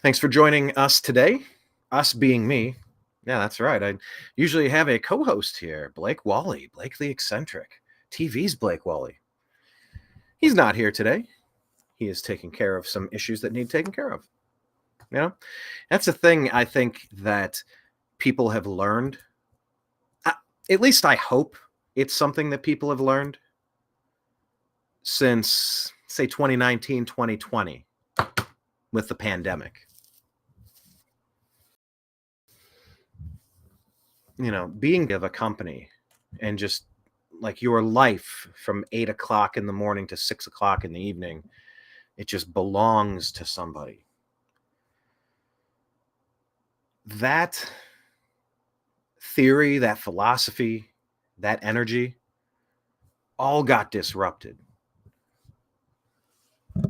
Thanks for joining us today. Us being me. Yeah, that's right. I usually have a co-host here, Blake Walley, Blake the eccentric. TV's Blake Walley. He's not here today. He is taking care of some issues that need taken care of. You know, that's a thing I think that people have learned. At least I hope it's something that people have learned since, say, 2019, 2020 with the pandemic. Being of a company and just like your life from 8 o'clock in the morning to 6 o'clock in the evening, it just belongs to somebody. That theory, that philosophy, that energy all got disrupted.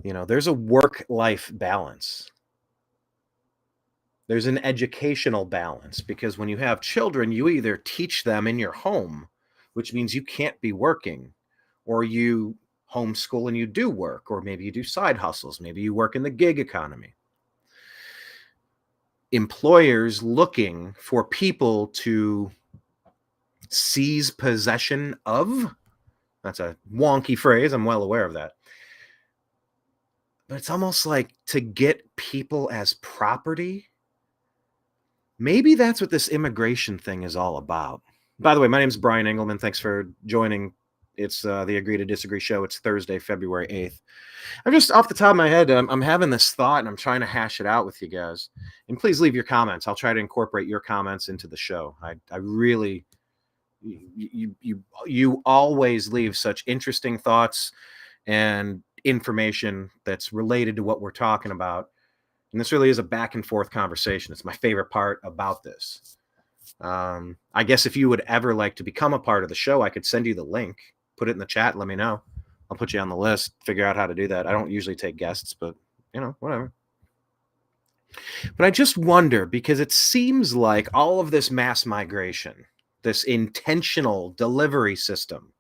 There's a work-life balance. There's an educational balance because when you have children, you either teach them in your home, which means you can't be working, or you homeschool and you do work, or maybe you do side hustles. Maybe you work in the gig economy. Employers looking for people to seize possession of. That's a wonky phrase. I'm well aware of that. But it's almost like to get people as property. Maybe that's what this immigration thing is all about. By the way, my name is Brian Engelman. Thanks for joining. It's the Agree to Disagree show. It's Thursday, February 8th. I'm just off the top of my head, I'm having this thought and I'm trying to hash it out with you guys. And please leave your comments. I'll try to incorporate your comments into the show. I really, you always leave such interesting thoughts and information that's related to what we're talking about. And this really is a back and forth conversation. It's my favorite part about this. I guess if you would ever like to become a part of the show, I could send you the link, put it in the chat, let me know. I'll put you on the list, figure out how to do that. I don't usually take guests, but whatever. But I just wonder, because it seems like all of this mass migration, this intentional delivery system,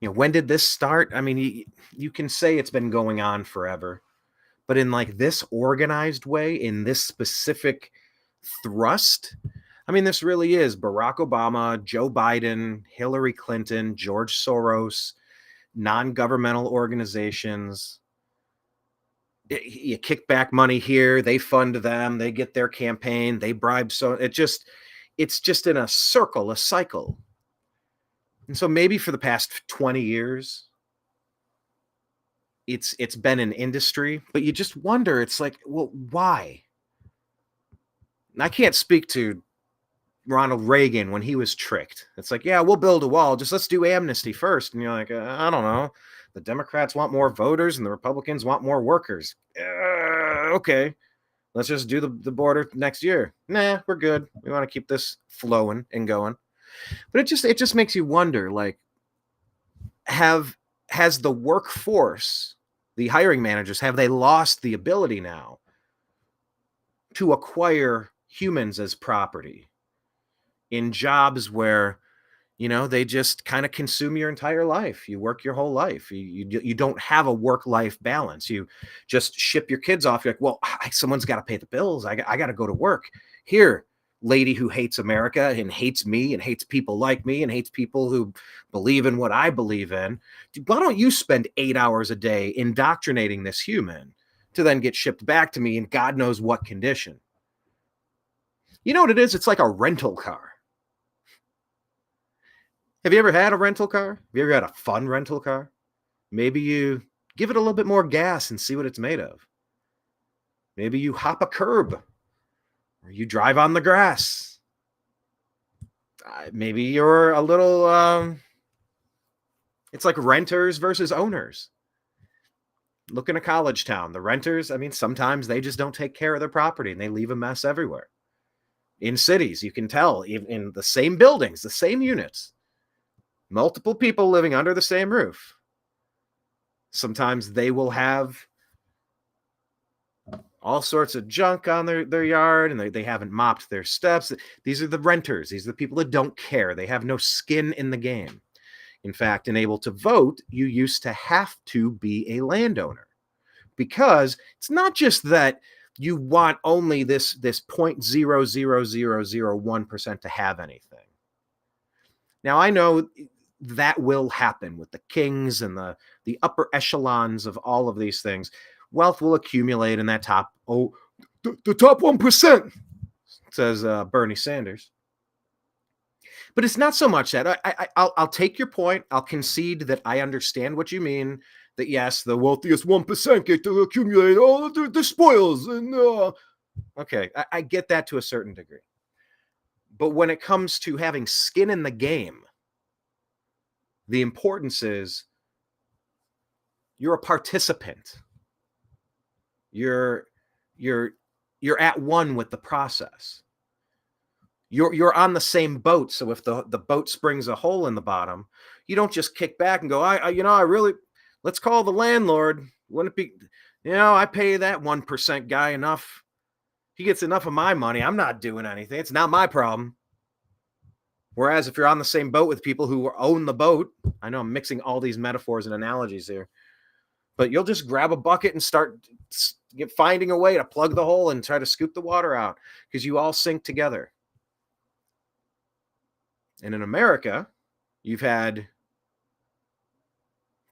when did this start? I mean, you can say it's been going on forever, but in like this organized way, in this specific thrust, I mean, this really is Barack Obama, Joe Biden, Hillary Clinton, George Soros, non-governmental organizations. You kick back money here, they fund them, they get their campaign, they bribe. So it's just in a circle, a cycle. And so maybe for the past 20 years, it's been an industry, but you just wonder, it's like, well, why? And I can't speak to Ronald Reagan when he was tricked. It's like, yeah, we'll build a wall. Just let's do amnesty first. And you're like, I don't know. The Democrats want more voters and the Republicans want more workers. Okay, let's just do the border next year. Nah, we're good. We want to keep this flowing and going. But it just makes you wonder, like, has the workforce, the hiring managers, have they lost the ability now to acquire humans as property in jobs where, they just kind of consume your entire life? You work your whole life. You don't have a work-life balance. You just ship your kids off. You're like, well, someone's got to pay the bills. I got to go to work. Here, lady who hates America and hates me and hates people like me and hates people who believe in what I believe in. Why don't you spend 8 hours a day indoctrinating this human to then get shipped back to me in God knows what condition? You know what it is? It's like a rental car. Have you ever had a rental car? Have you ever had a fun rental car? Maybe you give it a little bit more gas and see what it's made of. Maybe you hop a curb or you drive on the grass. Maybe you're a little, it's like renters versus owners. Look in a college town. The renters, I mean, sometimes they just don't take care of their property and they leave a mess everywhere. In cities, you can tell, in the same buildings, the same units, multiple people living under the same roof. Sometimes they will have all sorts of junk on their yard and they haven't mopped their steps. These are the renters. These are the people that don't care. They have no skin in the game. In fact, and able to vote, you used to have to be a landowner, because it's not just that You want only this 0.00001% to have anything. Now, I know that will happen with the kings and the upper echelons of all of these things. Wealth will accumulate in that top, the top 1%, says Bernie Sanders. But it's not so much that. I'll take your point. I'll concede that I understand what you mean, that yes, the wealthiest 1% get to accumulate all of the spoils. And okay, I get that to a certain degree. But when it comes to having skin in the game, the importance is you're a participant. You're at one with the process. You're on the same boat. So if the boat springs a hole in the bottom, you don't just kick back and go, I really, let's call the landlord. Wouldn't it be, I pay that 1% guy enough. He gets enough of my money. I'm not doing anything. It's not my problem. Whereas if you're on the same boat with people who own the boat, I know I'm mixing all these metaphors and analogies here, but you'll just grab a bucket and start finding a way to plug the hole and try to scoop the water out because you all sink together. And in America, you've had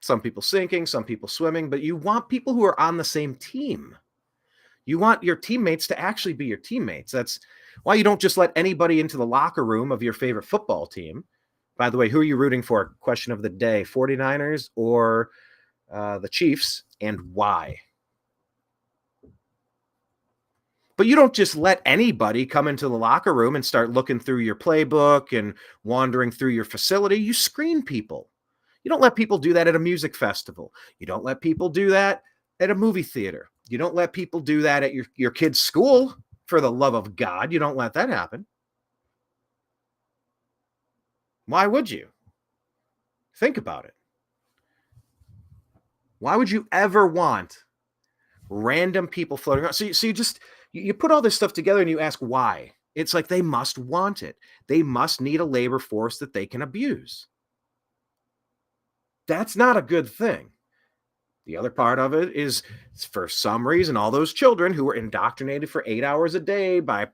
some people sinking, some people swimming, but you want people who are on the same team. You want your teammates to actually be your teammates. That's why you don't just let anybody into the locker room of your favorite football team. By the way, who are you rooting for? Question of the day, 49ers or the Chiefs, and why? But you don't just let anybody come into the locker room and start looking through your playbook and wandering through your facility. You screen people. You don't let people do that at a music festival. You don't let people do that at a movie theater. You don't let people do that at your kid's school. For the love of God, you don't let that happen. Why would you? Think about it. Why would you ever want random people floating around? So you put all this stuff together and you ask why. It's like they must want it. They must need a labor force that they can abuse. That's not a good thing. The other part of it is, for some reason, all those children who were indoctrinated for 8 hours a day by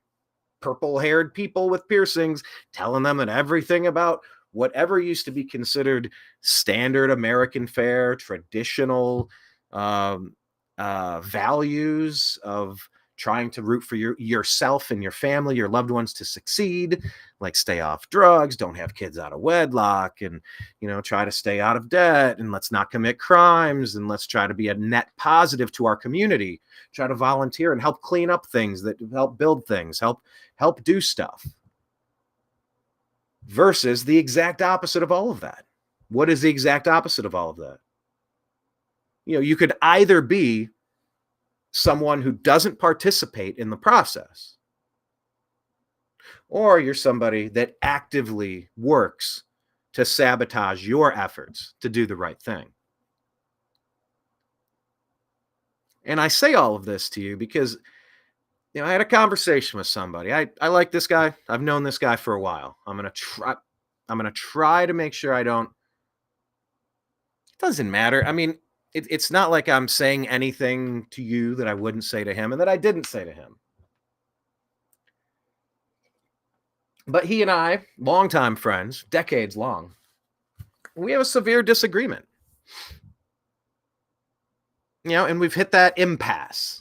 purple-haired people with piercings, telling them that everything about whatever used to be considered standard American fare, traditional values of trying to root for yourself and your family, your loved ones to succeed, like stay off drugs, don't have kids out of wedlock, and try to stay out of debt, and let's not commit crimes, and let's try to be a net positive to our community, try to volunteer and help clean up things, that help build things, help do stuff. Versus the exact opposite of all of that. What is the exact opposite of all of that? You could either be someone who doesn't participate in the process, or you're somebody that actively works to sabotage your efforts to do the right thing. And I say all of this to you because I had a conversation with somebody. I like this guy. I've known this guy for a while. I'm gonna try to make sure I don't. It doesn't matter. I mean, it's not like I'm saying anything to you that I wouldn't say to him and that I didn't say to him. But he and I, longtime friends, decades long, we have a severe disagreement. And we've hit that impasse.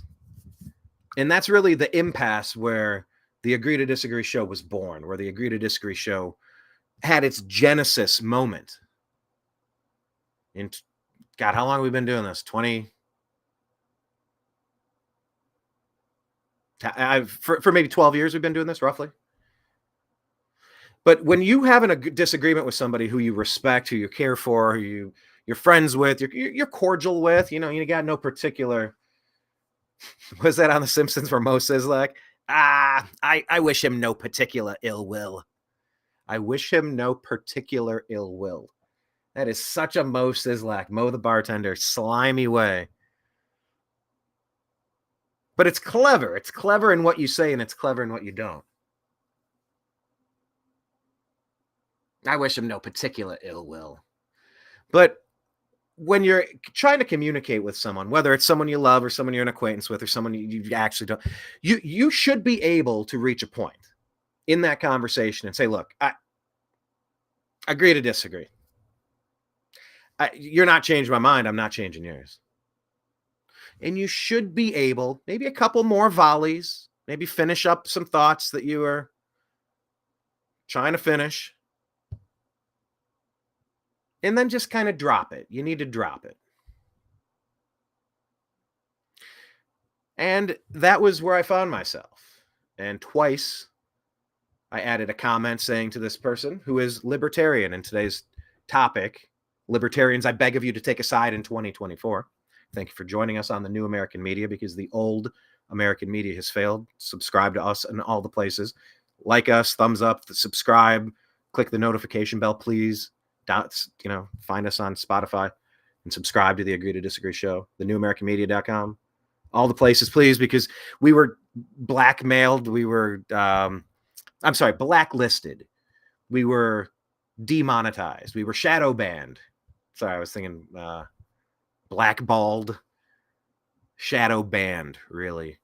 And that's really the impasse where the Agree to Disagree show was born, where the Agree to Disagree show had its genesis moment. God, how long have we been doing this? 20? For maybe 12 years we've been doing this, roughly. But when you have a disagreement with somebody who you respect, who you care for, who you're friends with, you're cordial with, you got no particular. Was that on The Simpsons where Mo says like, I wish him no particular ill will. I wish him no particular ill will. That is such a Mo Sizlak, Mo the bartender, slimy way. But it's clever. It's clever in what you say and it's clever in what you don't. I wish him no particular ill will. But when you're trying to communicate with someone, whether it's someone you love or someone you're an acquaintance with or someone you actually don't, you should be able to reach a point in that conversation and say, look, I agree to disagree. You're not changing my mind. I'm not changing yours. And you should be able, maybe a couple more volleys, maybe finish up some thoughts that you were trying to finish. And then just kind of drop it. You need to drop it. And that was where I found myself. And twice I added a comment saying to this person who is libertarian in today's topic, Libertarians, I beg of you to take a side in 2024. Thank you for joining us on the new American media, because the old American media has failed. Subscribe to us in all the places. Like us, thumbs up, subscribe, click the notification bell, please. Find us on Spotify and subscribe to the Agree to Disagree show, thenewamericanmedia.com. All the places, please, because we were blackmailed. We were, blacklisted. We were demonetized. We were shadow banned. Sorry, I was thinking blackballed, shadow banned, really.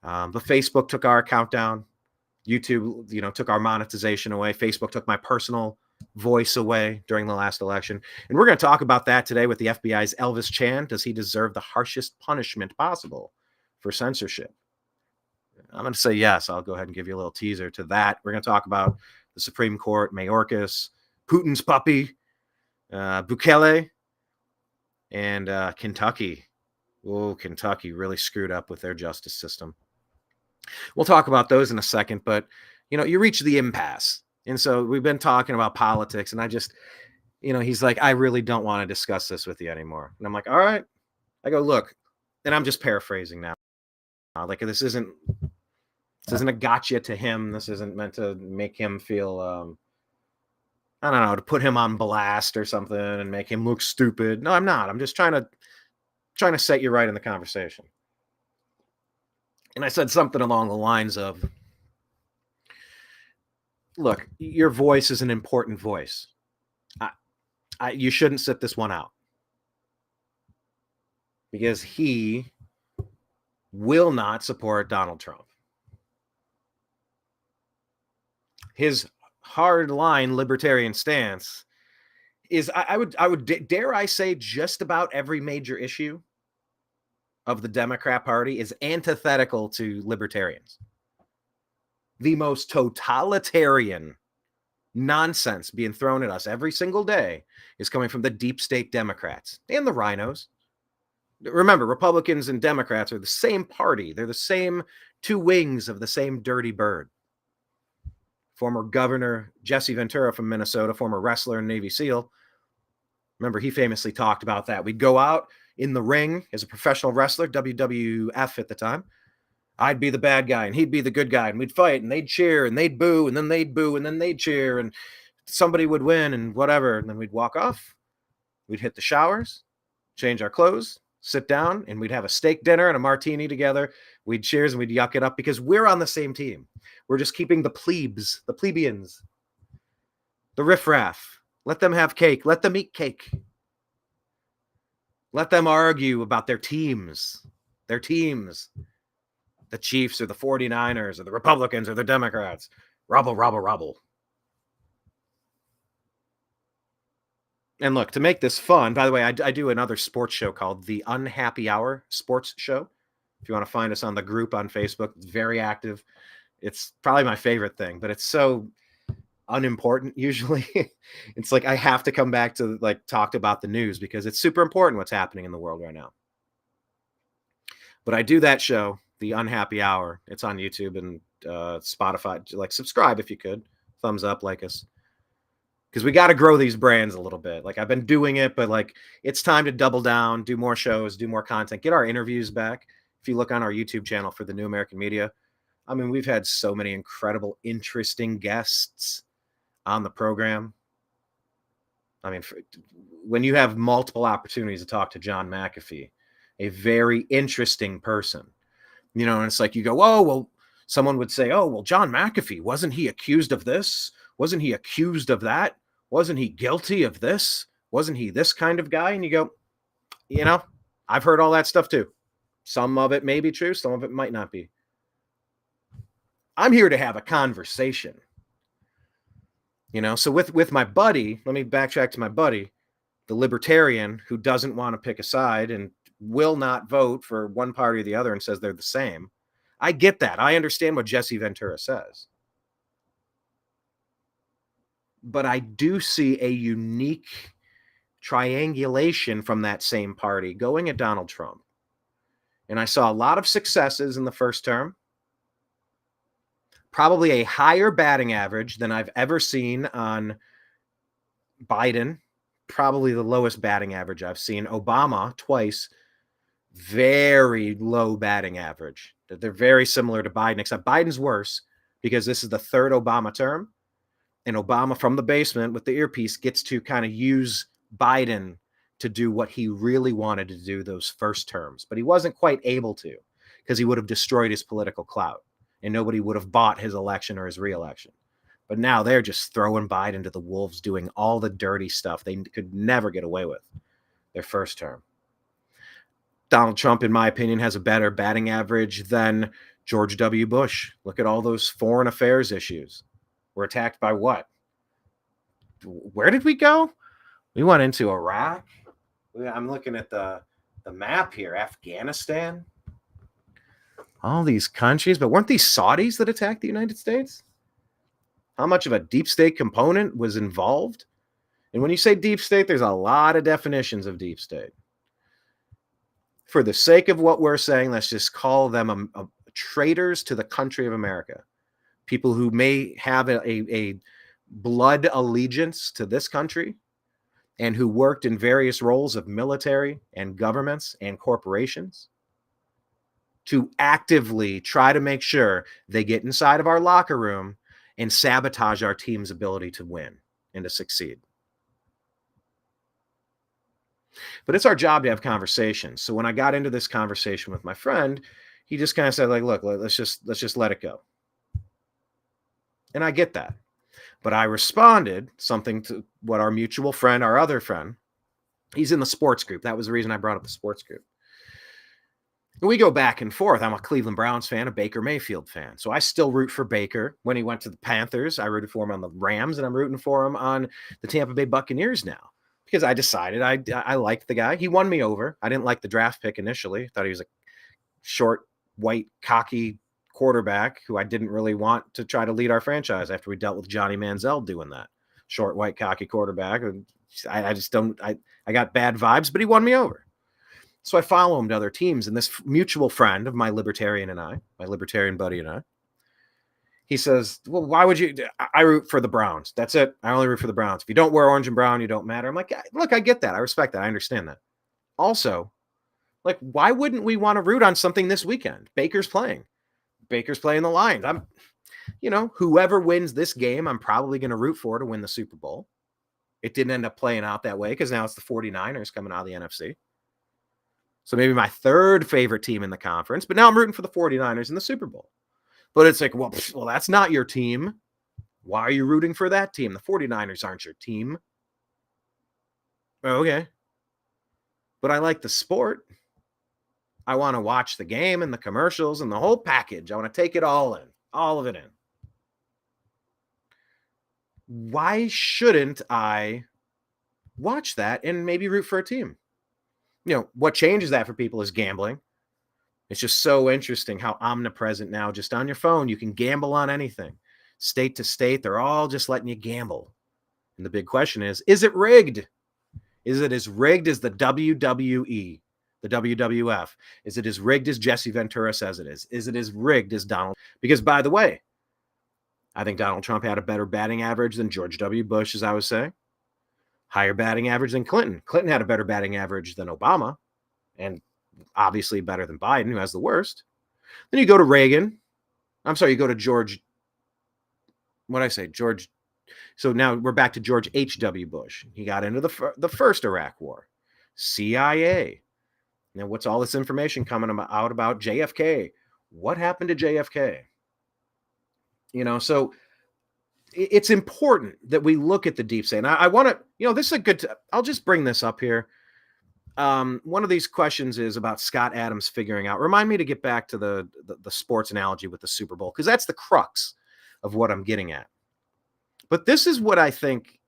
But Facebook took our account down. YouTube, took our monetization away. Facebook took my personal voice away during the last election. And we're going to talk about that today with the FBI's Elvis Chan. Does he deserve the harshest punishment possible for censorship? I'm going to say yes. I'll go ahead and give you a little teaser to that. We're going to talk about the Supreme Court, Mayorkas, Putin's puppy, Bukele, and Kentucky. Oh, Kentucky really screwed up with their justice system. We'll talk about those in a second, but, you reach the impasse. And so we've been talking about politics, and I just, he's like, I really don't want to discuss this with you anymore. And I'm like, all right. I go, look, and I'm just paraphrasing now. Like, this isn't a gotcha to him. This isn't meant to make him feel, I don't know, to put him on blast or something and make him look stupid. No, I'm not. I'm just trying to set you right in the conversation. And I said something along the lines of, look, your voice is an important voice. You shouldn't sit this one out, because he will not support Donald Trump. His hardline libertarian stance is, I would dare I say, just about every major issue of the Democrat Party is antithetical to libertarians. The most totalitarian nonsense being thrown at us every single day is coming from the deep state Democrats and the rhinos. Remember, Republicans and Democrats are the same party. They're the same two wings of the same dirty bird. Former Governor Jesse Ventura from Minnesota, former wrestler and Navy SEAL. Remember, he famously talked about that. We'd go out in the ring as a professional wrestler, WWF at the time. I'd be the bad guy and he'd be the good guy, and we'd fight and they'd cheer and they'd boo and then they'd boo and then they'd cheer and somebody would win and whatever. And then we'd walk off. We'd hit the showers, change our clothes, sit down, and we'd have a steak dinner and a martini together. We'd cheers and we'd yuck it up because we're on the same team. We're just keeping the plebes, the plebeians, the riffraff. Let them have cake. Let them eat cake. Let them argue about their teams. Their teams. The Chiefs or the 49ers or the Republicans or the Democrats. Robble, robble, robble. And look, to make this fun, by the way, I do another sports show called The Unhappy Hour Sports Show. If you want to find us on the group on Facebook, it's very active. It's probably my favorite thing, but it's so unimportant usually. It's like I have to come back to talk about the news because it's super important what's happening in the world right now. But I do that show, The Unhappy Hour. It's on YouTube and Spotify. Subscribe if you could. Thumbs up, like us. Because we got to grow these brands a little bit. I've been doing it, but it's time to double down, do more shows, do more content, get our interviews back. If you look on our YouTube channel for the New American Media, I mean, we've had so many incredible, interesting guests on the program. I mean, when you have multiple opportunities to talk to John McAfee, a very interesting person, and it's like you go, oh, well, someone would say, oh, well, John McAfee, wasn't he accused of this? Wasn't he accused of that? Wasn't he guilty of this? Wasn't he this kind of guy? And you go, You know, I've heard all that stuff too. Some of it may be true, some of it might not be. I'm here to have a conversation. So with my buddy, let me backtrack to my buddy, the libertarian who doesn't want to pick a side and will not vote for one party or the other and says they're the same. I get that. I understand what Jesse Ventura says. But I do see a unique triangulation from that same party going at Donald Trump. And I saw a lot of successes in the first term, probably a higher batting average than I've ever seen on Biden, probably the lowest batting average I've seen. Obama, twice, very low batting average. They're very similar to Biden, except Biden's worse because this is the third Obama term. And Obama from the basement with the earpiece gets to kind of use Biden to do what he really wanted to do those first terms. But he wasn't quite able to because he would have destroyed his political clout and nobody would have bought his election or his reelection. But now they're just throwing Biden to the wolves, doing all the dirty stuff they could never get away with their first term. Donald Trump, in my opinion, has a better batting average than George W. Bush. Look at all those foreign affairs issues. We're attacked by what? Where did we go? We went into Iraq. I'm looking at the map here. Afghanistan. All these countries. But weren't these Saudis that attacked the United States? How much of a deep state component was involved? And when you say deep state, there's a lot of definitions of deep state. For the sake of what we're saying, let's just call them traitors to the country of America. People who may have a blood allegiance to this country and who worked in various roles of military and governments and corporations to actively try to make sure they get inside of our locker room and sabotage our team's ability to win and to succeed. But it's our job to have conversations. So when I got into this conversation with my friend, he just kind of said, like, look, let's just let it go. And I get that. But I responded something to what our mutual friend, our other friend, he's in the sports group. That was the reason I brought up the sports group. And we go back and forth. I'm a Cleveland Browns fan, a Baker Mayfield fan. So I still root for Baker. When he went to the Panthers, I rooted for him on the Rams, and I'm rooting for him on the Tampa Bay Buccaneers now. Because I decided I liked the guy. He won me over. I didn't like the draft pick initially. Thought he was a short, white, cocky quarterback who I didn't really want to try to lead our franchise after we dealt with Johnny Manziel doing that. Short, white, cocky quarterback. I just don't, I got bad vibes, but he won me over. So I follow him to other teams. And this mutual friend of my libertarian buddy and I, he says, well, why would you? I root for the Browns. That's it. I only root for the Browns. If you don't wear orange and brown, you don't matter. I'm like, look, I get that. I respect that. I understand that. Also, like, why wouldn't we want to root on something this weekend? Baker's playing the Lions. Whoever wins this game, I'm probably going to root for to win the Super Bowl. It didn't end up playing out that way because now it's the 49ers coming out of the NFC. So maybe my third favorite team in the conference, but now I'm rooting for the 49ers in the Super Bowl. But it's like, well, that's not your team. Why are you rooting for that team? The 49ers aren't your team. Okay. But I like the sport. I want to watch the game and the commercials and the whole package. I want to take it all in, all of it in. Why shouldn't I watch that and maybe root for a team? What changes that for people is gambling. It's just so interesting how omnipresent now, just on your phone, you can gamble on anything. State to state, they're all just letting you gamble. And the big question is it rigged? Is it as rigged as the WWE, the WWF? Is it as rigged as Jesse Ventura says it is? Is it as rigged as Donald? Because, by the way, I think Donald Trump had a better batting average than George W. Bush, as I was saying. Higher batting average than Clinton. Clinton had a better batting average than Obama, and obviously better than Biden, who has the worst. Then you go to Reagan. You go to George. What did I say? George. So now we're back to George H.W. Bush. He got into the first Iraq War. CIA. Now, what's all this information coming out about JFK? What happened to JFK? So it's important that we look at the deep state. And I want to, this is a good, I'll just bring this up here. One of these questions is about Scott Adams figuring out. Remind me to get back to the sports analogy with the Super Bowl, because that's the crux of what I'm getting at. But this is what I think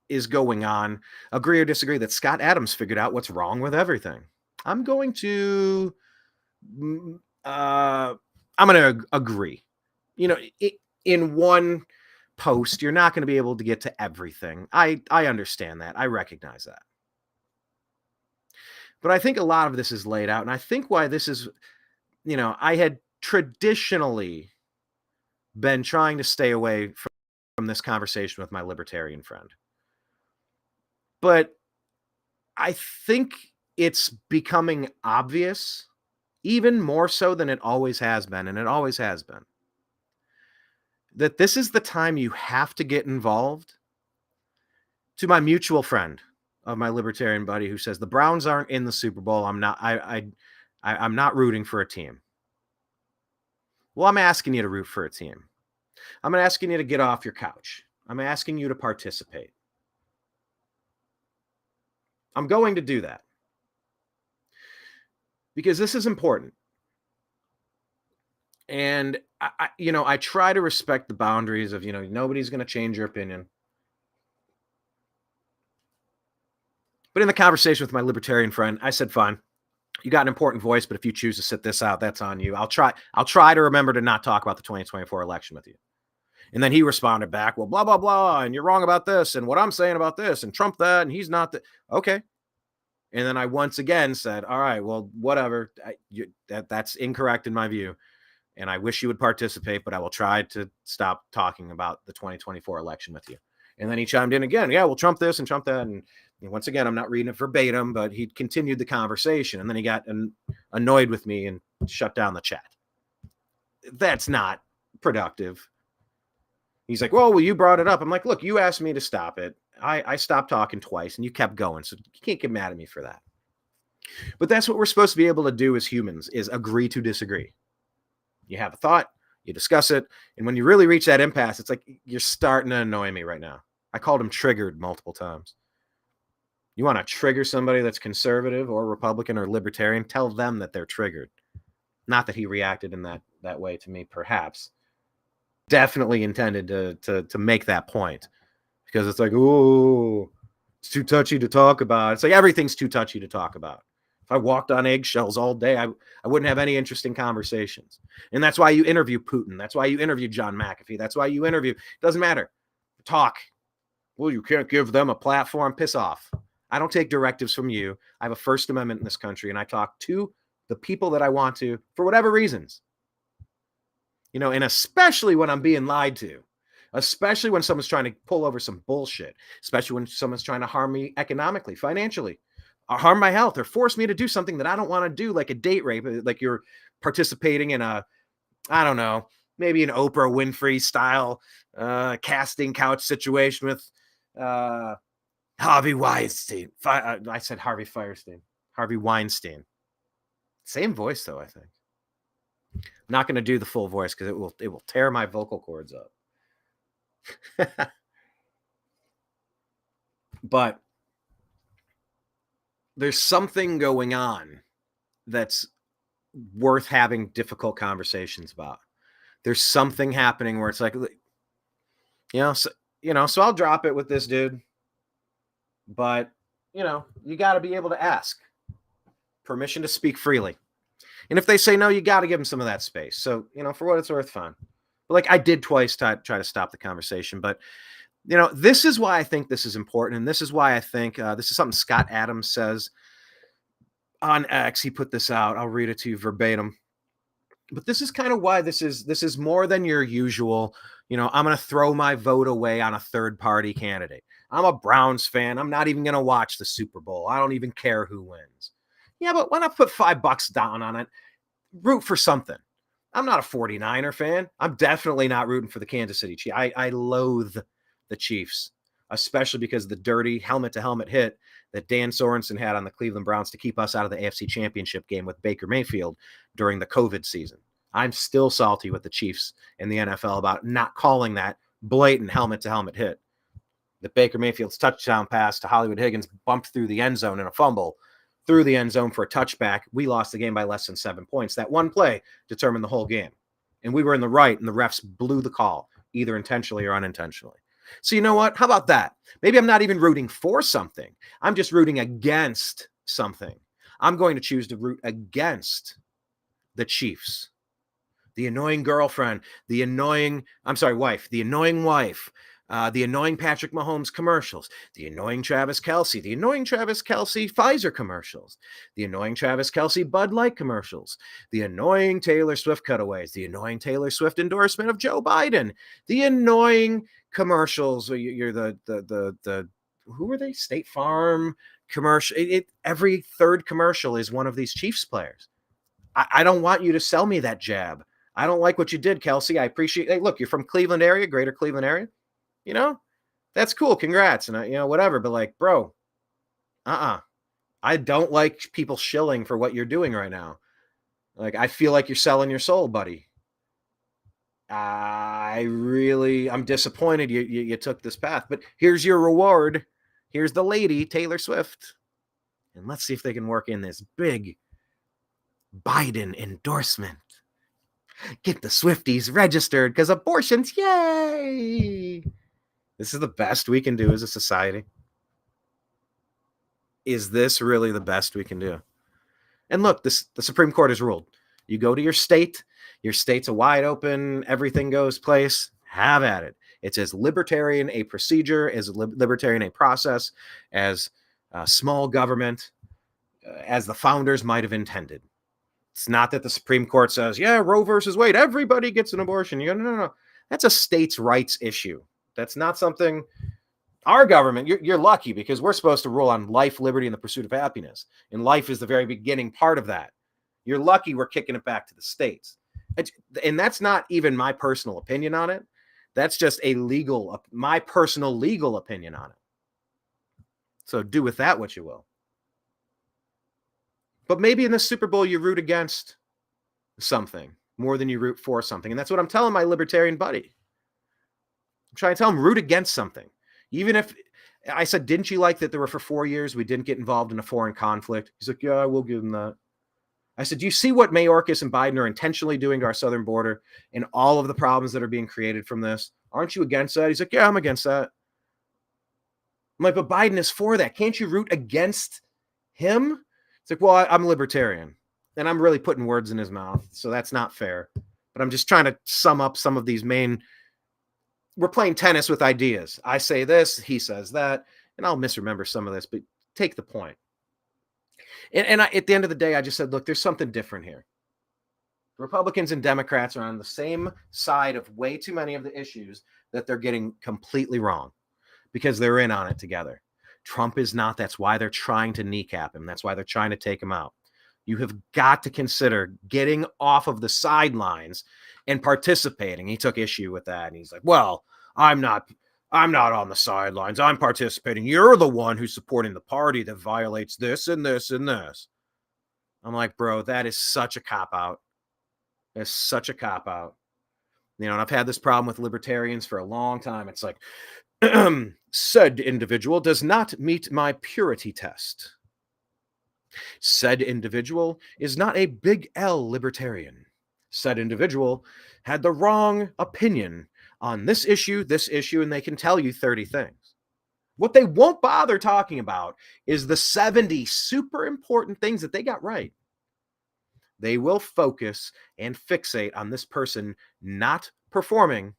is going on. Agree or disagree that Scott Adams figured out what's wrong with everything. I'm going to agree. In one post, you're not going to be able to get to everything. I understand that. I recognize that. But I think a lot of this is laid out. And I think why this is, I had traditionally been trying to stay away from this conversation with my libertarian friend. But I think it's becoming obvious, even more so than it always has been, and it always has been, that this is the time you have to get involved. To my mutual friend of my libertarian buddy who says the Browns aren't in the Super Bowl, I'm not rooting for a team. Well, I'm asking you to root for a team. I'm asking you to get off your couch. I'm asking you to participate. I'm going to do that because this is important. And I try to respect the boundaries of, nobody's going to change your opinion. But in the conversation with my libertarian friend, I said, fine, you got an important voice, but if you choose to sit this out, that's on you. I'll try to remember to not talk about the 2024 election with you. And then he responded back, well, blah, blah, blah, and you're wrong about this, and what I'm saying about this, and Trump that, and he's not that. Okay. And then I once again said, all right, well, whatever. That's incorrect in my view. And I wish you would participate, but I will try to stop talking about the 2024 election with you. And then he chimed in again. Yeah, well, Trump this and Trump that. And once again, I'm not reading it verbatim, but he continued the conversation. And then he got annoyed with me and shut down the chat. That's not productive. He's like, well, you brought it up. I'm like, look, you asked me to stop it. I stopped talking twice and you kept going. So you can't get mad at me for that. But that's what we're supposed to be able to do as humans, is agree to disagree. You have a thought, you discuss it. And when you really reach that impasse, it's like, you're starting to annoy me right now. I called him triggered multiple times. You want to trigger somebody that's conservative or Republican or libertarian, tell them that they're triggered. Not that he reacted in that way to me, perhaps. Definitely intended to make that point. Because it's like, oh, it's too touchy to talk about. It's like everything's too touchy to talk about. If I walked on eggshells all day, I wouldn't have any interesting conversations. And that's why you interview Putin. That's why you interview John McAfee. That's why you interview. Doesn't matter. Talk. Well, you can't give them a platform. Piss off. I don't take directives from you. I have a First Amendment in this country, and I talk to the people that I want to for whatever reasons. And especially when I'm being lied to. Especially when someone's trying to pull over some bullshit. Especially when someone's trying to harm me economically, financially. Or harm my health, or force me to do something that I don't want to do, like a date rape, like you're participating in I don't know, maybe an Oprah Winfrey style casting couch situation with Harvey Weinstein. I said Harvey Firestein. Harvey Weinstein. Same voice, though, I think. I'm not going to do the full voice because it will tear my vocal cords up. But there's something going on that's worth having difficult conversations about. There's something happening where it's like, so I'll drop it with this dude. But, you got to be able to ask permission to speak freely. And if they say no, you got to give them some of that space. So, for what it's worth, fine. But like I did twice try to stop the conversation. But, this is why I think this is important. And this is why I think this is something Scott Adams says on X. He put this out. I'll read it to you verbatim. But this is kind of why this is more than your usual, I'm going to throw my vote away on a third party candidate. I'm a Browns fan. I'm not even going to watch the Super Bowl. I don't even care who wins. Yeah, but why not put $5 down on it? Root for something. I'm not a 49er fan. I'm definitely not rooting for the Kansas City Chiefs. I loathe the Chiefs, especially because of the dirty helmet-to-helmet hit that Dan Sorensen had on the Cleveland Browns to keep us out of the AFC Championship game with Baker Mayfield during the COVID season. I'm still salty with the Chiefs and the NFL about not calling that blatant helmet-to-helmet hit. that Baker Mayfield's touchdown pass to Hollywood Higgins bumped through the end zone in a fumble, through the end zone for a touchback. We lost the game by less than 7 points. That one play determined the whole game. And we were in the right, and the refs blew the call, either intentionally or unintentionally. So you know what? How about that? Maybe I'm not even rooting for something. I'm just rooting against something. I'm going to choose to root against the Chiefs. The annoying girlfriend, the annoying wife, the annoying Patrick Mahomes commercials, the annoying Travis Kelce Pfizer commercials, the annoying Travis Kelce Bud Light commercials, the annoying Taylor Swift cutaways, the annoying Taylor Swift endorsement of Joe Biden, the annoying commercials. You're the who are they? State Farm commercial. Every third commercial is one of these Chiefs players. I don't want you to sell me that jab. I don't like what you did, Kelce. I appreciate. Hey, look, you're from Cleveland area, greater Cleveland area. You know, that's cool. Congrats. And, whatever. But like, bro, I don't like people shilling for what you're doing right now. Like, I feel like you're selling your soul, buddy. I'm disappointed you took this path. But here's your reward. Here's the lady, Taylor Swift. And let's see if they can work in this big Biden endorsement. Get the Swifties registered because abortions, yay! This is the best we can do as a society. Is this really the best we can do? And look, the Supreme Court has ruled. You go to your state's a wide open, everything goes place, have at it. It's as libertarian a procedure, as libertarian a process, as small government, as the founders might have intended. It's not that the Supreme Court says, yeah, Roe versus Wade, everybody gets an abortion. No. That's a states' rights issue. That's not something our government, you're lucky because we're supposed to rule on life, liberty, and the pursuit of happiness. And life is the very beginning part of that. You're lucky we're kicking it back to the states. And that's not even my personal opinion on it. That's just my personal legal opinion on it. So do with that what you will. But maybe in the Super Bowl, you root against something more than you root for something. And that's what I'm telling my libertarian buddy. I'm trying to tell him, root against something. Even if I said, didn't you like that there were for 4 years we didn't get involved in a foreign conflict? He's like, yeah, I will give him that. I said, do you see what Mayorkas and Biden are intentionally doing to our southern border and all of the problems that are being created from this? Aren't you against that? He's like, yeah, I'm against that. I'm like, but Biden is for that. Can't you root against him? It's like, well, I'm libertarian, and I'm really putting words in his mouth, so that's not fair. But I'm just trying to sum up some of these main. We're playing tennis with ideas. I say this, he says that, and I'll misremember some of this, but take the point. And at the end of the day, I just said, look, there's something different here. Republicans and Democrats are on the same side of way too many of the issues that they're getting completely wrong because they're in on it together. Trump is not. That's why they're trying to kneecap him. That's why they're trying to take him out. You have got to consider getting off of the sidelines and participating. He took issue with that. And he's like, well, I'm not on the sidelines. I'm participating. You're the one who's supporting the party that violates this and this and this. I'm like, bro, that is such a cop-out. It's such a cop-out. And I've had this problem with libertarians for a long time. It's like, said individual does not meet my purity test. Said individual is not a big L libertarian. Said individual had the wrong opinion on this issue, and they can tell you 30 things. What they won't bother talking about is the 70 super important things that they got right. They will focus and fixate on this person not performing.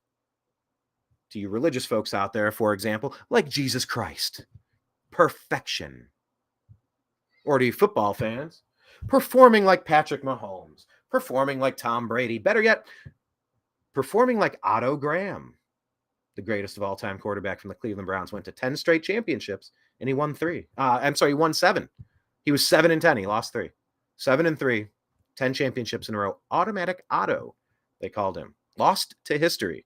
To you religious folks out there, for example, like Jesus Christ, perfection. Or to you football fans, performing like Patrick Mahomes, performing like Tom Brady, better yet, performing like Otto Graham, the greatest of all time quarterback from the Cleveland Browns, went to 10 straight championships and he won 3. He won 7. He was 7-10. He lost 3. 7-3, 10 championships in a row. Automatic Otto, they called him. Lost to history.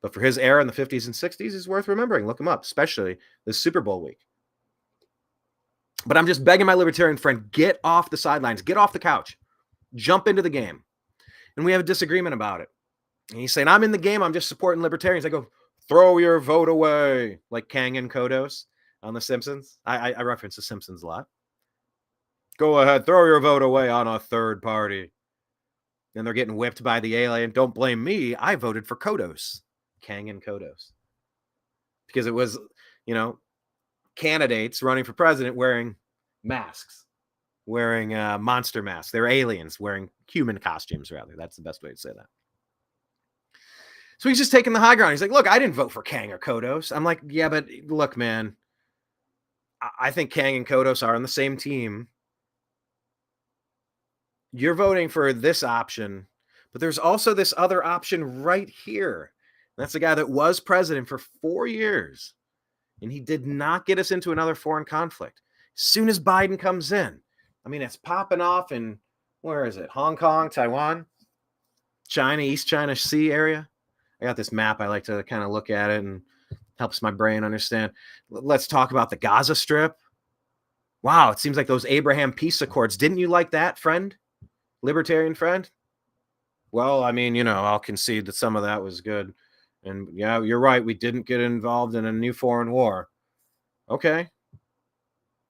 But for his era in the 50s and 60s, is worth remembering. Look him up, especially this Super Bowl week. But I'm just begging my libertarian friend, get off the sidelines, get off the couch, jump into the game. And we have a disagreement about it. And he's saying, I'm in the game, I'm just supporting libertarians. I go, Throw your vote away, like Kang and Kodos on The Simpsons. I reference The Simpsons a lot. Go ahead, throw your vote away on a third party. And they're getting whipped by the alien. Don't blame me. I voted for Kodos. Kang and Kodos. Because it was, candidates running for president wearing masks, wearing monster masks. They're aliens wearing human costumes, rather. That's the best way to say that. So he's just taking the high ground. He's like, look, I didn't vote for Kang or Kodos. I'm like, yeah, but look, man, I think Kang and Kodos are on the same team. You're voting for this option, but there's also this other option right here. That's the guy that was president for 4 years, and he did not get us into another foreign conflict. As soon as Biden comes in, I mean, it's popping off in, where is it? Hong Kong, Taiwan, China, East China Sea area. I got this map. I like to kind of look at it and helps my brain understand. Let's talk about the Gaza Strip. Wow, it seems like those Abraham Peace Accords. Didn't you like that, friend? Libertarian friend? Well, I mean, I'll concede that some of that was good. And yeah, you're right. We didn't get involved in a new foreign war. Okay.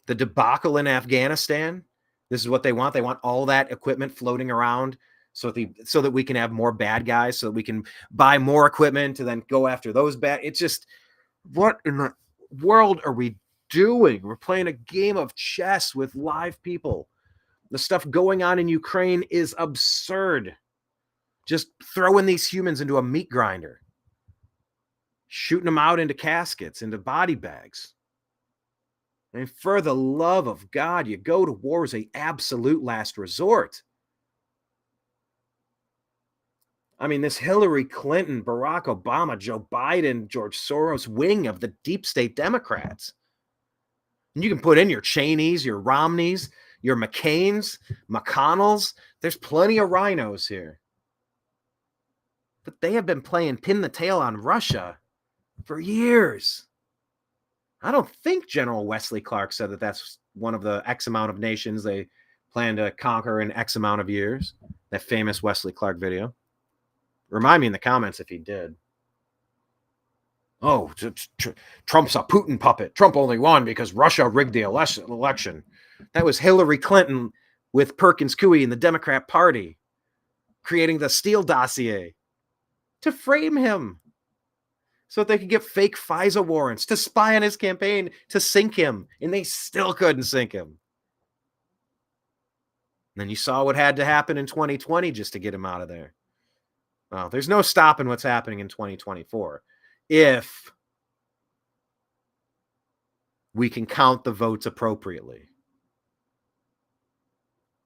The debacle in Afghanistan. This is what they want. They want all that equipment floating around so that we can have more bad guys, so that we can buy more equipment to then go after those bad. It's just, what in the world are we doing? We're playing a game of chess with live people. The stuff going on in Ukraine is absurd. Just throwing these humans into a meat grinder, shooting them out into caskets, into body bags. And for the love of God, you go to war as an absolute last resort. I mean, this Hillary Clinton, Barack Obama, Joe Biden, George Soros wing of the deep state Democrats. And you can put in your Cheneys, your Romneys, your McCains, McConnells. There's plenty of rhinos here. But they have been playing pin the tail on Russia for years. I don't think General Wesley Clark said that that's one of the X amount of nations they plan to conquer in X amount of years. That famous Wesley Clark video. Remind me in the comments if he did. Oh, Trump's a Putin puppet. Trump only won because Russia rigged the election. That was Hillary Clinton with Perkins Coie in the Democrat Party creating the Steele dossier to frame him so that they could get fake FISA warrants to spy on his campaign, to sink him, and they still couldn't sink him. And then you saw what had to happen in 2020 just to get him out of there. Well, there's no stopping what's happening in 2024 if we can count the votes appropriately.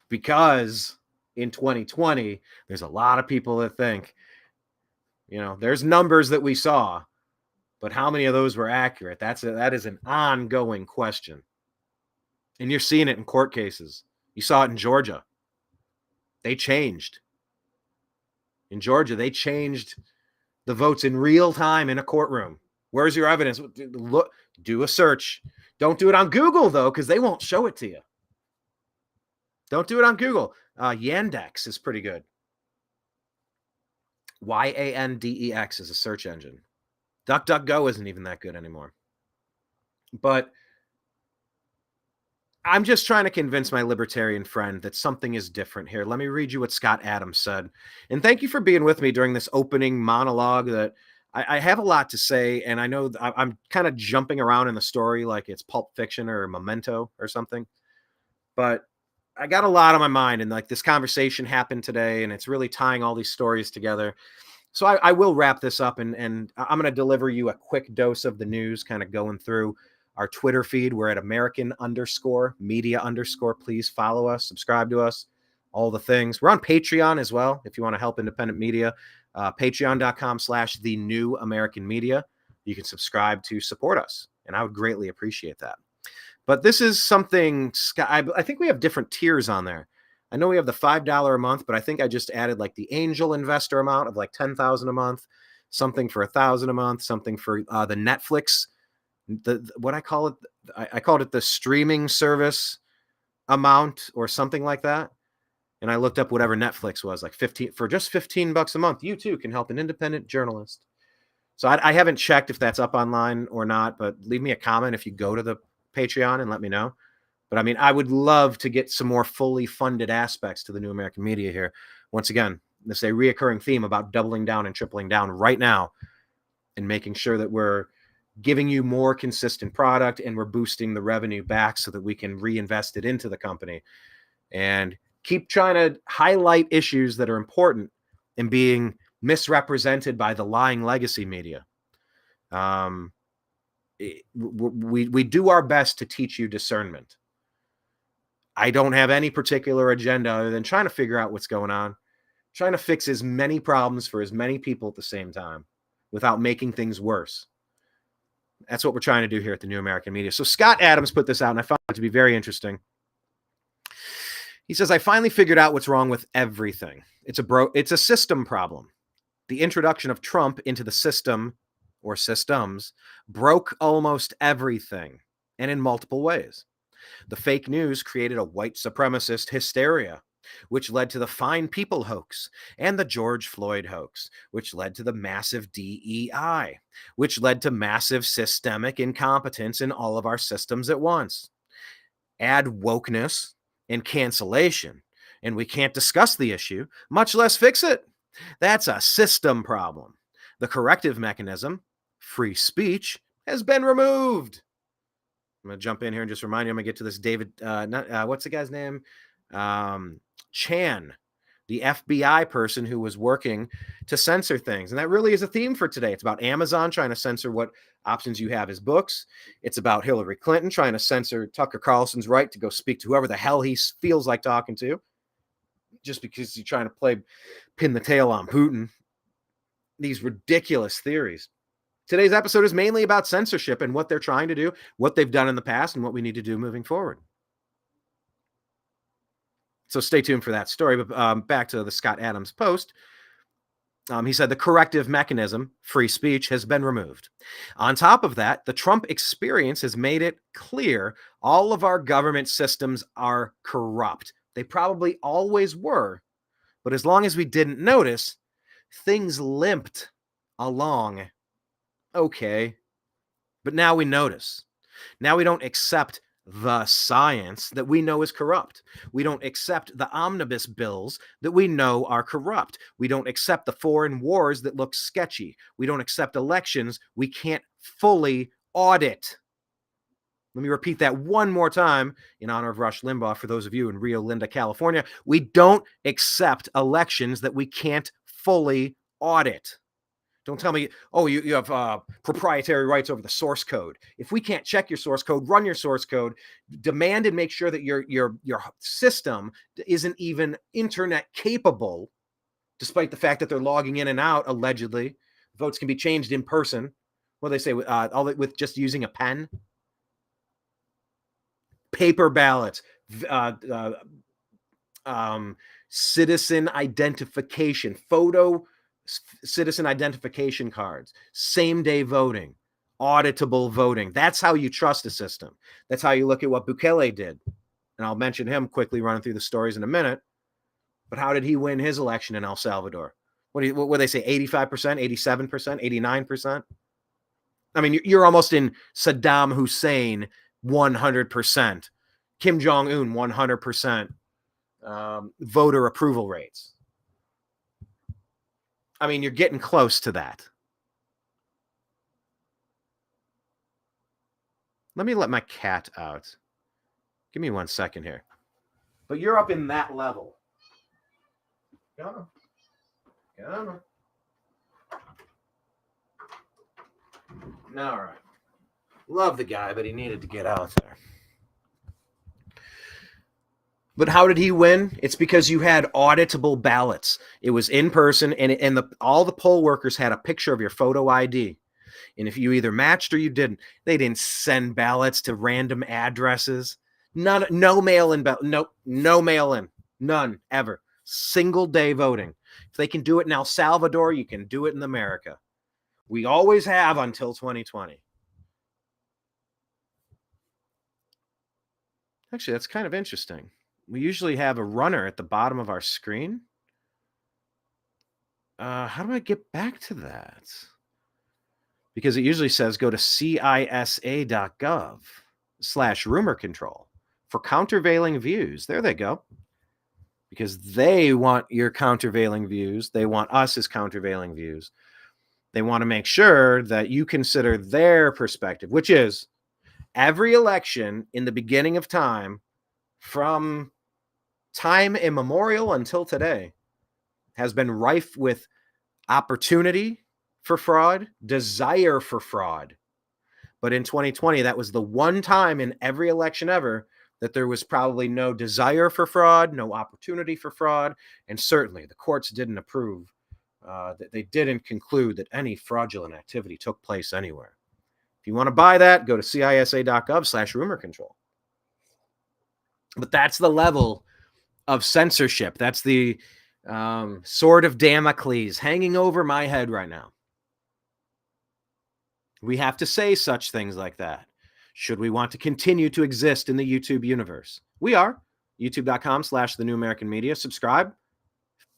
Because in 2020, there's a lot of people that think, there's numbers that we saw, but how many of those were accurate? That is an ongoing question. And you're seeing it in court cases. You saw it in Georgia. They changed. In Georgia, they changed the votes in real time in a courtroom. Where's your evidence? Look, do a search. Don't do it on Google, though, because they won't show it to you. Don't do it on Google. Yandex is pretty good. Yandex is a search engine. DuckDuckGo isn't even that good anymore. But I'm just trying to convince my libertarian friend that something is different here. Let me read you what Scott Adams said. And thank you for being with me during this opening monologue that I have a lot to say. And I know I'm kind of jumping around in the story like it's Pulp Fiction or Memento or something. But I got a lot on my mind. And like this conversation happened today. And it's really tying all these stories together. So I will wrap this up. And I'm going to deliver you a quick dose of the news, kind of going through our Twitter feed. We're at American_media_. Please follow us, subscribe to us, all the things. We're on Patreon as well. If you want to help independent media, patreon.com/thenewamericanmedia. You can subscribe to support us, and I would greatly appreciate that. But this is something, I think we have different tiers on there. I know we have the $5 a month, but I think I just added like the angel investor amount of like $10,000 a month, something for $1,000 a month, something for the Netflix. What I call it, I called it the streaming service amount or something like that. And I looked up whatever Netflix was, like 15 for just $15 a month. You too can help an independent journalist So I haven't checked if that's up online or not, but leave me a comment if you go to the Patreon and let me know. But I mean, I would love to get some more fully funded aspects to the New American Media here. Once again, this is a reoccurring theme about doubling down and tripling down right now and making sure that we're giving you more consistent product and we're boosting the revenue back so that we can reinvest it into the company and keep trying to highlight issues that are important and being misrepresented by the lying legacy media. We do our best to teach you discernment. I don't have any particular agenda other than trying to figure out what's going on, trying to fix as many problems for as many people at the same time without making things worse. That's what we're trying to do here at the New American Media. So Scott Adams put this out, and I found it to be very interesting. He says, I finally figured out what's wrong with everything. It's a system problem. The introduction of Trump into the system or systems broke almost everything, and in multiple ways. The fake news created a white supremacist hysteria, which led to the Fine People hoax and the George Floyd hoax, which led to the massive DEI, which led to massive systemic incompetence in all of our systems at once. Add wokeness and cancellation, and we can't discuss the issue, much less fix it. That's a system problem. The corrective mechanism, free speech, has been removed. I'm going to jump in here and just remind you, I'm going to get to this David, what's the guy's name? Chan, the FBI person who was working to censor things. And that really is a theme for today. It's about Amazon trying to censor what options you have as books. It's about Hillary Clinton trying to censor Tucker Carlson's right to go speak to whoever the hell he feels like talking to, just because he's trying to pin the tail on Putin. These ridiculous theories. Today's episode is mainly about censorship and what they're trying to do, what they've done in the past, and what we need to do moving forward. So stay tuned for that story. But back to the Scott Adams post. He said the corrective mechanism, free speech, has been removed. On top of that, the Trump experience has made it clear all of our government systems are corrupt. They probably always were, but as long as we didn't notice, things limped along. Okay, but now we notice. Now we don't accept the science that we know is corrupt. We don't accept the omnibus bills that we know are corrupt. We don't accept the foreign wars that look sketchy. We don't accept elections we can't fully audit. Let me repeat that one more time in honor of Rush Limbaugh for those of you in Rio Linda, California. We don't accept elections that we can't fully audit. Don't tell me, oh, you have proprietary rights over the source code. If we can't check your source code, run your source code, demand and make sure that your system isn't even internet capable, despite the fact that they're logging in and out, allegedly. Votes can be changed in person. What do they say? All with just using a pen? Paper ballots, citizen identification, citizen identification cards, same-day voting, auditable voting. That's how you trust a system. That's how you look at what Bukele did. And I'll mention him quickly running through the stories in a minute. But how did he win his election in El Salvador? What do they say, 85%, 87%, 89%? I mean, you're almost in Saddam Hussein 100%. Kim Jong-un 100% voter approval rates. I mean, you're getting close to that. Let me let my cat out. Give me 1 second here. But you're up in that level. Come on. All right. Love the guy, but he needed to get out there. But how did he win? It's because you had auditable ballots. It was in person, and all the poll workers had a picture of your photo ID. And if you either matched or you didn't, they didn't send ballots to random addresses. No mail-in ballot. No mail-in. None, ever. Single day voting. If they can do it in El Salvador, you can do it in America. We always have until 2020. Actually, that's kind of interesting. We usually have a runner at the bottom of our screen. How do I get back to that? because it usually says go to cisa.gov/rumor control for countervailing views. There they go. Because they want your countervailing views. They want us as countervailing views. They want to make sure that you consider their perspective, which is every election in the beginning of time, from time immemorial until today, has been rife with opportunity for fraud, desire for fraud. But in 2020, that was the one time in every election ever that there was probably no desire for fraud, no opportunity for fraud, and certainly the courts didn't approve, that they didn't conclude that any fraudulent activity took place anywhere. If you want to buy that, go to cisa.gov/rumor control. But that's the level of censorship. That's the sword of Damocles hanging over my head right now. We have to say such things like that. Should we want to continue to exist in the YouTube universe? We are. YouTube.com/thenewamericanmedia. Subscribe.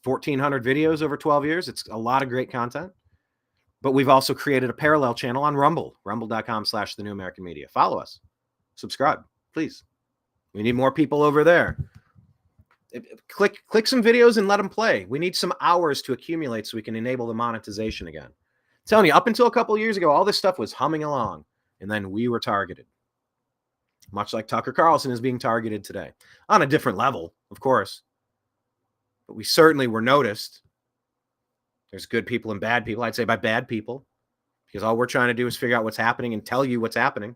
1,400 videos over 12 years. It's a lot of great content. But we've also created a parallel channel on Rumble. Rumble.com/thenewamericanmedia. Follow us. Subscribe, please. We need more people over there. Click some videos and let them play. We need some hours to accumulate so we can enable the monetization again. I'm telling you, up until a couple of years ago, all this stuff was humming along. And then we were targeted. Much like Tucker Carlson is being targeted today. On a different level, of course. But we certainly were noticed. There's good people and bad people. I'd say by bad people. Because all we're trying to do is figure out what's happening and tell you what's happening.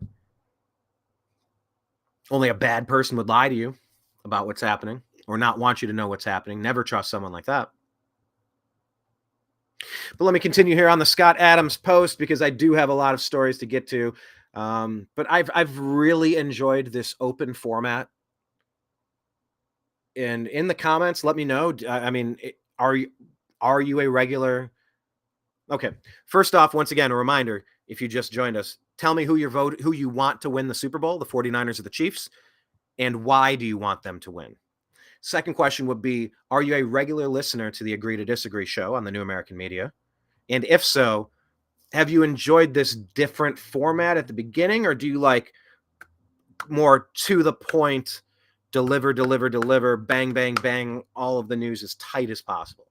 Only a bad person would lie to you about what's happening. Or not want you to know what's happening. Never trust someone like that. But let me continue here on the Scott Adams post, because I do have a lot of stories to get to. But I've really enjoyed this open format. And in the comments, let me know. I mean, are you a regular? Okay. First off, once again, a reminder: if you just joined us, tell me who you want to win the Super Bowl, the 49ers or the Chiefs, and why do you want them to win? Second question would be: are you a regular listener to the Agree to Disagree show on the New American Media? And if so, have you enjoyed this different format at the beginning, or do you like more to the point, deliver, bang, bang, bang, all of the news as tight as possible?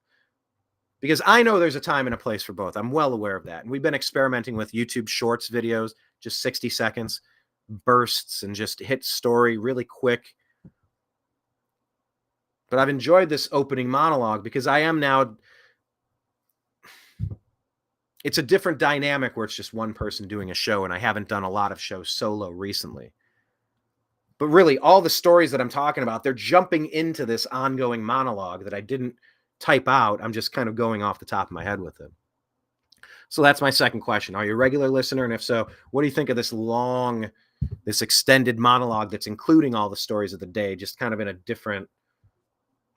Because I know there's a time and a place for both. I'm well aware of that. And we've been experimenting with YouTube Shorts videos, just 60 seconds, bursts, and just hit story really quick. But I've enjoyed this opening monologue because I am now... It's a different dynamic where it's just one person doing a show, and I haven't done a lot of shows solo recently. But really, all the stories that I'm talking about, they're jumping into this ongoing monologue that I didn't type out. I'm just kind of going off the top of my head with it. So that's my second question. Are you a regular listener? And if so, what do you think of this extended monologue that's including all the stories of the day, just kind of in a different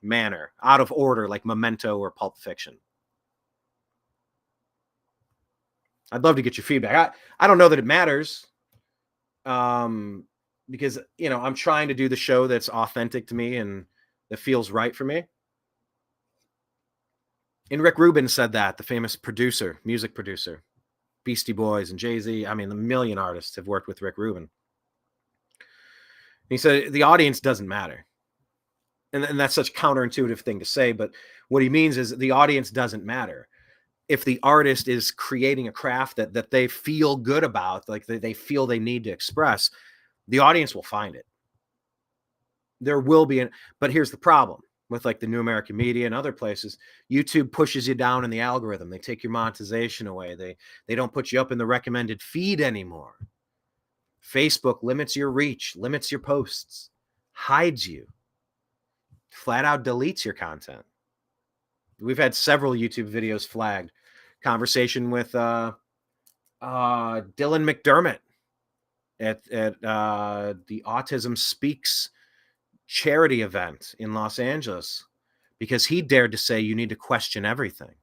manner, out of order, like Memento or Pulp Fiction? I'd love to get your feedback. I don't know that it matters, because, I'm trying to do the show that's authentic to me and that feels right for me. And Rick Rubin said that, the famous music producer, Beastie Boys and Jay-Z. I mean, a million artists have worked with Rick Rubin. He said the audience doesn't matter. And that's such a counterintuitive thing to say, but what he means is the audience doesn't matter. If the artist is creating a craft that they feel good about, like they feel they need to express, the audience will find it. There will be, but here's the problem with like the New American Media and other places. YouTube pushes you down in the algorithm. They take your monetization away. They don't put you up in the recommended feed anymore. Facebook limits your reach, limits your posts, hides you, flat out deletes your content. We've had several YouTube videos flagged. Conversation with Dylan McDermott at the Autism Speaks charity event in Los Angeles, because he dared to say you need to question everything.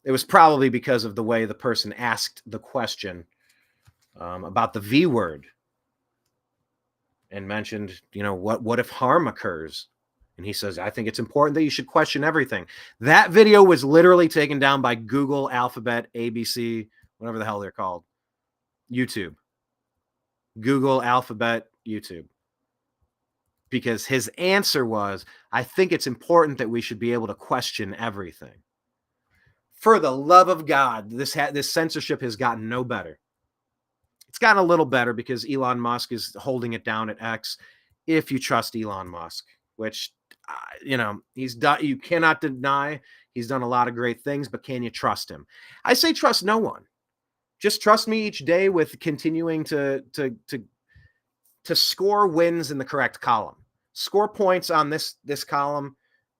It was probably because of the way the person asked the question about the V word, and mentioned, what if harm occurs? And he says, I think it's important that you should question everything. That video was literally taken down by Google, Alphabet, ABC, whatever the hell they're called. YouTube. Google, Alphabet, YouTube. Because his answer was, I think it's important that we should be able to question everything. For the love of God, this censorship has gotten no better. It's gotten a little better because Elon Musk is holding it down at X, if you trust Elon Musk, which, he's done. You cannot deny he's done a lot of great things, but can you trust him? I say trust no one. Just trust me each day with continuing to score wins in the correct column. Score points on this column,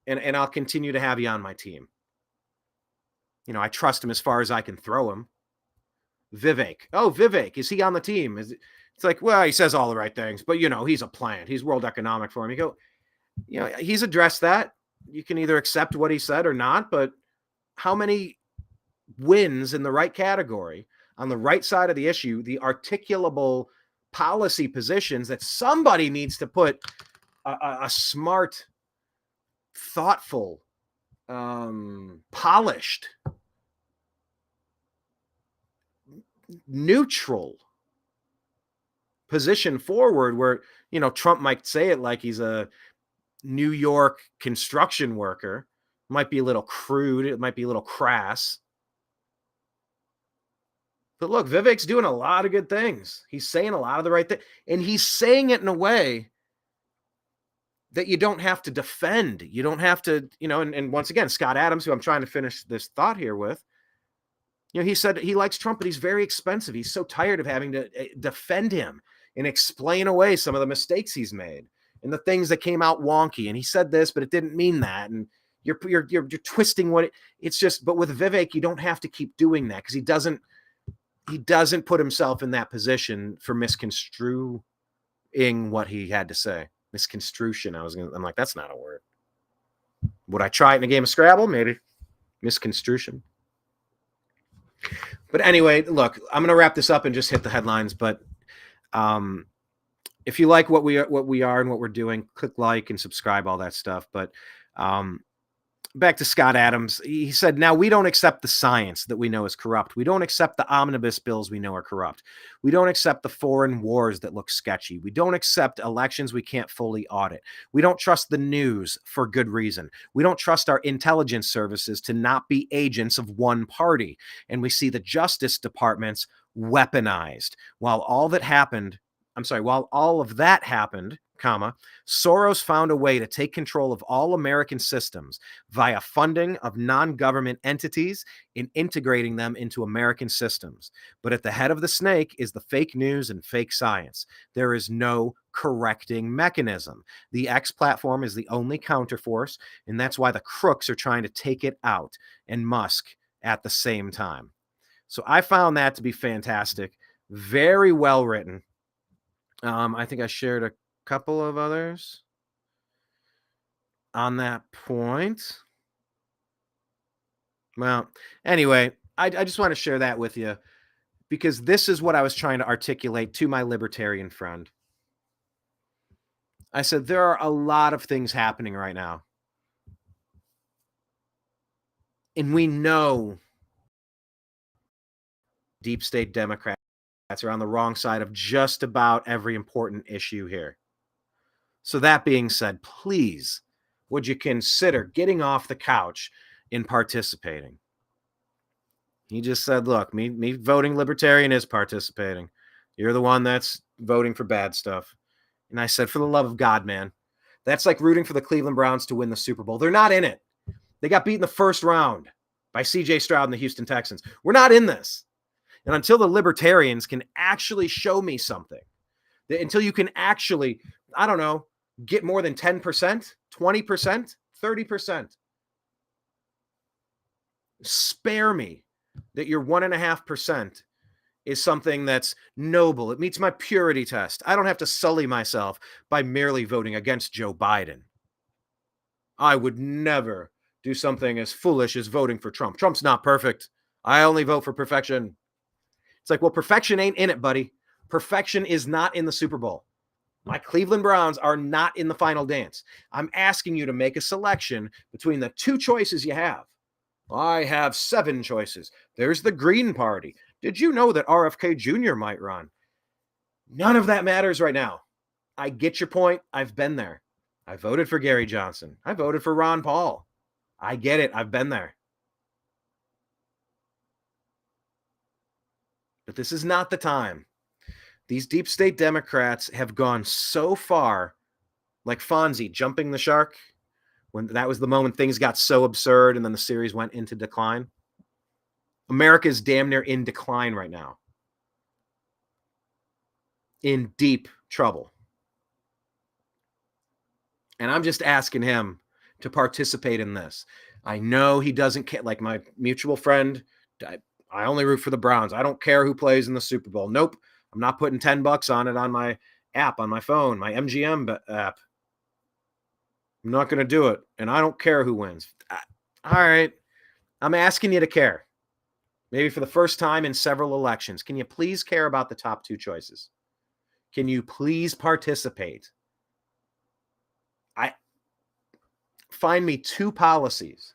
and I'll continue to have you on my team. I trust him as far as I can throw him. Vivek. Oh, Vivek. Is he on the team? It's like, well, he says all the right things, but, he's a plant. He's World Economic Forum. You go, he's addressed that. You can either accept what he said or not, but how many wins in the right category, on the right side of the issue, the articulable policy positions that somebody needs to put a smart, thoughtful, polished, neutral position forward where, Trump might say it like he's a New York construction worker. Might be a little crude. It might be a little crass. But look, Vivek's doing a lot of good things. He's saying a lot of the right thing. And he's saying it in a way that you don't have to defend. You don't have to, and once again, Scott Adams, who I'm trying to finish this thought here with, he said he likes Trump, but he's very expensive. He's so tired of having to defend him and explain away some of the mistakes he's made and the things that came out wonky. And he said this, but it didn't mean that. And you're twisting it's just, but with Vivek, you don't have to keep doing that because he doesn't put himself in that position for misconstruing what he had to say. Misconstruction. I'm like, that's not a word. Would I try it in a game of Scrabble? Maybe. Misconstruction. But anyway, look, I'm going to wrap this up and just hit the headlines. But if you like what we are and what we're doing, click like and subscribe, all that stuff. But back to Scott Adams, he said, now we don't accept the science that we know is corrupt. We don't accept the omnibus bills we know are corrupt. We don't accept the foreign wars that look sketchy. We don't accept elections we can't fully audit. We don't trust the news for good reason. We don't trust our intelligence services to not be agents of one party. And we see the Justice Department's weaponized. While all of that happened, Soros found a way to take control of all American systems via funding of non-government entities and integrating them into American systems. But at the head of the snake is the fake news and fake science. There is no correcting mechanism. The X platform is the only counterforce, and that's why the crooks are trying to take it out, and Musk at the same time. So I found that to be fantastic. Very well written. I think I shared a couple of others on that point. Well, anyway, I just want to share that with you because this is what I was trying to articulate to my libertarian friend. I said, there are a lot of things happening right now. And we know deep state Democrats are on the wrong side of just about every important issue here. So that being said, please, would you consider getting off the couch and participating? He just said, look, me voting libertarian is participating. You're the one that's voting for bad stuff. And I said, for the love of God, man, that's like rooting for the Cleveland Browns to win the Super Bowl. They're not in it. They got beat in the first round by C.J. Stroud and the Houston Texans. We're not in this. And until the libertarians can actually show me something, until you can actually, I don't know, get more than 10%, 20%, 30%. Spare me that your 1.5% is something that's noble. It meets my purity test. I don't have to sully myself by merely voting against Joe Biden. I would never do something as foolish as voting for Trump. Trump's not perfect. I only vote for perfection. It's like, well, perfection ain't in it, buddy. Perfection is not in the Super Bowl. My Cleveland Browns are not in the final dance. I'm asking you to make a selection between the two choices you have. I have 7 choices. There's the Green Party. Did you know that RFK Jr. might run? None of that matters right now. I get your point. I've been there. I voted for Gary Johnson. I voted for Ron Paul. I get it. I've been there. But this is not the time. These deep state Democrats have gone so far, like Fonzie jumping the shark, when that was the moment things got so absurd and then the series went into decline. America is damn near in decline right now. In deep trouble. And I'm just asking him to participate in this. I know he doesn't care. Like my mutual friend, I only root for the Browns. I don't care who plays in the Super Bowl. Nope. I'm not putting $10 on it on my app, on my phone, my MGM app. I'm not going to do it. And I don't care who wins. All right. I'm asking you to care. Maybe for the first time in several elections. Can you please care about the top 2 choices? Can you please participate? Find me 2 policies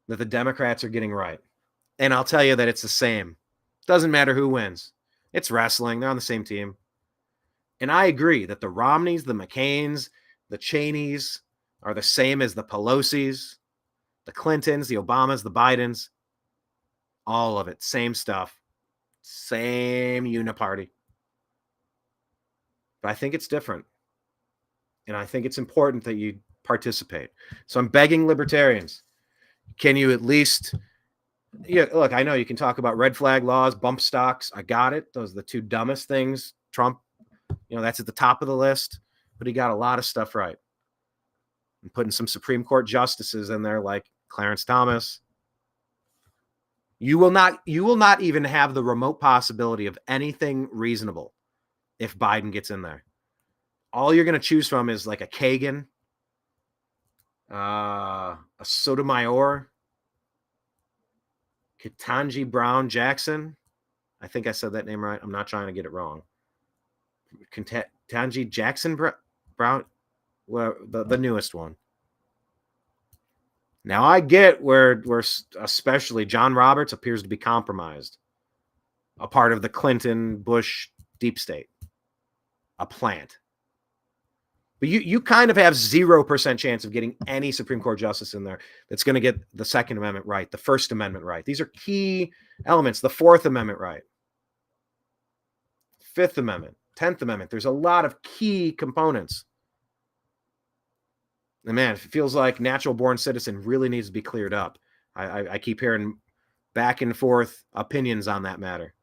that the Democrats are getting right. And I'll tell you that it's the same. Doesn't matter who wins. It's wrestling. They're on the same team. And I agree that the Romneys, the McCains, the Cheneys are the same as the Pelosi's, the Clintons, the Obamas, the Bidens. All of it. Same stuff. Same uniparty. But I think it's different. And I think it's important that you participate. So I'm begging libertarians, can you at least, look, I know you can talk about red flag laws, bump stocks. I got it. Those are the 2 dumbest things. Trump, that's at the top of the list, but he got a lot of stuff right. And putting some Supreme Court justices in there like Clarence Thomas. You will not even have the remote possibility of anything reasonable if Biden gets in there. All you're going to choose from is like a Kagan, a Sotomayor, Ketanji Brown Jackson. I think I said that name right. I'm not trying to get it wrong. Ketanji Jackson Brown, well, the newest one. Now I get where especially John Roberts appears to be compromised, a part of the Clinton Bush deep state, a plant. But you kind of have 0% chance of getting any Supreme Court justice in there that's going to get the Second Amendment right, the First Amendment right. These are key elements. The Fourth Amendment right, Fifth Amendment, 10th Amendment. There's a lot of key components. And man, it feels like natural born citizen really needs to be cleared up. I keep hearing back and forth opinions on that matter.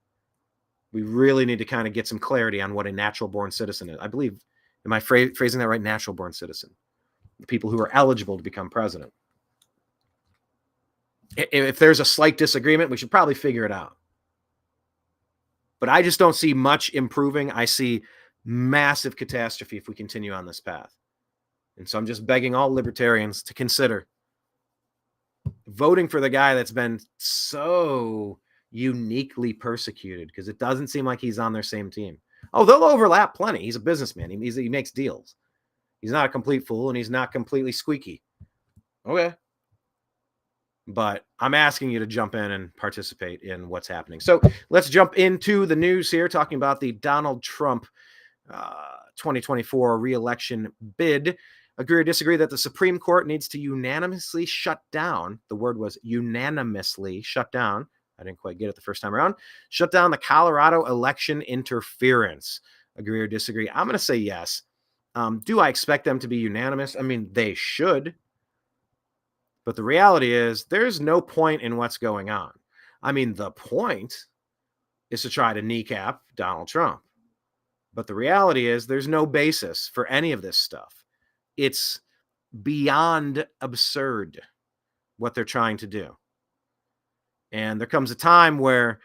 We really need to kind of get some clarity on what a natural born citizen is. I believe, am I phrasing that right? Natural born citizen. The people who are eligible to become president. If there's a slight disagreement, we should probably figure it out. But I just don't see much improving. I see massive catastrophe if we continue on this path. And so I'm just begging all libertarians to consider voting for the guy that's been so uniquely persecuted, because it doesn't seem like he's on their same team. Oh, they'll overlap plenty. He's a businessman. He makes deals. He's not a complete fool, and he's not completely squeaky. Okay. But I'm asking you to jump in and participate in what's happening. So let's jump into the news here, talking about the Donald Trump 2024 re-election bid. Agree or disagree that the Supreme Court needs to unanimously shut down, the word was unanimously shut down, I didn't quite get it the first time around, shut down the Colorado election interference. Agree or disagree? I'm going to say yes. Do I expect them to be unanimous? I mean, they should. But the reality is there's no point in what's going on. I mean, the point is to try to kneecap Donald Trump. But the reality is there's no basis for any of this stuff. It's beyond absurd what they're trying to do. And there comes a time where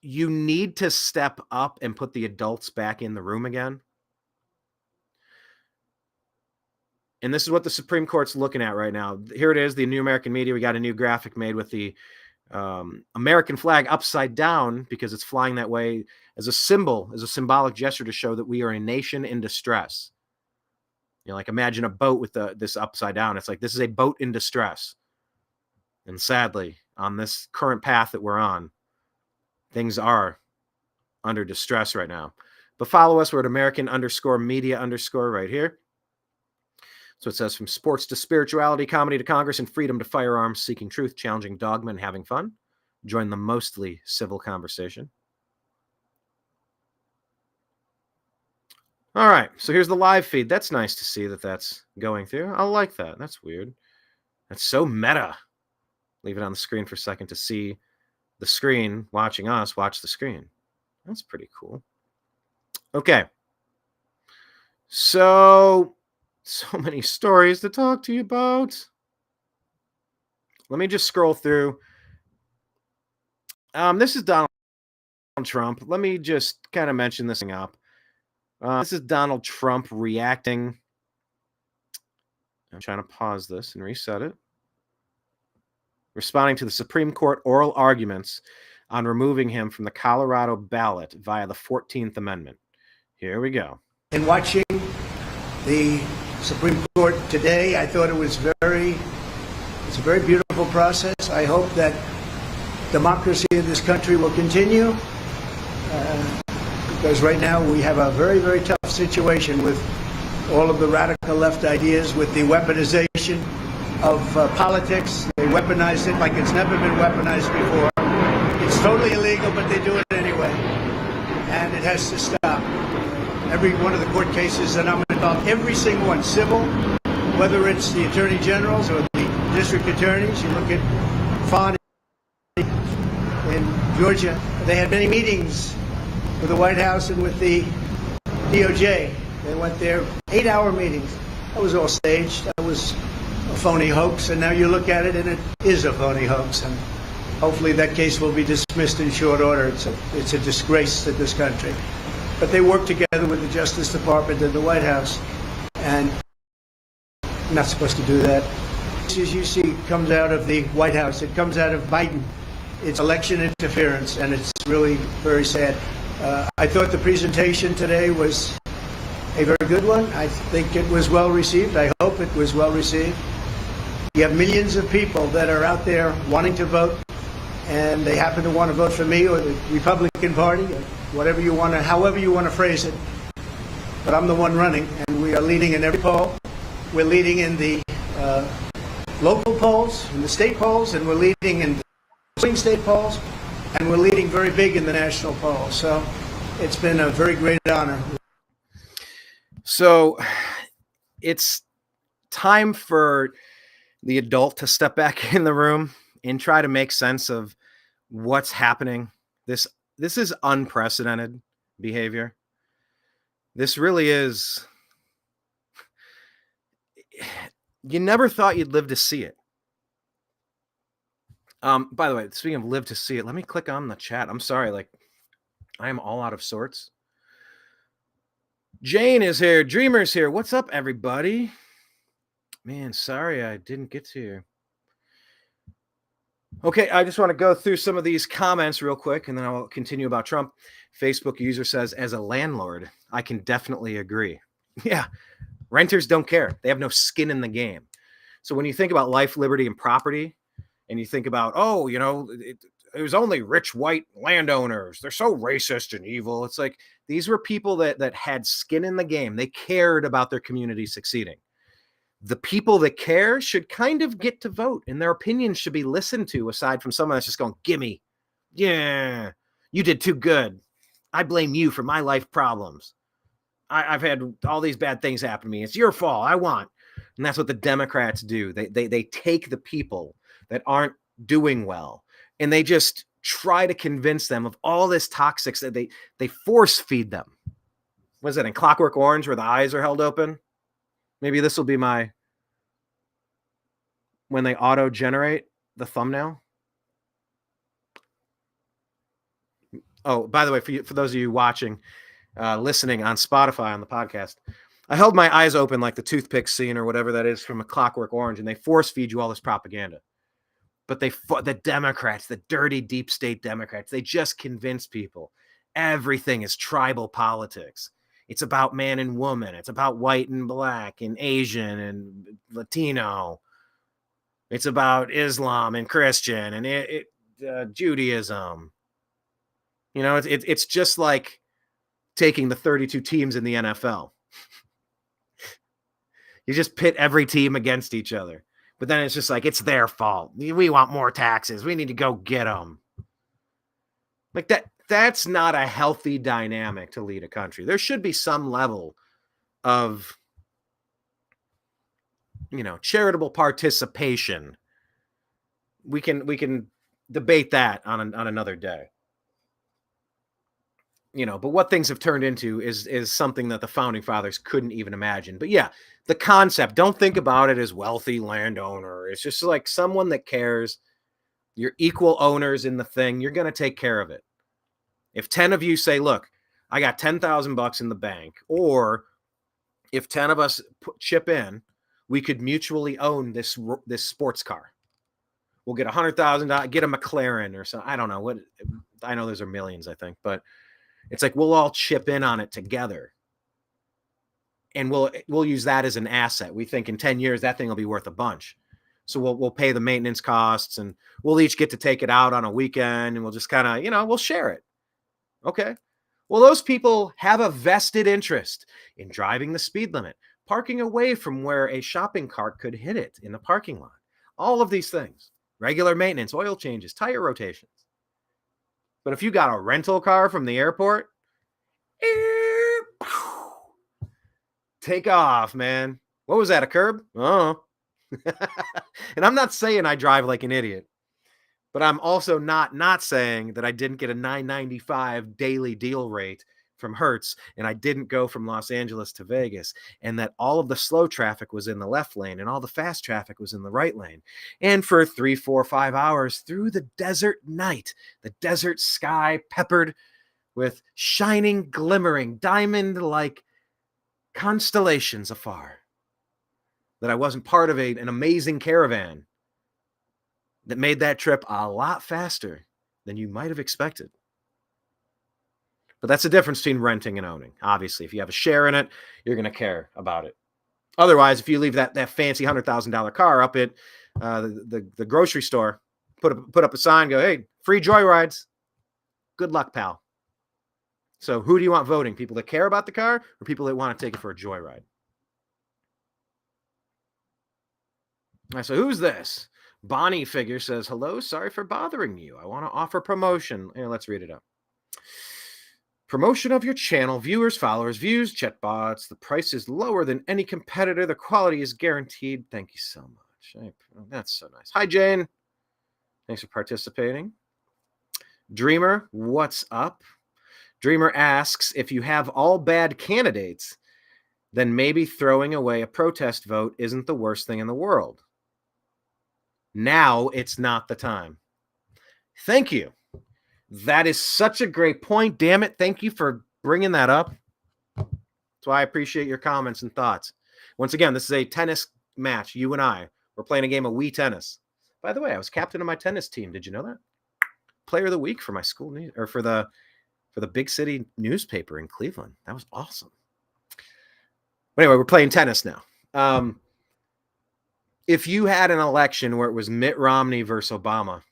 you need to step up and put the adults back in the room again. And this is what the Supreme Court's looking at right now. Here it is, the New American Media. We got a new graphic made with the American flag upside down because it's flying that way. as a symbol, as a symbolic gesture to show that we are a nation in distress. Like imagine a boat with this upside down. It's like, this is a boat in distress. And sadly, on this current path that we're on, things are under distress right now. But follow us. We're at American_media_ right here. So it says, from sports to spirituality, comedy to Congress, and freedom to firearms, seeking truth, challenging dogma, and having fun. Join the mostly civil conversation. All right, so here's the live feed. That's nice to see that that's going through. I like that. That's weird. That's so meta. Leave it on the screen for a second to see the screen watching us watch the screen. That's pretty cool. Okay. So many stories to talk to you about. Let me just scroll through. This is Donald Trump. Let me just kind of mention this thing up. This is Donald Trump reacting. I'm trying to pause this and reset it. Responding to the Supreme Court oral arguments on removing him from the Colorado ballot via the 14th Amendment. Here we go. In watching the Supreme Court today, I thought it's a very beautiful process. I hope that democracy in this country will continue, because right now we have a very, very tough situation with all of the radical left ideas, with the weaponization of politics. They weaponize it like it's never been weaponized before. It's totally illegal, but they do it anyway. And it has to stop. Every one of the court cases that I'm involved, every single one, civil, whether it's the attorney generals or the district attorneys. You look at Fon in Georgia. They had many meetings with the White House and with the DOJ. They went there, 8-hour meetings. That was all staged. That was a phony hoax. And now you look at it and it is a phony hoax. And hopefully that case will be dismissed in short order. It's a disgrace to this country. But they work together with the Justice Department and the White House. And I'm not supposed to do that. As you see, it comes out of the White House. It comes out of Biden. It's election interference, and it's really very sad. I thought the presentation today was a very good one. I think it was well received. I hope it was well received. You have millions of people that are out there wanting to vote, and they happen to want to vote for me or the Republican Party, or whatever you want to, however you want to phrase it. But I'm the one running, and we are leading in every poll. We're leading in the local polls, in the state polls, and we're leading in the swing state polls, and we're leading very big in the national polls. So it's been a very great honor. So it's time for the adult to step back in the room and try to make sense of what's happening. This is unprecedented behavior. This really is. You never thought you'd live to see it. By the way, speaking of live to see it, let me click on the chat. I'm sorry, I am all out of sorts. Jane is here. Dreamer's here. What's up, everybody? Man, sorry I didn't get to you. Okay, I just want to go through some of these comments real quick, and then I'll continue about Trump. Facebook user says, as a landlord, I can definitely agree. Yeah, renters don't care. They have no skin in the game. So when you think about life, liberty, and property, and you think about, it was only rich white landowners. They're so racist and evil. It's like these were people that had skin in the game. They cared about their community succeeding. The people that care should kind of get to vote, and their opinions should be listened to, aside from someone that's just going, gimme. Yeah, you did too good. I blame you for my life problems. I've had all these bad things happen to me. It's your fault. I want. And that's what the Democrats do. They take the people that aren't doing well, and they just try to convince them of all this toxic that they force feed them. What is that in Clockwork Orange where the eyes are held open? Maybe this will be when they auto-generate the thumbnail. Oh, by the way, for those of you watching, listening on Spotify on the podcast, I held my eyes open like the toothpick scene or whatever that is from A Clockwork Orange, and they force feed you all this propaganda. But the Democrats, the dirty deep state Democrats, they just convince people everything is tribal politics. It's about man and woman. It's about white and black and Asian and Latino. It's about Islam and Christian and Judaism. You know, it's just like taking the 32 teams in the NFL. You just pit every team against each other. But then it's just like, it's their fault. We want more taxes. We need to go get them. Like that's not a healthy dynamic to lead a country. There should be some level of, you know, charitable participation. We can debate that on another day. You know, but what things have turned into is something that the founding fathers couldn't even imagine. But yeah, the concept, don't think about it as wealthy landowner. It's just like someone that cares. You're equal owners in the thing. You're going to take care of it. If 10 of you say, look, I got $10,000 in the bank, or if 10 of us chip in, we could mutually own this sports car. We'll get $100,000, get a McLaren or something. I don't know what. I know those are millions, I think, but it's like we'll all chip in on it together, and we'll use that as an asset. We think in 10 years that thing will be worth a bunch, so we'll pay the maintenance costs, and we'll each get to take it out on a weekend, and we'll just kind of, you know, we'll share it. Okay. Well, those people have a vested interest in driving the speed limit, parking away from where a shopping cart could hit it in the parking lot. All of these things, regular maintenance, oil changes, tire rotations. But if you got a rental car from the airport, take off, man. What was that, a curb? Oh. And I'm not saying I drive like an idiot, but I'm also not saying that I didn't get a $9.95 daily deal rate from Hertz, and I didn't go from Los Angeles to Vegas, and that all of the slow traffic was in the left lane and all the fast traffic was in the right lane. And for 3, 4, 5 hours through the desert night, the desert sky peppered with shining, glimmering, diamond-like constellations afar, that I wasn't part of an amazing caravan that made that trip a lot faster than you might have expected. But that's the difference between renting and owning. Obviously, if you have a share in it, you're going to care about it. Otherwise, if you leave that fancy $100,000 car up at the grocery store, put up a sign, go, hey, free joyrides. Good luck, pal. So who do you want voting? People that care about the car or people that want to take it for a joyride? So who's this? Bonnie Figure says, hello, sorry for bothering you. I want to offer promotion. Here, let's read it up. Promotion of your channel, viewers, followers, views, chatbots. The price is lower than any competitor. The quality is guaranteed. Thank you so much. That's so nice. Hi, Jane. Thanks for participating. Dreamer, what's up? Dreamer asks, if you have all bad candidates, then maybe throwing away a protest vote isn't the worst thing in the world. Now it's not the time. Thank you. That is such a great point. Damn it. Thank you for bringing that up. That's why I appreciate your comments and thoughts. Once again, this is a tennis match. You and I, we're playing a game of Wii tennis. By the way, I was captain of my tennis team. Did you know that? Player of the week for my school news, or for the big city newspaper in Cleveland. That was awesome. But anyway, we're playing tennis now. If you had an election where it was Mitt Romney versus Obama,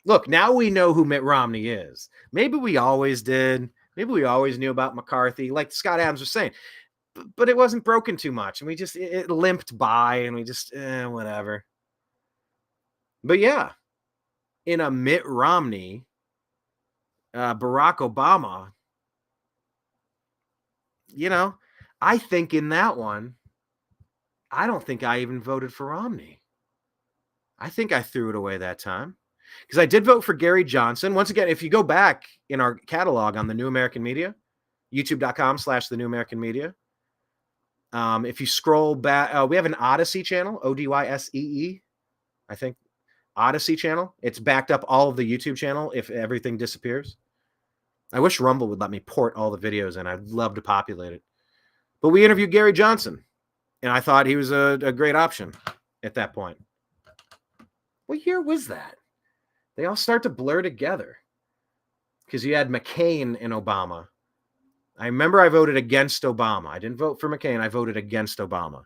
look, now we know who Mitt Romney is. Maybe we always did. Maybe we always knew about McCarthy, like Scott Adams was saying. But it wasn't broken too much. And it limped by, and we just, whatever. But yeah, in a Mitt Romney, Barack Obama, you know, I think in that one, I don't think I even voted for Romney. I think I threw it away that time. Because I did vote for Gary Johnson. Once again, if you go back in our catalog on The New American Media, youtube.com/The New American Media. If you scroll back, we have an Odyssey channel, Odyssee, I think. Odyssey channel. It's backed up all of the YouTube channel if everything disappears. I wish Rumble would let me port all the videos in. I'd love to populate it. But we interviewed Gary Johnson, and I thought he was a great option at that point. What year was that? They all start to blur together. because you had McCain and Obama. I remember I voted against Obama. I didn't vote for McCain. I voted against Obama.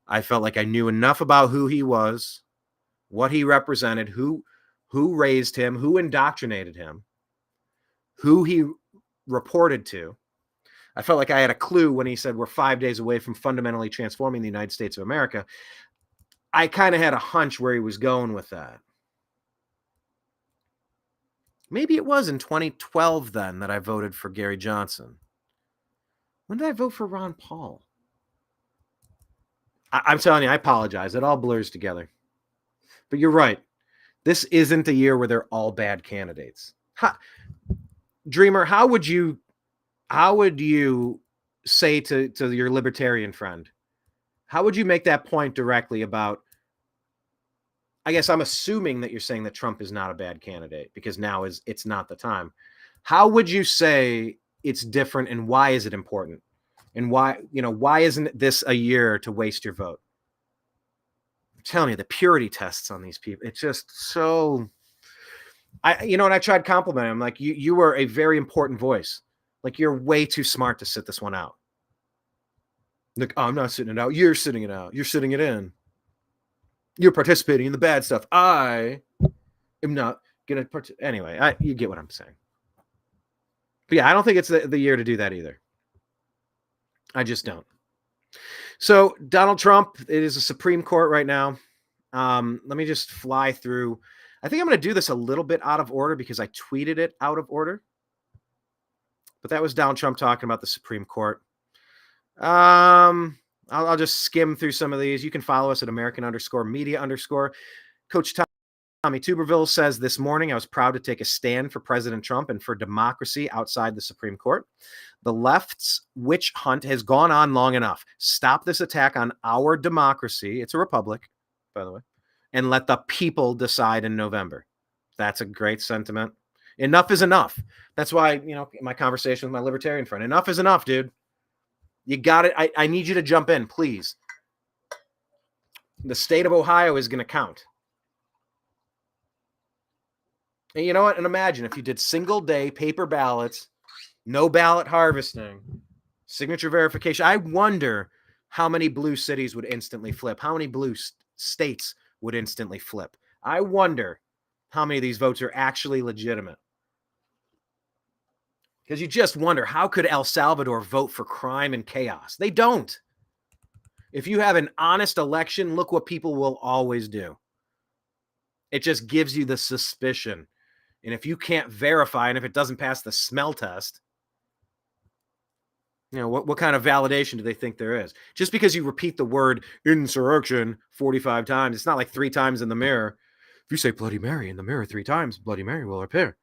I felt like I knew enough about who he was, what he represented, who raised him, who indoctrinated him, who he reported to. I felt like I had a clue when he said we're 5 days away from fundamentally transforming the United States of America. I kind of had a hunch where he was going with that. Maybe it was in 2012 then that I voted for Gary Johnson. When did I vote for Ron Paul? I'm telling you, I apologize. It all blurs together. But you're right. This isn't a year where they're all bad candidates. Dreamer, how would you say to your libertarian friend, how would you make that point directly about, I guess I'm assuming that you're saying that Trump is not a bad candidate because now it's not the time. How would you say it's different and why is it important? And why isn't this a year to waste your vote? I'm telling you, the purity tests on these people, it's just so, and I tried complimenting him. Like, you were a very important voice. Like, you're way too smart to sit this one out. Like, oh, I'm not sitting it out. You're sitting it out. You're sitting it in. You're participating in the bad stuff. I am not going to anyway, you get what I'm saying. But yeah, I don't think it's the year to do that either. I just don't. So Donald Trump, it is a Supreme Court right now. Let me just fly through. I think I'm going to do this a little bit out of order because I tweeted it out of order. But that was Donald Trump talking about the Supreme Court. I'll just skim through some of these. You can follow us at American_media_. Coach Tommy Tuberville says this morning, I was proud to take a stand for President Trump and for democracy outside the Supreme Court. The left's witch hunt has gone on long enough. Stop this attack on our democracy. It's a republic, by the way. And let the people decide in November. That's a great sentiment. Enough is enough. That's why, in my conversation with my libertarian friend, enough is enough, dude. You got it. I need you to jump in, please. The state of Ohio is going to count. And you know what? And imagine if you did single day paper ballots, no ballot harvesting, signature verification. I wonder how many blue cities would instantly flip. How many blue states would instantly flip? I wonder how many of these votes are actually legitimate. Because you just wonder, how could El Salvador vote for crime and chaos? They don't. If you have an honest election, look what people will always do. It just gives you the suspicion. And if you can't verify, and if it doesn't pass the smell test, what kind of validation do they think there is? Just because you repeat the word insurrection 45 times, it's not like 3 times in the mirror. If you say Bloody Mary in the mirror 3 times, Bloody Mary will appear.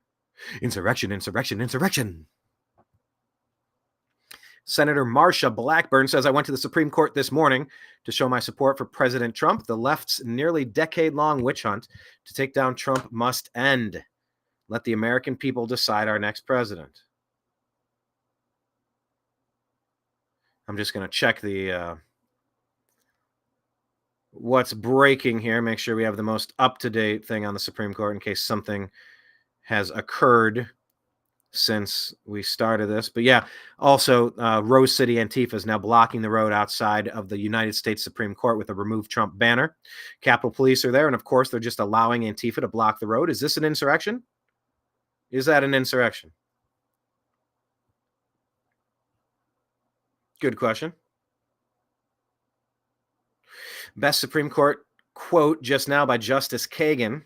Insurrection, insurrection, insurrection. Senator Marsha Blackburn says, I went to the Supreme Court this morning to show my support for President Trump. The left's nearly decade-long witch hunt to take down Trump must end. Let the American people decide our next president. I'm just going to check the what's breaking here. Make sure we have the most up-to-date thing on the Supreme Court in case something has occurred since we started this. But yeah, also Rose City Antifa is now blocking the road outside of the United States Supreme Court with a Remove Trump banner. Capitol Police are there, and of course they're just allowing Antifa to block the road. Is this an insurrection? Is that an insurrection? Good question. Best Supreme Court quote just now by Justice Kagan.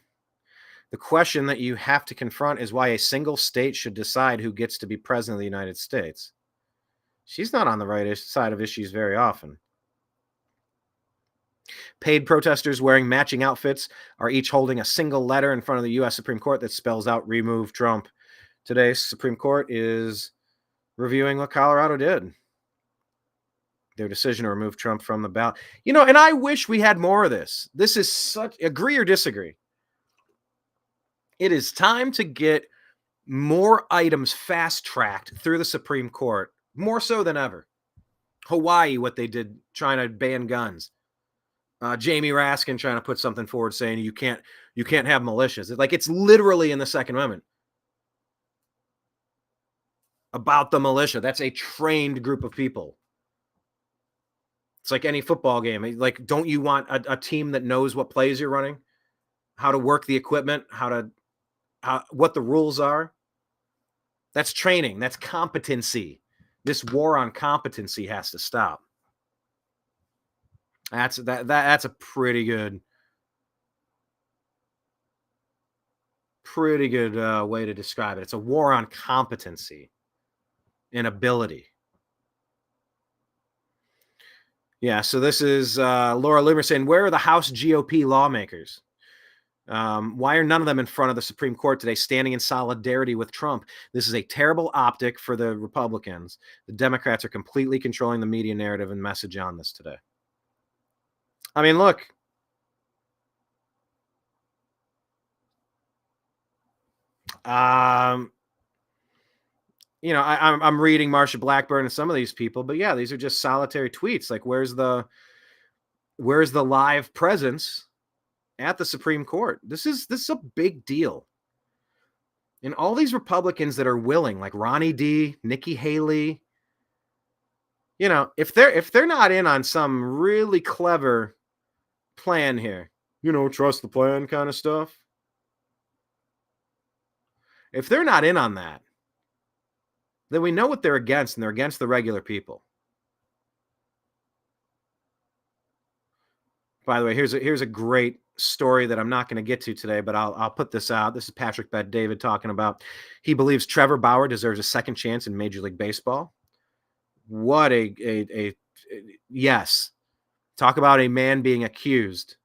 The question that you have to confront is why a single state should decide who gets to be president of the United States. She's not on the right side of issues very often. Paid protesters wearing matching outfits are each holding a single letter in front of the U.S. Supreme Court that spells out Remove Trump. Today's Supreme Court is reviewing what Colorado did. Their decision to remove Trump from the ballot. And I wish we had more of this. This is such, agree or disagree. It is time to get more items fast-tracked through the Supreme Court, more so than ever. Hawaii, what they did, trying to ban guns. Jamie Raskin trying to put something forward saying you can't have militias. It's literally in the Second Amendment. about the militia. That's a trained group of people. It's like any football game. Like, don't you want a team that knows what plays you're running, how to work the equipment, what the rules are? That's training. That's competency. This war on competency has to stop. That's a pretty good way to describe it. It's a war on competency and ability. Yeah, so this is Laura Loomer saying, where are the House GOP lawmakers? Why are none of them in front of the Supreme Court today standing in solidarity with Trump? This is a terrible optic for the Republicans. The Democrats are completely controlling the media narrative and message on this today. I mean, look. I'm reading Marsha Blackburn and some of these people, but yeah, these are just solitary tweets. Like, where's the live presence at the Supreme Court? This is a big deal. And all these Republicans that are willing, like Ronnie D, Nikki Haley, if they're not in on some really clever plan here, trust the plan kind of stuff. If they're not in on that, then we know what they're against, and they're against the regular people. By the way, here's a great story that I'm not going to get to today, but I'll put this out. This is Patrick Bet-David talking about, he believes Trevor Bauer deserves a second chance in Major League Baseball. What a yes. Talk about a man being accused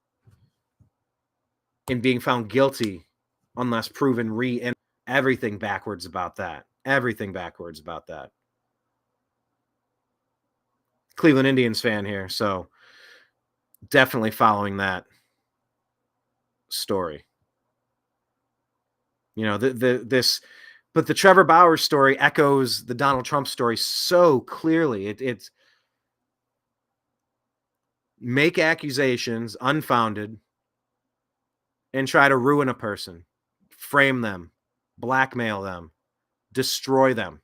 and being found guilty unless proven everything backwards about that. Everything backwards about that. Cleveland Indians fan here, so definitely following that story. But the Trevor Bauer story echoes the Donald Trump story so clearly. It's make accusations unfounded and try to ruin a person, frame them, blackmail them, destroy them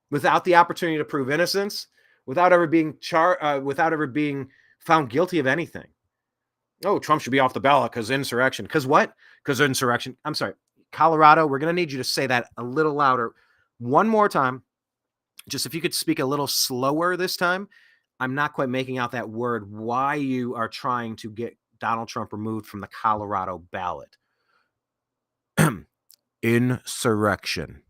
without the opportunity to prove innocence, without ever being found guilty of anything. Oh, Trump should be off the ballot because insurrection. Because what? Because insurrection. I'm sorry. Colorado, we're going to need you to say that a little louder one more time. Just if you could speak a little slower this time. I'm not quite making out that word. Why you are trying to get Donald Trump removed from the Colorado ballot. Insurrection.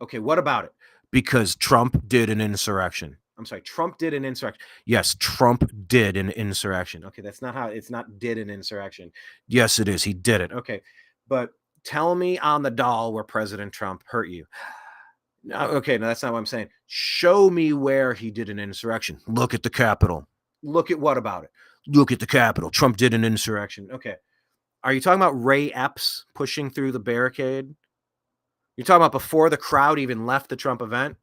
Okay, what about it? Because Trump did an insurrection. I'm sorry, Trump did an insurrection. Yes, Trump did an insurrection. Okay, that's not how, it's not did an insurrection. Yes, it is. He did it. Okay, but tell me on the doll where President Trump hurt you. No, okay, no, that's not what I'm saying. Show me where he did an insurrection. Look at the Capitol. Look at what about it? Look at the Capitol. Trump did an insurrection. Okay. Are you talking about Ray Epps pushing through the barricade? You're talking about before the crowd even left the Trump event?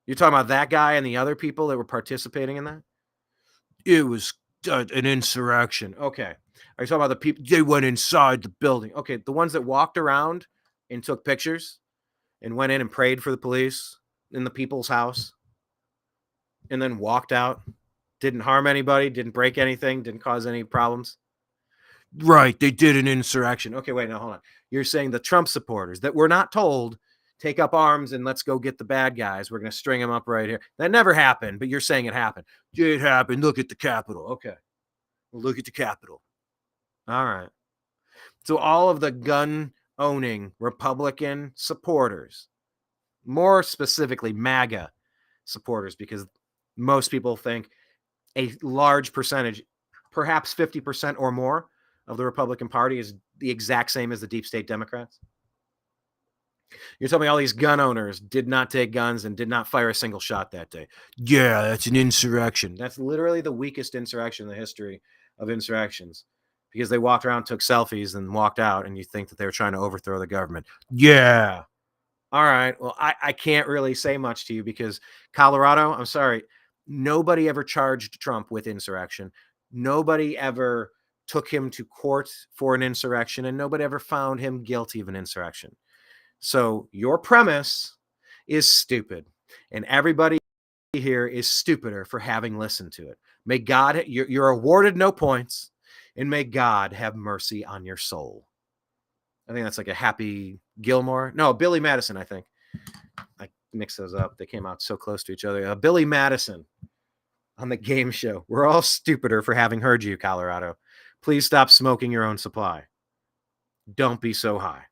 You're talking about that guy and the other people that were participating in that? It was an insurrection. Okay. Are you talking about the people? They went inside the building. Okay. The ones that walked around and took pictures and went in and prayed for the police in the people's house and then walked out, didn't harm anybody, didn't break anything, didn't cause any problems. Right, they did an insurrection. Okay, wait, no, hold on. You're saying the Trump supporters that were not told, take up arms and let's go get the bad guys. We're going to string them up right here. That never happened, but you're saying it happened. It happened. Look at the Capitol. Okay, well, look at the Capitol. All right. So all of the gun-owning Republican supporters, more specifically MAGA supporters, because most people think a large percentage, perhaps 50% or more, of the Republican Party is the exact same as the deep state Democrats. You're telling me all these gun owners did not take guns and did not fire a single shot that day. Yeah, that's an insurrection. That's literally the weakest insurrection in the history of insurrections, because they walked around, took selfies, and walked out, and you think that they were trying to overthrow the government. Yeah. All right. Well, I can't really say much to you because Colorado, I'm sorry, nobody ever charged Trump with insurrection. Nobody ever took him to court for an insurrection, and nobody ever found him guilty of an insurrection. So your premise is stupid, and everybody here is stupider for having listened to it. May God, you're awarded no points, and may God have mercy on your soul. I think that's like a Happy Gilmore. No, Billy Madison, I think. I mixed those up. They came out so close to each other. Billy Madison on the game show. We're all stupider for having heard you, Colorado. Please stop smoking your own supply. Don't be so high.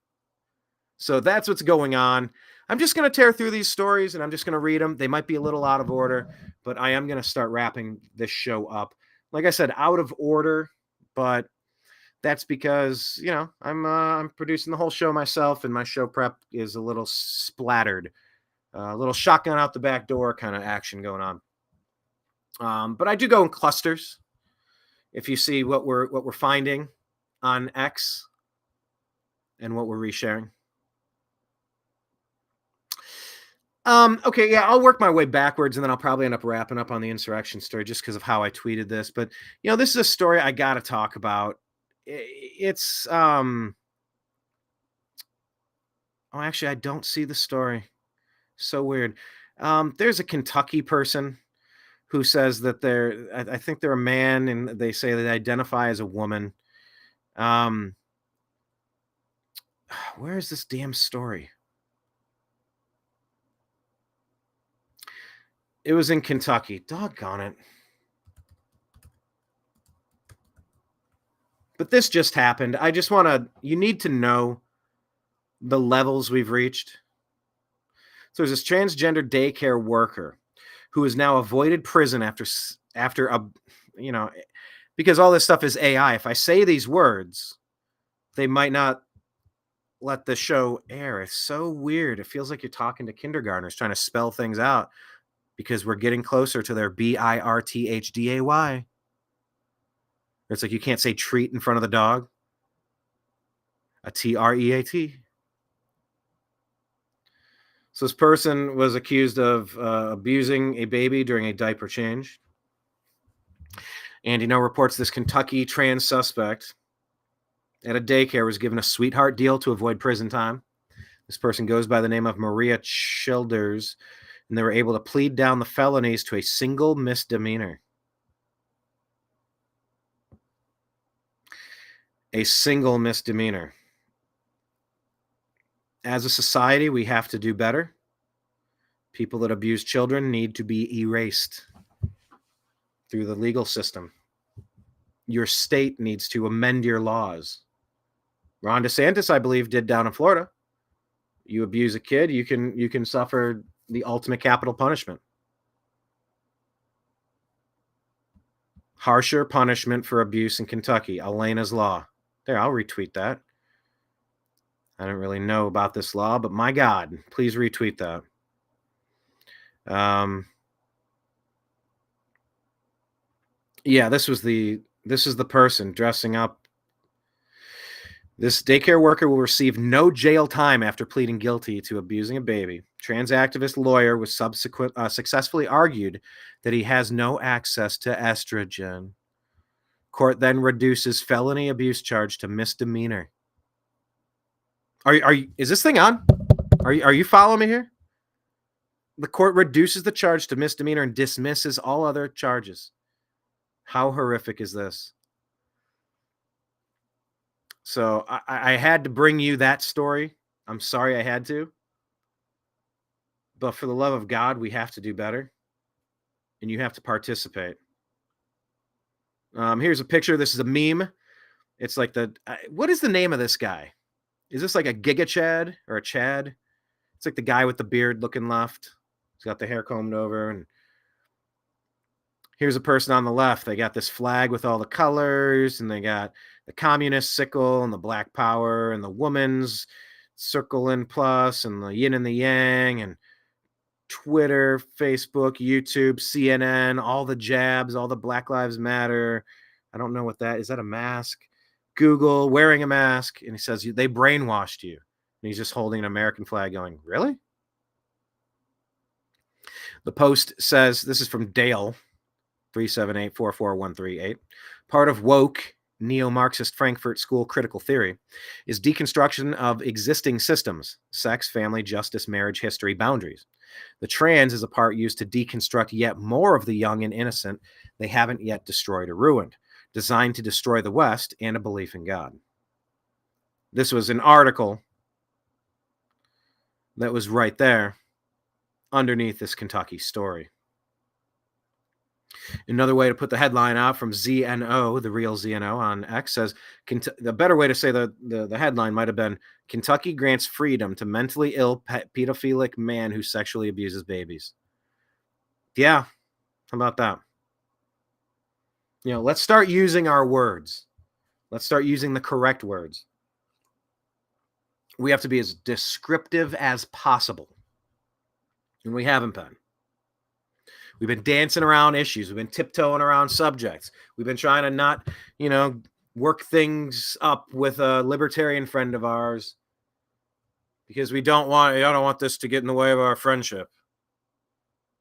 So that's what's going on. I'm just going to tear through these stories and I'm just going to read them. They might be a little out of order, but I am going to start wrapping this show up. Like I said, out of order, but that's because, you know, I'm producing the whole show myself, and my show prep is a little splattered, a little shotgun out the back door kind of action going on. But I do go in clusters. If you see what we're finding on X and what we're resharing. Okay, yeah, I'll work my way backwards, and then I'll probably end up wrapping up on the insurrection story just because of how I tweeted this. But, you know, this is a story I got to talk about. It's, oh, actually, I don't see the story. So weird. There's a Kentucky person who says that I think they're a man, and they say they identify as a woman. Where is this damn story? It was in Kentucky. Doggone it. But this just happened. I just you need to know the levels we've reached. So there's this transgender daycare worker who has now avoided prison after you know, because all this stuff is AI. If I say these words, they might not let the show air. It's so weird. It feels like you're talking to kindergartners trying to spell things out because we're getting closer to their BIRTHDAY. It's like you can't say treat in front of the dog. A TREAT. So this person was accused of abusing a baby during a diaper change. And he now reports this Kentucky trans suspect at a daycare was given a sweetheart deal to avoid prison time. This person goes by the name of Maria Childers, and they were able to plead down the felonies to a single misdemeanor. A single misdemeanor. As a society, we have to do better. People that abuse children need to be erased through the legal system. Your state needs to amend your laws. Ron DeSantis, I believe, did down in Florida. You abuse a kid, you can suffer the ultimate capital punishment. Harsher punishment for abuse in Kentucky. Elena's law. There, I'll retweet that. I don't really know about this law, but my God, please retweet that. Yeah, this is the person dressing up. This daycare worker will receive no jail time after pleading guilty to abusing a baby. Trans activist lawyer was successfully argued that he has no access to estrogen. Court then reduces felony abuse charge to misdemeanor. Is this thing on? Are you following me here? The court reduces the charge to misdemeanor and dismisses all other charges. How horrific is this? So I had to bring you that story. I'm sorry I had to. But for the love of God, we have to do better. And you have to participate. Here's a picture. This is a meme. It's like what is the name of this guy? Is this like a Giga Chad or a Chad? It's like the guy with the beard looking left. He's got the hair combed over. And here's a person on the left. They got this flag with all the colors, and they got the communist sickle and the black power and the woman's circle and plus and the yin and the yang and Twitter, Facebook, YouTube, CNN, all the jabs, all the Black Lives Matter. I don't know what that is. That a mask? Google, wearing a mask. And he says, they brainwashed you. And he's just holding an American flag going, really? The Post says, this is from Dale, 378-44138. Part of woke neo-Marxist Frankfurt School critical theory, is deconstruction of existing systems, sex, family, justice, marriage, history, boundaries. The trans is a part used to deconstruct yet more of the young and innocent they haven't yet destroyed or ruined, designed to destroy the West and a belief in God. This was an article that was right there underneath this Kentucky story. Another way to put the headline out from ZNO, the real ZNO on X, says, the better way to say the headline might have been, Kentucky grants freedom to mentally ill pedophilic man who sexually abuses babies. Yeah, how about that? Let's start using our words. Let's start using the correct words. We have to be as descriptive as possible. And we haven't been. We've been dancing around issues. We've been tiptoeing around subjects. We've been trying to not, work things up with a libertarian friend of ours because I don't want this to get in the way of our friendship.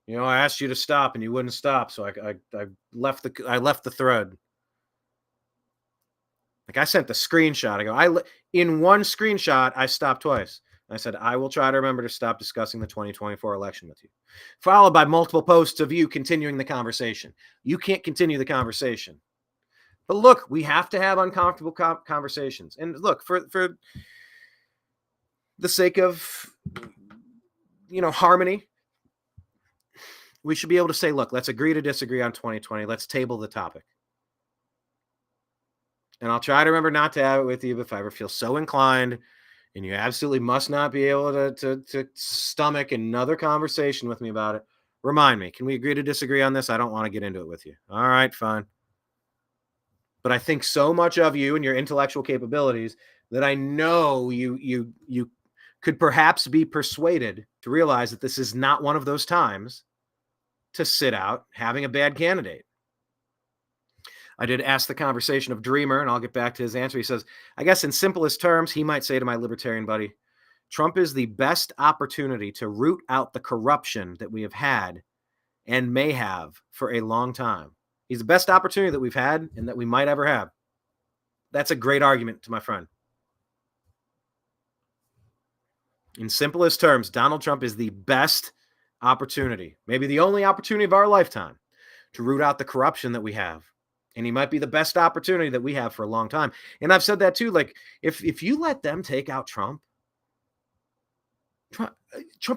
I asked you to stop and you wouldn't stop, so I left the thread. Like I sent the screenshot. I go, in one screenshot, I stopped twice. I said, I will try to remember to stop discussing the 2024 election with you. Followed by multiple posts of you continuing the conversation. You can't continue the conversation. But look, we have to have uncomfortable conversations. And look, for the sake of, harmony, we should be able to say, look, let's agree to disagree on 2020. Let's table the topic. And I'll try to remember not to have it with you if I ever feel so inclined. And you absolutely must not be able to stomach another conversation with me about it. Remind me, can we agree to disagree on this? I don't want to get into it with you. All right, fine. But I think so much of you and your intellectual capabilities that I know you could perhaps be persuaded to realize that this is not one of those times to sit out having a bad candidate. I did ask the conversation of Dreamer, and I'll get back to his answer. He says, I guess in simplest terms, he might say to my libertarian buddy, Trump is the best opportunity to root out the corruption that we have had and may have for a long time. He's the best opportunity that we've had and that we might ever have. That's a great argument to my friend. In simplest terms, Donald Trump is the best opportunity, maybe the only opportunity of our lifetime, to root out the corruption that we have. And he might be the best opportunity that we have for a long time. And I've said that too. Like, if you let them take out Trump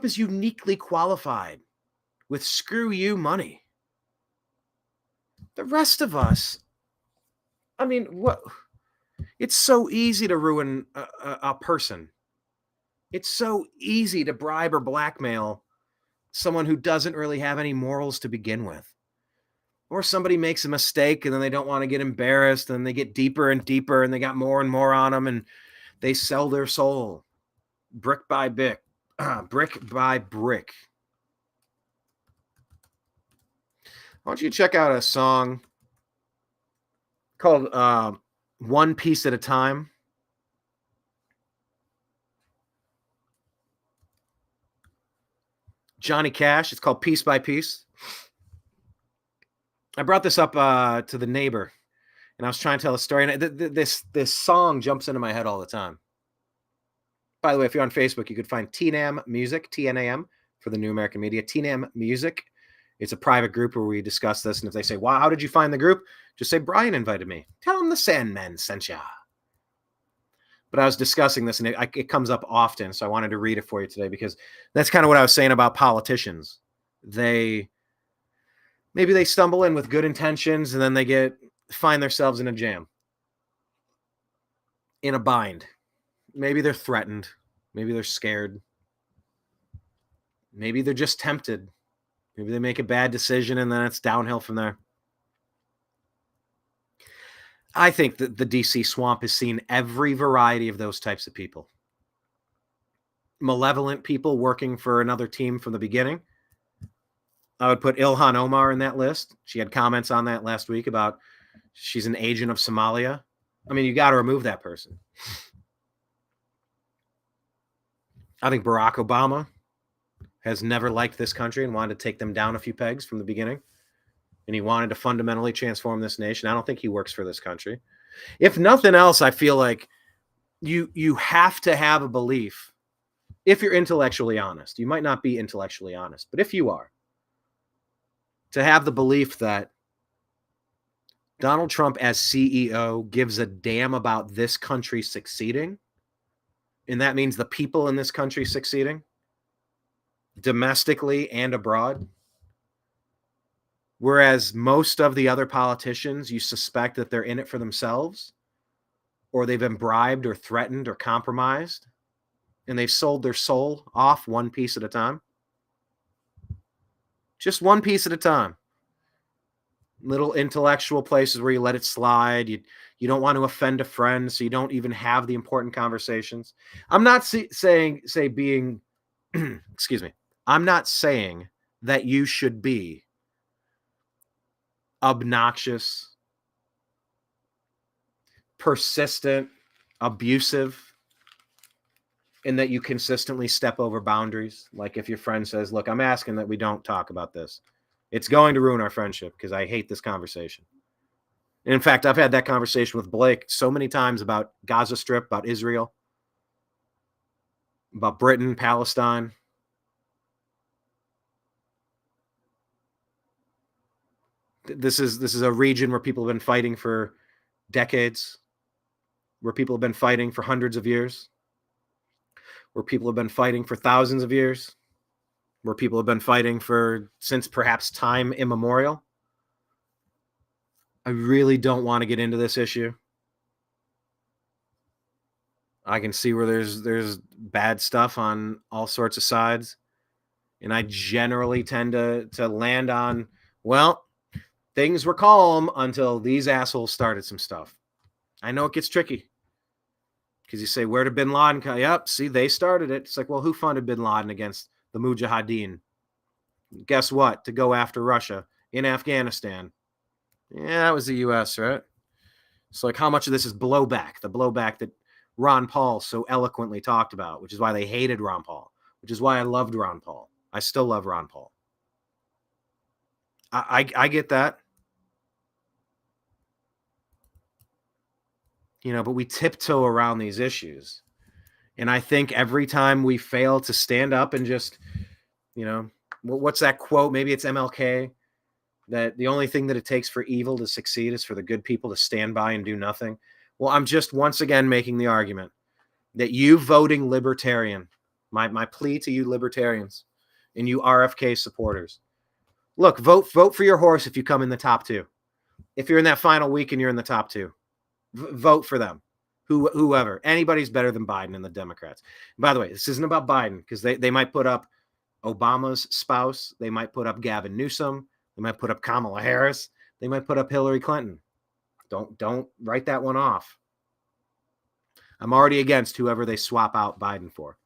is uniquely qualified with screw you money. The rest of us, what? It's so easy to ruin a person. It's so easy to bribe or blackmail someone who doesn't really have any morals to begin with. Or somebody makes a mistake and then they don't want to get embarrassed and they get deeper and deeper and they got more and more on them and they sell their soul brick by brick. Brick by brick. Why don't you check out a song called One Piece at a Time? Johnny Cash. It's called Piece by Piece. I brought this up to the neighbor, and I was trying to tell a story, and this song jumps into my head all the time. By the way, if you're on Facebook, you could find TNAM Music, TNAM, for the New American Media, TNAM Music. It's a private group where we discuss this, and if they say, wow, how did you find the group? Just say, Brian invited me. Tell them the Sandman sent ya. But I was discussing this, and it comes up often, so I wanted to read it for you today, because that's kind of what I was saying about politicians. Maybe they stumble in with good intentions and then they find themselves in a jam, in a bind. Maybe they're threatened. Maybe they're scared. Maybe they're just tempted. Maybe they make a bad decision and then it's downhill from there. I think that the DC swamp has seen every variety of those types of people. Malevolent people working for another team from the beginning. I would put Ilhan Omar in that list. She had comments on that last week about she's an agent of Somalia. You got to remove that person. I think Barack Obama has never liked this country and wanted to take them down a few pegs from the beginning. And he wanted to fundamentally transform this nation. I don't think he works for this country. If nothing else, I feel like you have to have a belief. If you're intellectually honest, you might not be intellectually honest, but if you are, to have the belief that Donald Trump as CEO gives a damn about this country succeeding, and that means the people in this country succeeding, domestically and abroad. Whereas most of the other politicians, you suspect that they're in it for themselves, or they've been bribed or threatened or compromised, and they've sold their soul off one piece at a time. Just one piece at a time. Little intellectual places where you let it slide. You don't want to offend a friend, so you don't even have the important conversations. I'm not saying being, excuse me. I'm not saying that you should be obnoxious, persistent, abusive, and that you consistently step over boundaries. Like if your friend says, look, I'm asking that we don't talk about this. It's going to ruin our friendship because I hate this conversation. And in fact, I've had that conversation with Blake so many times about Gaza Strip, about Israel, about Britain, Palestine. This is a region where people have been fighting for decades, where people have been fighting for hundreds of years, where people have been fighting for thousands of years, where people have been fighting for since perhaps time immemorial. I really don't want to get into this issue. I can see where there's bad stuff on all sorts of sides. And I generally tend to land on, well, things were calm until these assholes started some stuff. I know it gets tricky. Because you say, where did bin Laden come? Yep, see, they started it. It's like, well, who funded bin Laden against the Mujahideen? Guess what? To go after Russia in Afghanistan. Yeah, that was the U.S., right? So, like, how much of this is blowback? The blowback that Ron Paul so eloquently talked about, which is why they hated Ron Paul, which is why I loved Ron Paul. I still love Ron Paul. I get that. But we tiptoe around these issues. And I think every time we fail to stand up and just, what's that quote? Maybe it's MLK, that the only thing that it takes for evil to succeed is for the good people to stand by and do nothing. Well, I'm just once again making the argument that you voting libertarian, my plea to you libertarians and you RFK supporters, look, vote for your horse if you come in the top two. If you're in that final week and you're in the top two, vote for them. Whoever. Anybody's better than Biden and the Democrats. And by the way, this isn't about Biden because they might put up Obama's spouse. They might put up Gavin Newsom. They might put up Kamala Harris. They might put up Hillary Clinton. Don't write that one off. I'm already against whoever they swap out Biden for.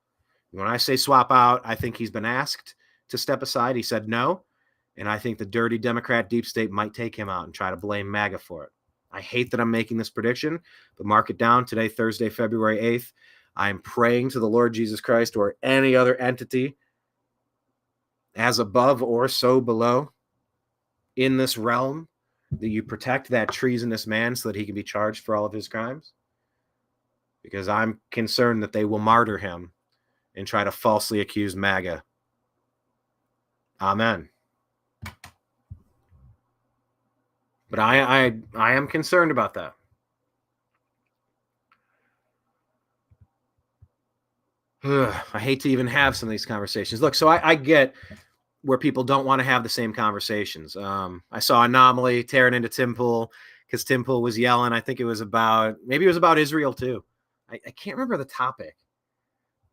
When I say swap out, I think he's been asked to step aside. He said no. And I think the dirty Democrat deep state might take him out and try to blame MAGA for it. I hate that I'm making this prediction, but mark it down. Today, Thursday, February 8th, I'm praying to the Lord Jesus Christ or any other entity as above or so below in this realm that you protect that treasonous man so that he can be charged for all of his crimes. Because I'm concerned that they will martyr him and try to falsely accuse MAGA. Amen. But I am concerned about that. I hate to even have some of these conversations. Look, so I get where people don't want to have the same conversations. I saw Anomaly tearing into Tim Pool because Tim Pool was yelling. I think it was about Israel too. I can't remember the topic.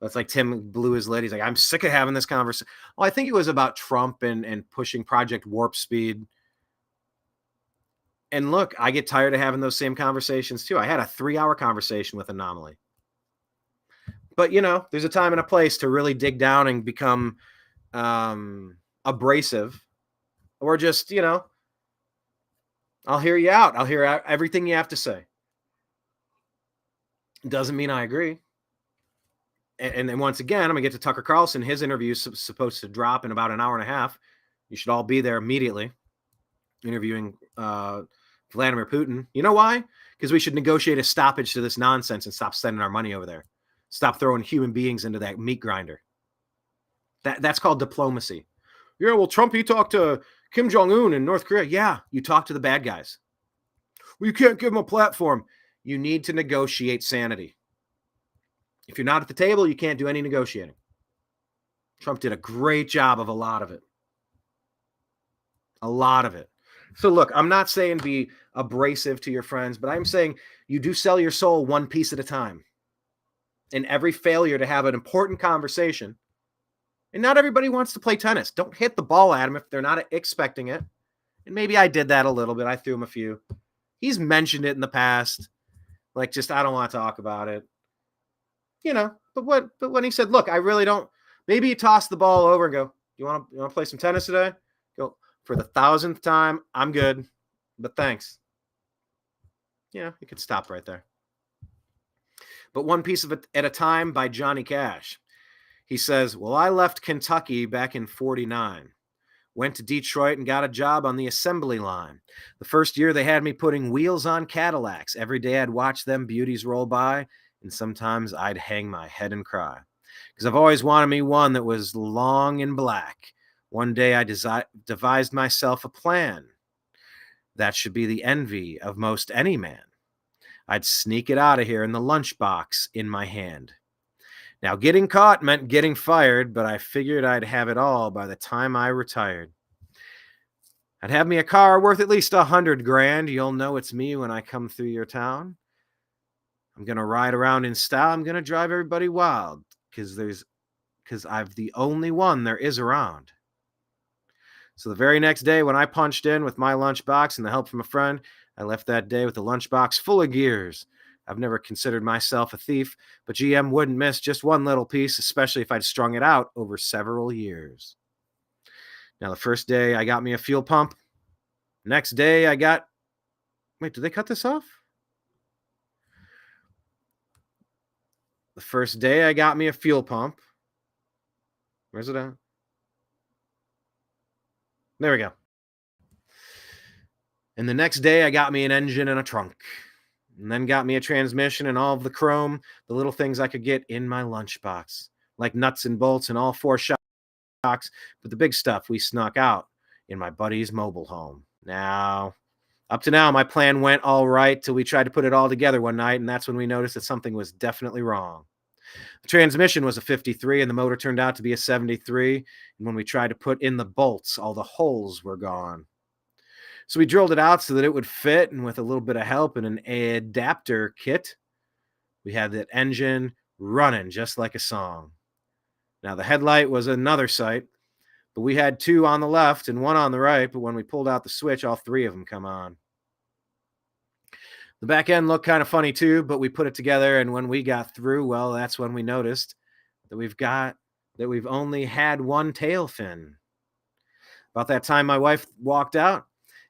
But it's like Tim blew his lid. He's like, I'm sick of having this conversation. Well, I think it was about Trump and pushing Project Warp Speed. And look, I get tired of having those same conversations too. I had a 3-hour conversation with Anomaly. But, there's a time and a place to really dig down and become abrasive. Or just, I'll hear you out. I'll hear everything you have to say. Doesn't mean I agree. And then once again, I'm going to get to Tucker Carlson. His interview is supposed to drop in about an hour and a half. You should all be there immediately interviewing Vladimir Putin. You know why? because we should negotiate a stoppage to this nonsense and stop sending our money over there. Stop throwing human beings into that meat grinder. That's called diplomacy. Yeah, well, Trump, he talked to Kim Jong-un in North Korea. Yeah, you talk to the bad guys. Well, you can't give them a platform. You need to negotiate sanity. If you're not at the table, you can't do any negotiating. Trump did a great job of a lot of it. A lot of it. So look, I'm not saying be abrasive to your friends, but I'm saying you do sell your soul one piece at a time. And every failure to have an important conversation, and not everybody wants to play tennis. Don't hit the ball at them if they're not expecting it. And maybe I did that a little bit. I threw him a few. He's mentioned it in the past. Like, just, I don't want to talk about it. But when he said, look, I really don't, maybe you toss the ball over and go, you want to play some tennis today? Go, for the 1,000th time, I'm good, but thanks. You could stop right there. But one piece of it at a time by Johnny Cash. He says, well, I left Kentucky back in 49. Went to Detroit and got a job on the assembly line. The first year they had me putting wheels on Cadillacs. Every day I'd watch them beauties roll by, and sometimes I'd hang my head and cry. Because I've always wanted me one that was long and black. One day I devised myself a plan. That should be the envy of most any man. I'd sneak it out of here in the lunchbox in my hand. Now, getting caught meant getting fired, but I figured I'd have it all by the time I retired. I'd have me a car worth at least $100,000. You'll know it's me when I come through your town. I'm going to ride around in style. I'm going to drive everybody wild because I'm the only one there is around. So the very next day when I punched in with my lunchbox and the help from a friend, I left that day with a lunchbox full of gears. I've never considered myself a thief, but GM wouldn't miss just one little piece, especially if I'd strung it out over several years. Now, the first day I got me a fuel pump. Next day I got... Wait, did they cut this off? The first day I got me a fuel pump. Where's it at? There we go. And the next day I got me an engine and a trunk. And then got me a transmission and all of the chrome, the little things I could get in my lunchbox, like nuts and bolts and all 4 shocks. But the big stuff we snuck out in my buddy's mobile home. Now, up to now, my plan went all right till we tried to put it all together one night, and that's when we noticed that something was definitely wrong. The transmission was a 53, and the motor turned out to be a 73. And when we tried to put in the bolts, all the holes were gone. So we drilled it out so that it would fit, and with a little bit of help and an adapter kit, we had that engine running just like a song. Now, the headlight was another sight, but we had 2 on the left and 1 on the right, but when we pulled out the switch, all 3 of them come on. The back end looked kind of funny too, but we put it together, and when we got through, well, that's when we noticed that we've only had 1 tail fin. About that time, my wife walked out,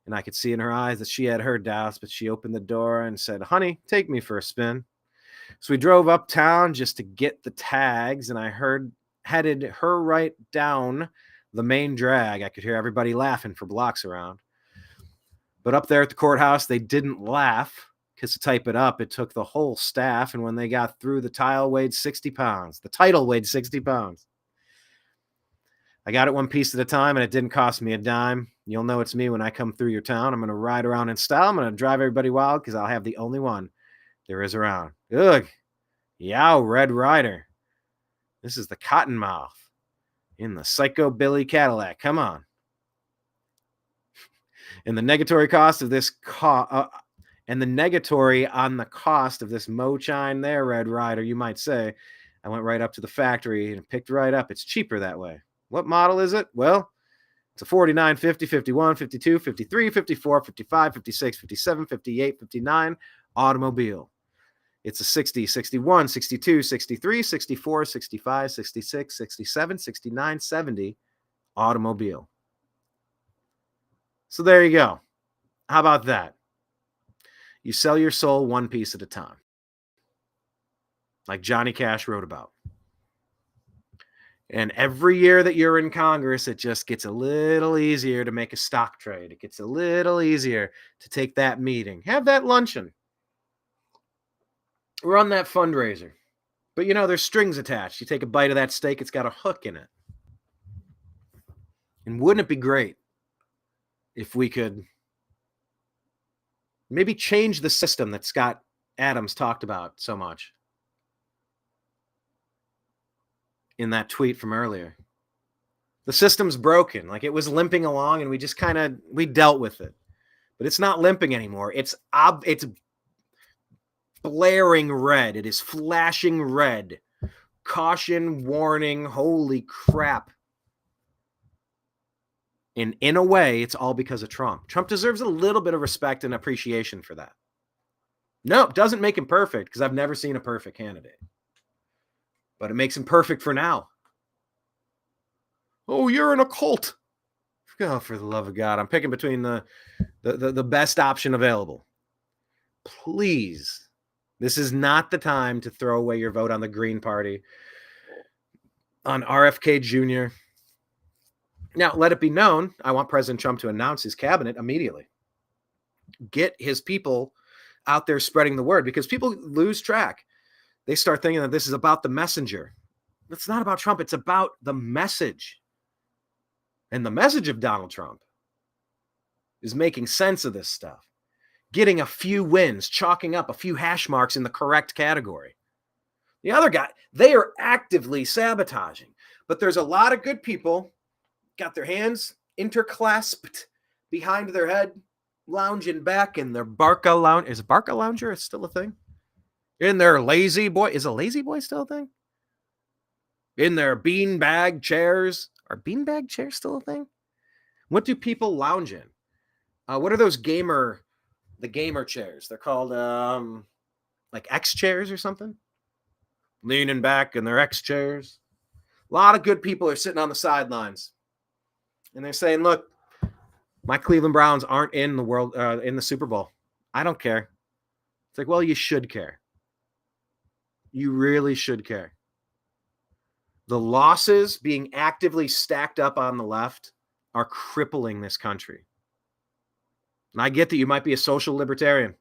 and I could see in her eyes that she had her doubts, but she opened the door and said, honey, take me for a spin. So we drove uptown just to get the tags, and I headed her right down the main drag. I could hear everybody laughing for blocks around. But up there at the courthouse, they didn't laugh, because to type it up, it took the whole staff, and when they got through, the title weighed 60 pounds. The title weighed 60 pounds. I got it one piece at a time, and it didn't cost me a dime. You'll know it's me when I come through your town. I'm going to ride around in style. I'm going to drive everybody wild because I'll have the only one there is around. Ugh. Yow, Red Rider. This is the Cottonmouth in the Psychobilly Cadillac. Come on. And the negatory cost of this and the negatory on the cost of this Mochine there, Red Rider, you might say. I went right up to the factory and picked right up. It's cheaper that way. What model is it? Well, it's a 49, 50, 51, 52, 53, 54, 55, 56, 57, 58, 59 automobile. It's a 60, 61, 62, 63, 64, 65, 66, 67, 69, 70 automobile. So there you go. How about that? You sell your soul one piece at a time. Like Johnny Cash wrote about. And every year that you're in Congress, it just gets a little easier to make a stock trade. It gets a little easier to take that meeting. Have that luncheon. run that fundraiser. But, there's strings attached. You take a bite of that steak, it's got a hook in it. And wouldn't it be great if we could maybe change the system that Scott Adams talked about so much in that tweet from earlier? The system's broken. Like, it was limping along and we just we dealt with it. But it's not limping anymore. It's blaring red. It is flashing red. Caution, warning, holy crap. And in a way, it's all because of Trump. Trump deserves a little bit of respect and appreciation for that. No, it doesn't make him perfect, because I've never seen a perfect candidate. But it makes him perfect for now. Oh, you're in a cult. Oh, for the love of God. I'm picking between the best option available. Please. This is not the time to throw away your vote on the Green Party, on RFK Jr. Now, let it be known, I want President Trump to announce his cabinet immediately. Get his people out there spreading the word, because people lose track. They start thinking that this is about the messenger. It's not about Trump. It's about the message. And the message of Donald Trump is making sense of this stuff. Getting a few wins, chalking up a few hash marks in the correct category. The other guy, they are actively sabotaging. But there's a lot of good people, got their hands interclasped behind their head, lounging back in their Barca lounge. Is Barca lounger still a thing? In their lazy boy. Is a lazy boy still a thing? In their beanbag chairs. Are beanbag chairs still a thing? What do people lounge in? What are those gamer chairs? They're called like X chairs or something. Leaning back in their X chairs. A lot of good people are sitting on the sidelines, and they're saying, "Look, my Cleveland Browns aren't in the Super Bowl. I don't care." It's like, well, you should care. You really should care. The losses being actively stacked up on the left are crippling this country. And I get that you might be a social libertarian.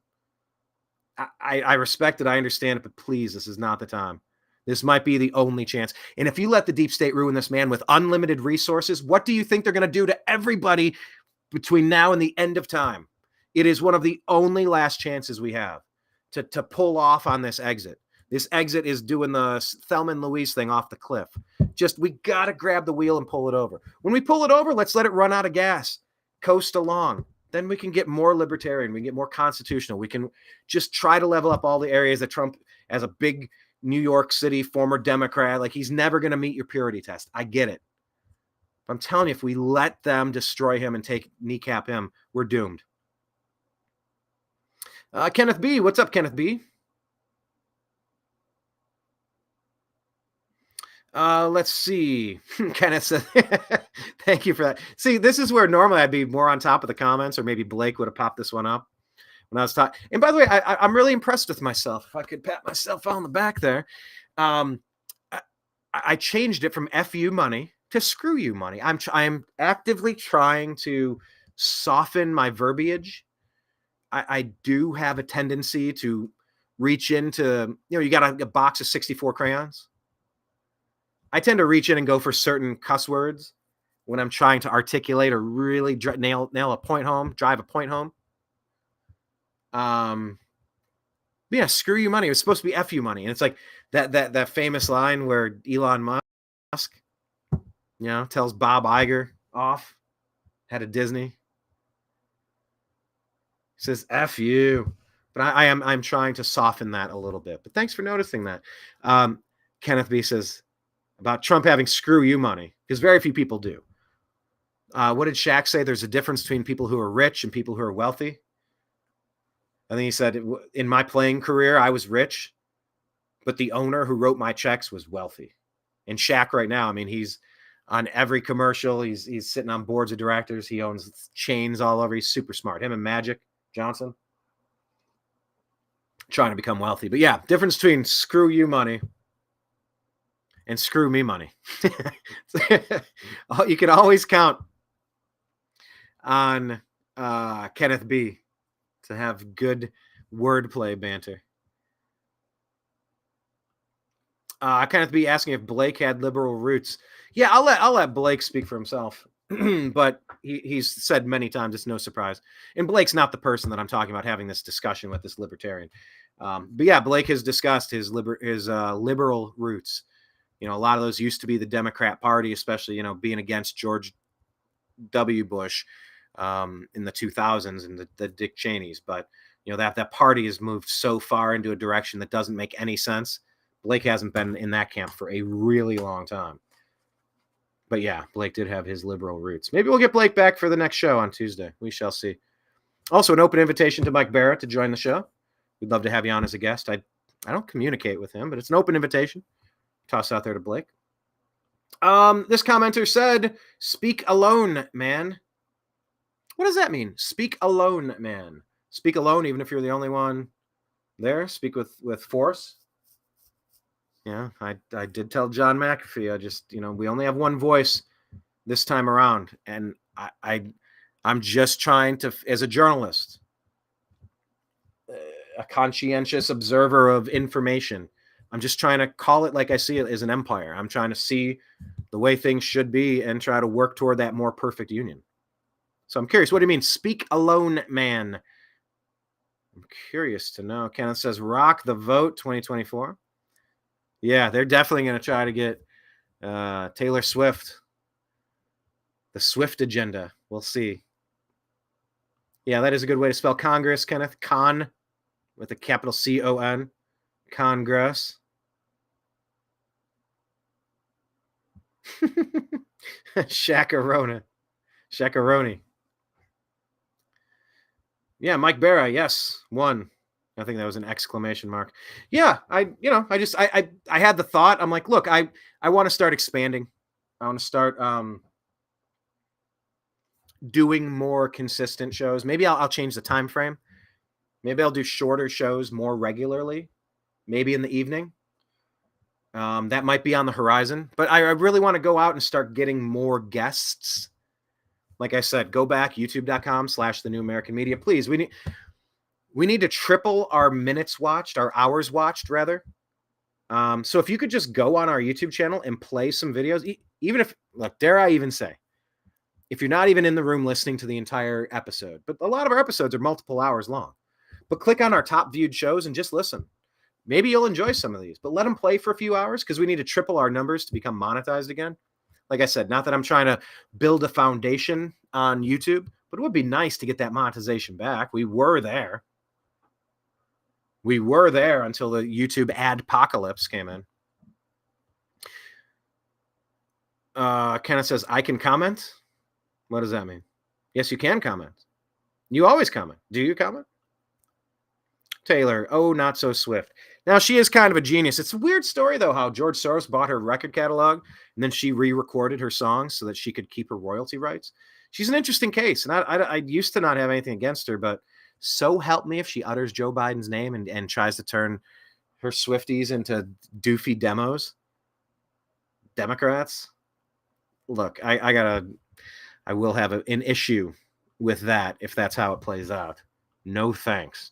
I respect it. I understand it. But please, this is not the time. This might be the only chance. And if you let the deep state ruin this man with unlimited resources, what do you think they're going to do to everybody between now and the end of time? It is one of the only last chances we have to pull off on this exit. This exit is doing the Thelma and Louise thing off the cliff. We got to grab the wheel and pull it over. When we pull it over, let's let it run out of gas, coast along. Then we can get more libertarian. We can get more constitutional. We can just try to level up all the areas that Trump, as a big New York City former Democrat, like, he's never going to meet your purity test. I get it. But I'm telling you, if we let them destroy him and kneecap him, we're doomed. Kenneth B. What's up, Kenneth B.? Let's see. Kenneth said, thank you for that. See, this is where normally I'd be more on top of the comments, or maybe Blake would have popped this one up when I was talking. And by the way, I'm really impressed with myself. If I could pat myself on the back there. I changed it from FU money to screw you money. I'm actively trying to soften my verbiage. I do have a tendency to reach into, you got a box of 64 crayons. I tend to reach in and go for certain cuss words when I'm trying to articulate or really nail a point home, drive a point home. Yeah, screw you money. It was supposed to be F you money. And it's like that famous line where Elon Musk, tells Bob Iger off, head of Disney. He says, F you. But I'm trying to soften that a little bit. But thanks for noticing that. Kenneth B says, about Trump having screw you money, because very few people do. What did Shaq say? There's a difference between people who are rich and people who are wealthy. I think he said, in my playing career, I was rich, but the owner who wrote my checks was wealthy. And Shaq right now, he's on every commercial. He's sitting on boards of directors. He owns chains all over. He's super smart. Him and Magic Johnson trying to become wealthy. But yeah, difference between screw you money and screw me money. You can always count on Kenneth B to have good wordplay banter. I kind of be asking if Blake had liberal roots. Yeah, I'll let Blake speak for himself. But he's said many times it's no surprise. And Blake's not the person that I'm talking about having this discussion with, this libertarian. But yeah, Blake has discussed his liberal roots. You know, a lot of those used to be the Democrat Party, especially, you know, being against George W. Bush in the 2000s and the Dick Cheneys. But, you know, that party has moved so far into a direction that doesn't make any sense. Blake hasn't been in that camp for a really long time. But yeah, Blake did have his liberal roots. Maybe we'll get Blake back for the next show on Tuesday. We shall see. Also, an open invitation to Mike Barrett to join the show. We'd love to have you on as a guest. I don't communicate with him, but it's an open invitation. Toss out there to Blake. This commenter said, "Speak alone, man." What does that mean? Speak alone, man. Speak alone, even if you're the only one there. Speak with force. Yeah, I did tell John McAfee. I just, you know, we only have one voice this time around, and I'm just trying to, as a journalist, a conscientious observer of information, I'm just trying to call it like I see it as an empire. I'm trying to see the way things should be and try to work toward that more perfect union. So I'm curious, what do you mean, speak alone, man? I'm curious to know. Kenneth says, rock the vote 2024. Yeah, they're definitely going to try to get Taylor Swift, the Swift agenda. We'll see. Yeah, that is a good way to spell Congress, Kenneth. Con, with a capital C-O-N. Congress. Shakaroni. Yeah, Mike Barra, yes, won. I think that was an exclamation mark. Yeah, I had the thought. I'm like, look, I want to start expanding. I want to start doing more consistent shows. Maybe I'll change the time frame. Maybe I'll do shorter shows more regularly. Maybe in the evening. That might be on the horizon. But I really want to go out and start getting more guests. Like I said, go back, youtube.com/thenewamericanmedia. Please, we need to triple our minutes watched, our hours watched, rather. So if you could just go on our YouTube channel and play some videos, even if, like, dare I even say, if you're not even in the room listening to the entire episode, but a lot of our episodes are multiple hours long, but click on our top viewed shows and just listen. Maybe you'll enjoy some of these, but let them play for a few hours because we need to triple our numbers to become monetized again. Like I said, not that I'm trying to build a foundation on YouTube, but it would be nice to get that monetization back. We were there. We were there until the YouTube adpocalypse came in. Kenneth says, I can comment? What does that mean? Yes, you can comment. You always comment. Do you comment? Taylor, oh, not so swift. Now, she is kind of a genius. It's a weird story, though, how George Soros bought her record catalog, and then she re-recorded her songs so that she could keep her royalty rights. She's an interesting case, and I used to not have anything against her, but so help me if she utters Joe Biden's name and tries to turn her Swifties into doofy Democrats. Look, I will have an issue with that if that's how it plays out. No thanks.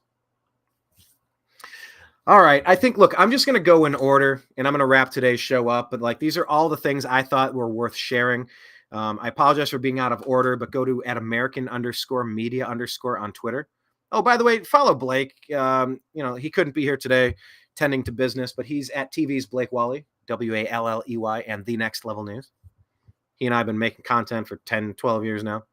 All right. I think, look, I'm just going to go in order and I'm going to wrap today's show up. But like, these are all the things I thought were worth sharing. I apologize for being out of order, but go to @American_media_ on Twitter. Oh, by the way, follow Blake. He couldn't be here today tending to business, but he's at TV's Blake Walley, Walley, and The Next Level News. He and I have been making content for 10, 12 years now.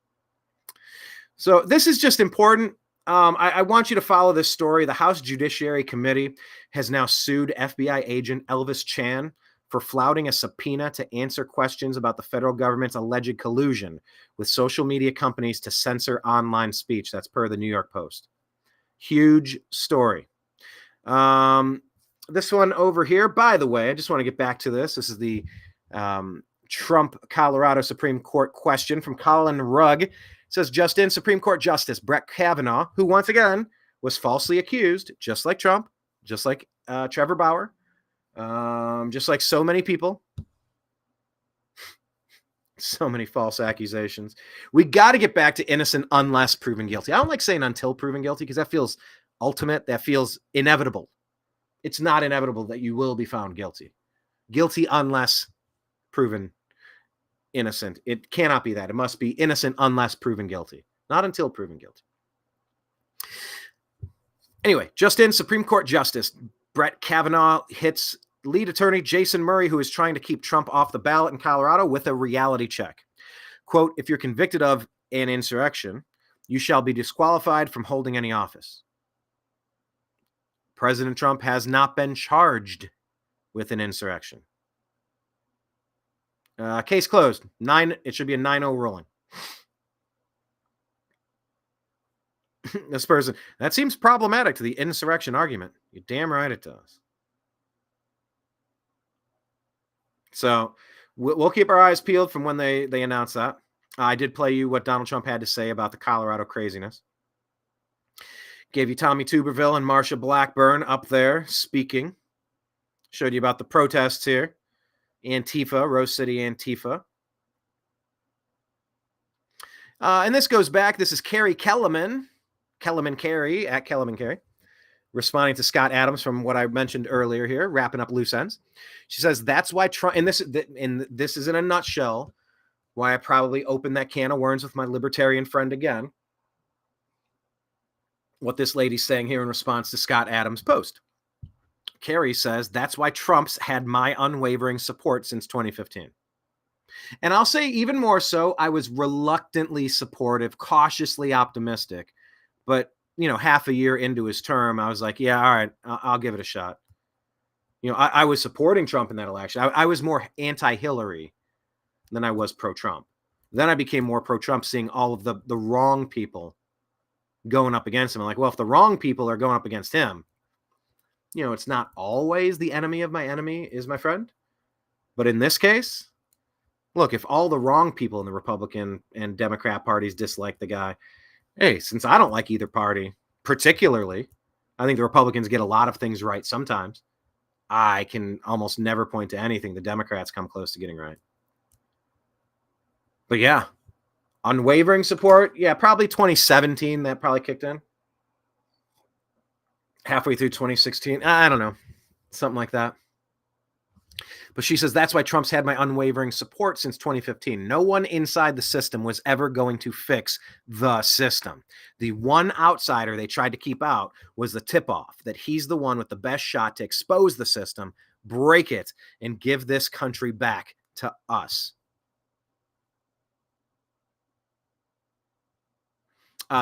So this is just important. I want you to follow this story. The House Judiciary Committee has now sued FBI agent Elvis Chan for flouting a subpoena to answer questions about the federal government's alleged collusion with social media companies to censor online speech. That's per the New York Post. Huge story. This one over here, by the way, I just want to get back to this. This is the Trump Colorado Supreme Court question from Colin Rugg. It says, just in, Supreme Court Justice Brett Kavanaugh, who once again was falsely accused, just like Trump, just like Trevor Bauer, just like so many people, so many false accusations. We got to get back to innocent unless proven guilty. I don't like saying until proven guilty because that feels ultimate. That feels inevitable. It's not inevitable that you will be found guilty. Guilty unless proven innocent. It cannot be that. It must be innocent unless proven guilty. Not until proven guilty. Anyway, just in, Supreme Court Justice Brett Kavanaugh hits lead attorney Jason Murray, who is trying to keep Trump off the ballot in Colorado, with a reality check. Quote, if you're convicted of an insurrection, you shall be disqualified from holding any office. President Trump has not been charged with an insurrection. Case closed. It should be a 9-0 ruling. This person, that seems problematic to the insurrection argument. You're damn right it does. So we'll keep our eyes peeled from when they announce that. I did play you what Donald Trump had to say about the Colorado craziness. Gave you Tommy Tuberville and Marsha Blackburn up there speaking. Showed you about the protests here. Antifa, Rose City Antifa. And this goes back. This is Carrie Kellerman Carey, at Kellerman Carey, responding to Scott Adams from what I mentioned earlier here, wrapping up loose ends. She says, that's why Trump, and this is in a nutshell, why I probably opened that can of worms with my libertarian friend again. What this lady's saying here in response to Scott Adams' post. Carrie says, that's why Trump's had my unwavering support since 2015. And I'll say even more so, I was reluctantly supportive, cautiously optimistic. But, half a year into his term, I was like, yeah, all right, I'll give it a shot. I was supporting Trump in that election. I was more anti-Hillary than I was pro-Trump. Then I became more pro-Trump, seeing all of the wrong people going up against him. I'm like, well, if the wrong people are going up against him, it's not always the enemy of my enemy is my friend. But in this case, look, if all the wrong people in the Republican and Democrat parties dislike the guy, hey, since I don't like either party, particularly, I think the Republicans get a lot of things right sometimes. I can almost never point to anything the Democrats come close to getting right. But yeah, unwavering support. Yeah, probably 2017 that probably kicked in. Halfway through 2016. I don't know. Something like that. But she says, that's why Trump's had my unwavering support since 2015. No one inside the system was ever going to fix the system. The one outsider they tried to keep out was the tip-off, that he's the one with the best shot to expose the system, break it, and give this country back to us.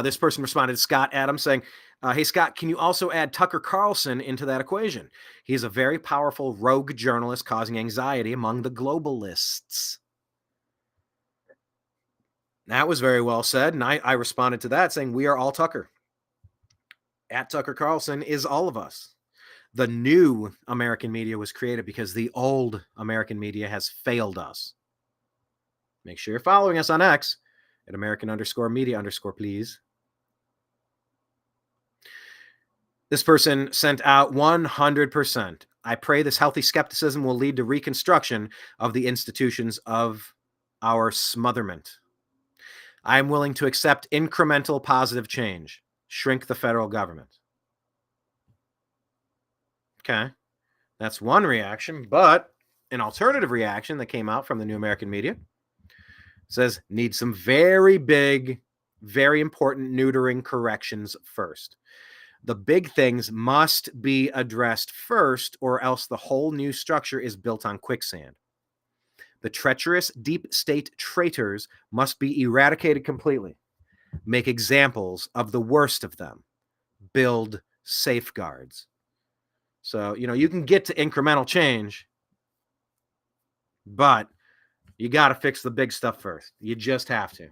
This person responded to Scott Adams saying, hey, Scott, can you also add Tucker Carlson into that equation? He's a very powerful rogue journalist causing anxiety among the globalists. That was very well said. And I responded to that saying, we are all Tucker. At Tucker Carlson is all of us. The new American media was created because the old American media has failed us. Make sure you're following us on X at American_media_, please. This person sent out 100%. I pray this healthy skepticism will lead to reconstruction of the institutions of our smotherment. I am willing to accept incremental positive change. Shrink the federal government. Okay. That's one reaction, but an alternative reaction that came out from the New American Media says need some very big, very important neutering corrections first. The big things must be addressed first, or else the whole new structure is built on quicksand. The treacherous deep state traitors must be eradicated completely. Make examples of the worst of them. Build safeguards. So, you can get to incremental change, but you got to fix the big stuff first. You just have to.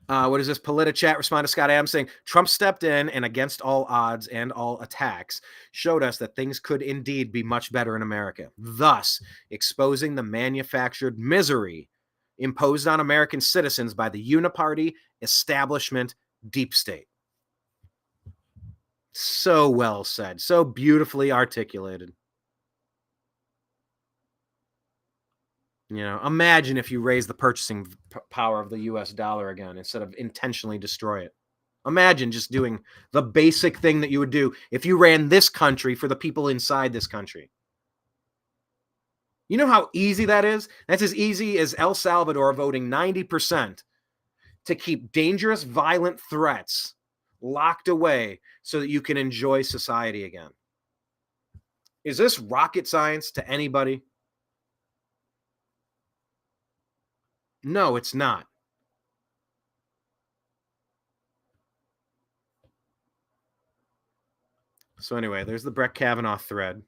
What is this? PolitiChat responded to Scott Adams saying, Trump stepped in and against all odds and all attacks showed us that things could indeed be much better in America, thus exposing the manufactured misery imposed on American citizens by the uniparty establishment deep state. So well said. So beautifully articulated. Imagine if you raise the purchasing power of the U.S. dollar again instead of intentionally destroy it. Imagine just doing the basic thing that you would do if you ran this country for the people inside this country. You know how easy that is? That's as easy as El Salvador voting 90% to keep dangerous, violent threats locked away so that you can enjoy society again. Is this rocket science to anybody? No, it's not. So anyway, there's the Brett Kavanaugh thread.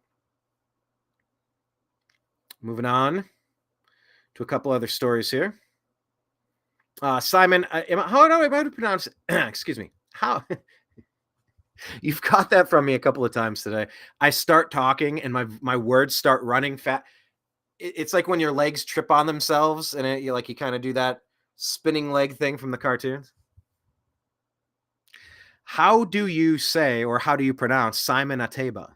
Moving on to a couple other stories here. Simon, how do I pronounce it? Excuse me. How? You've got that from me a couple of times today. I start talking and my words start running fast. It's like when your legs trip on themselves and you kind of do that spinning leg thing from the cartoons. How do you say, or how do you pronounce Simon Ateba?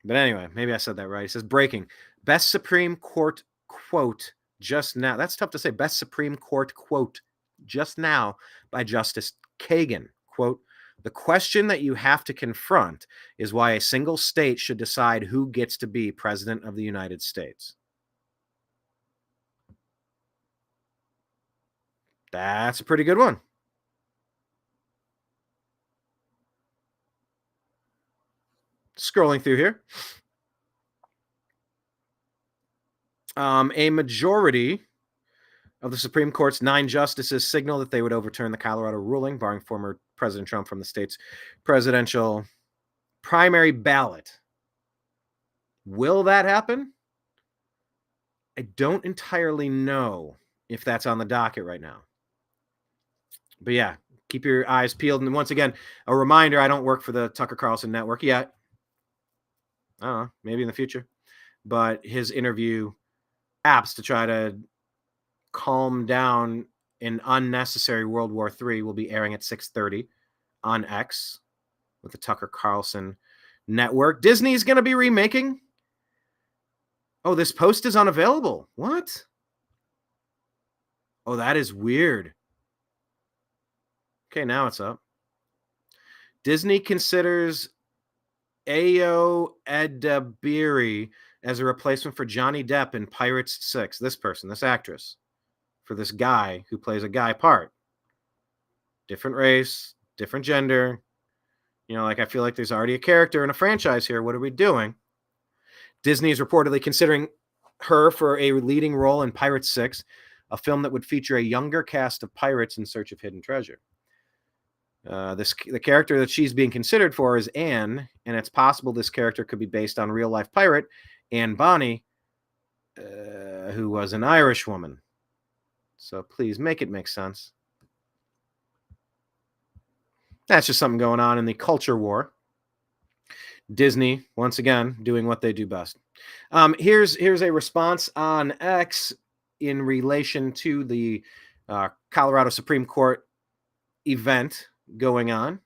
But anyway, maybe I said that right. He says, breaking. Best Supreme Court quote just now. That's tough to say. Best Supreme Court quote just now by Justice Kagan. Quote, the question that you have to confront is why a single state should decide who gets to be president of the United States. That's a pretty good one. Scrolling through here. A majority of the Supreme Court's 9 justices signaled that they would overturn the Colorado ruling, barring former President Trump from the state's presidential primary ballot. Will that happen? I don't entirely know if that's on the docket right now. But yeah, keep your eyes peeled. And once again, a reminder, I don't work for the Tucker Carlson network yet. I don't know, maybe in the future. But his interview apps to try to calm down an unnecessary World War III will be airing at 6:30 on X with the Tucker Carlson network. Disney's going to be remaking. Oh, this post is unavailable. What? Oh, that is weird. Okay, now it's up. Disney considers Ayo Edebiri as a replacement for Johnny Depp in Pirates 6. This person, this actress, for this guy who plays a guy part. Different race, different gender. I feel like there's already a character in a franchise here. What are we doing? Disney is reportedly considering her for a leading role in Pirates 6, a film that would feature a younger cast of pirates in search of hidden treasure. The character that she's being considered for is Anne, and it's possible this character could be based on real-life pirate Anne Bonny, who was an Irish woman. So please make it make sense. That's just something going on in the culture war. Disney, once again, doing what they do best. Here's a response on X in relation to the Colorado Supreme Court event going on.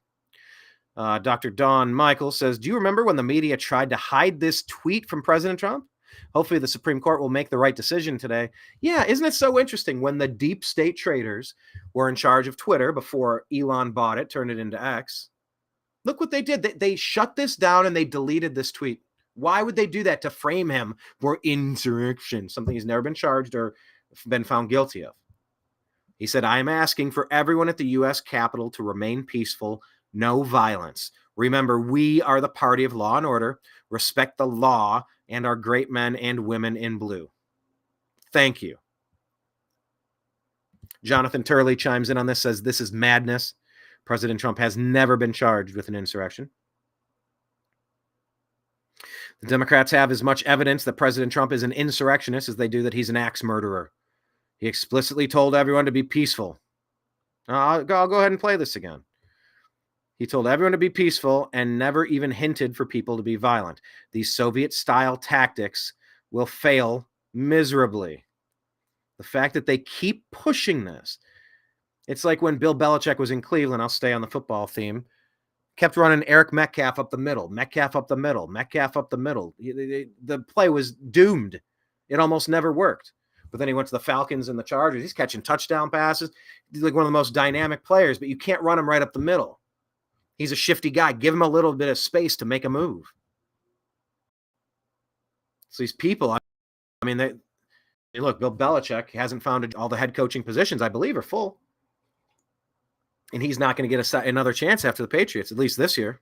Dr. Dawn Michael says, do you remember when the media tried to hide this tweet from President Trump? Hopefully the Supreme Court will make the right decision today. Yeah, isn't it so interesting? When the deep state traders were in charge of Twitter before Elon bought it, turned it into X, look what they did. They shut this down and they deleted this tweet. Why would they do that? To frame him for insurrection, something he's never been charged or been found guilty of. He said, I am asking for everyone at the U.S. Capitol to remain peaceful, no violence. Remember, we are the party of law and order. Respect the law and our great men and women in blue. Thank you. Jonathan Turley chimes in on this, says this is madness. President Trump has never been charged with an insurrection. The Democrats have as much evidence that President Trump is an insurrectionist as they do that he's an axe murderer. He explicitly told everyone to be peaceful. I'll go ahead and play this again. He told everyone to be peaceful and never even hinted for people to be violent. These Soviet-style tactics will fail miserably. The fact that they keep pushing this. It's like when Bill Belichick was in Cleveland, I'll stay on the football theme, kept running Eric Metcalf up the middle, Metcalf up the middle, Metcalf up the middle. The play was doomed. It almost never worked. But then he went to the Falcons and the Chargers. He's catching touchdown passes. He's like one of the most dynamic players, but you can't run him right up the middle. He's a shifty guy. Give him a little bit of space to make a move. So these people, I mean, they look, Bill Belichick hasn't found all the head coaching positions, I believe, are full. And he's not going to get another chance after the Patriots, at least this year.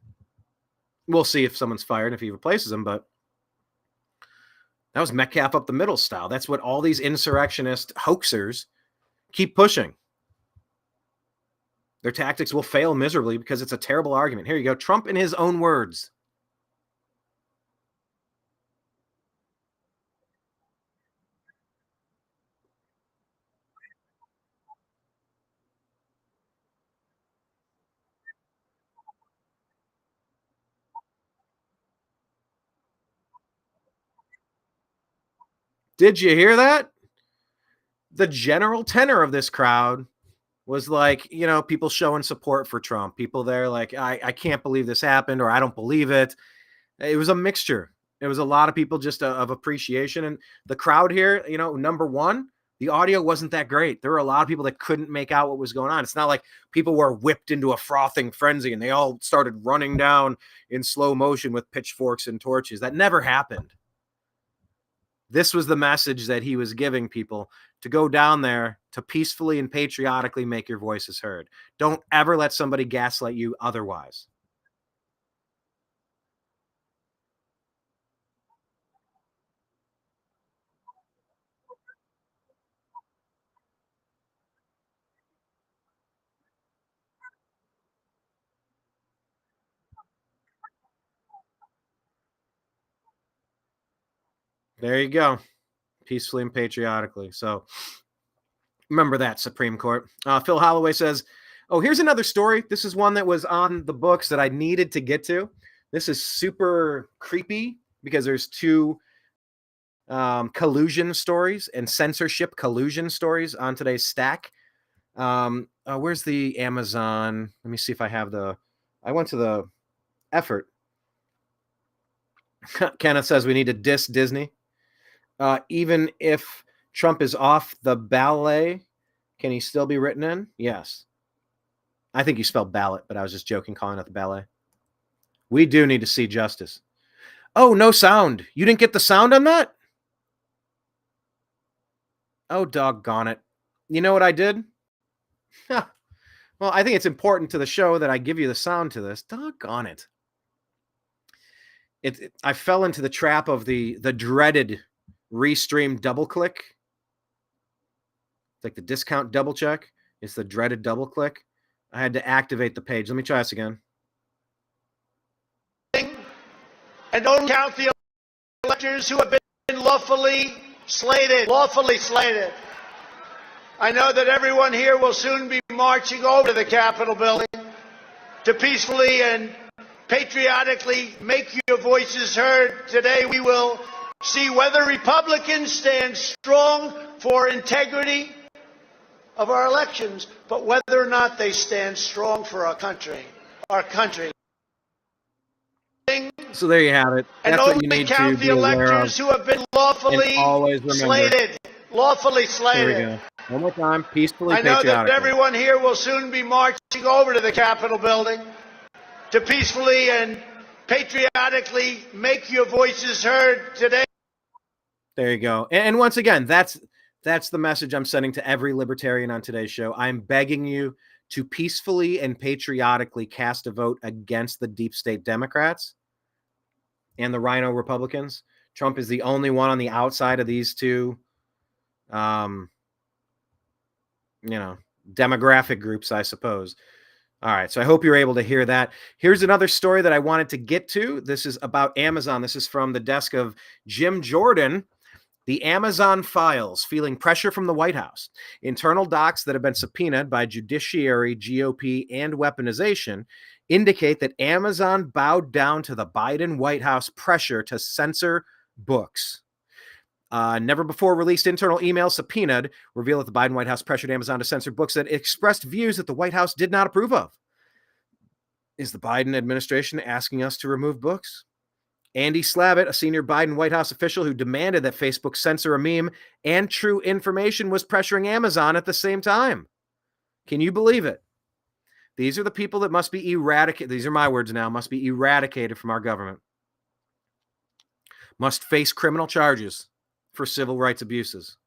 We'll see if someone's fired, if he replaces him, but that was Metcalf up the middle style. That's what all these insurrectionist hoaxers keep pushing. Their tactics will fail miserably because it's a terrible argument. Here you go. Trump in his own words. Did you hear that? The general tenor of this crowd was like, people showing support for Trump. People there like, I can't believe this happened, or I don't believe it. It was a mixture. It was a lot of people just of appreciation. And the crowd here, number one, the audio wasn't that great. There were a lot of people that couldn't make out what was going on. It's not like people were whipped into a frothing frenzy and they all started running down in slow motion with pitchforks and torches. That never happened. This was the message that he was giving people, to go down there to peacefully and patriotically make your voices heard. Don't ever let somebody gaslight you otherwise. There you go. Peacefully and patriotically. So remember that, Supreme Court. Phil Holloway says, oh, here's another story. This is one that was on the books that I needed to get to. This is super creepy because there's two collusion stories and censorship collusion stories on today's stack. Where's the Amazon? Let me see if I have I went to the effort. Kenneth says we need to diss Disney. Even if Trump is off the ballet, can he still be written in? Yes. I think you spelled ballot, but I was just joking calling it the ballet. We do need to see justice. Oh, no sound. You didn't get the sound on that? Oh, doggone it. You know what I did? Well, I think it's important to the show that I give you the sound to this. Doggone it. I fell into the trap of the dreaded restream double click. It's like the discount double check. It's the dreaded double click. I had to activate the page. Let me try this again. And don't count the electors who have been lawfully slated. Lawfully slated. I know that everyone here will soon be marching over to the Capitol building to peacefully and patriotically make your voices heard. Today we will see whether Republicans stand strong for integrity of our elections, but whether or not they stand strong for our country. Our country. So there you have it. That's what you need to be aware of. Who have been lawfully slated. Lawfully slated. There we go. One more time. Peacefully, I know patriotically. that everyone here will soon be marching over to the Capitol building to peacefully and patriotically make your voices heard today. There you go. And once again, that's the message I'm sending to every libertarian on today's show. I'm begging you to peacefully and patriotically cast a vote against the deep state Democrats and the Rhino Republicans. Trump is the only one on the outside of these two, demographic groups, I suppose. All right, so I hope you're able to hear that. Here's another story that I wanted to get to. This is about Amazon. This is from the desk of Jim Jordan. The Amazon files, feeling pressure from the White House. Internal docs that have been subpoenaed by judiciary, GOP, and weaponization indicate that Amazon bowed down to the Biden White House pressure to censor books. Never before released internal emails subpoenaed reveal that the Biden White House pressured Amazon to censor books that expressed views that the White House did not approve of. Is the Biden administration asking us to remove books? Andy Slavitt, a senior Biden White House official who demanded that Facebook censor a meme and true information, was pressuring Amazon at the same time. Can you believe it? These are the people that must be eradicated. These are my words now, must be eradicated from our government. Must face criminal charges for civil rights abuses.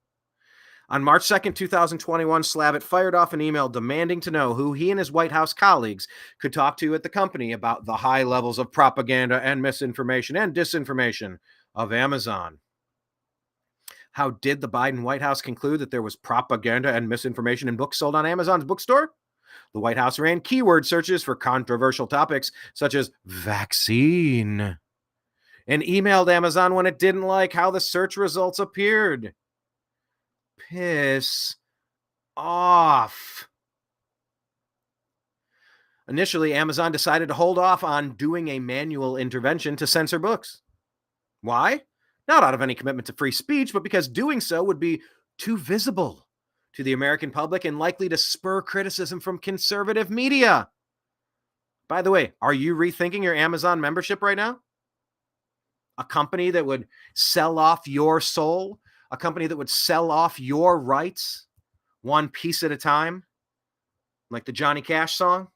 On March 2nd, 2021, Slavitt fired off an email demanding to know who he and his White House colleagues could talk to at the company about the high levels of propaganda and misinformation and disinformation of Amazon. How did the Biden White House conclude that there was propaganda and misinformation in books sold on Amazon's bookstore? The White House ran keyword searches for controversial topics such as vaccine and emailed Amazon when it didn't like how the search results appeared. Piss off. Initially, Amazon decided to hold off on doing a manual intervention to censor books. Why? Not out of any commitment to free speech, but because doing so would be too visible to the American public and likely to spur criticism from conservative media. By the way, are you rethinking your Amazon membership right now? A company that would sell off your soul? A company that would sell off your rights one piece at a time? Like the Johnny Cash song?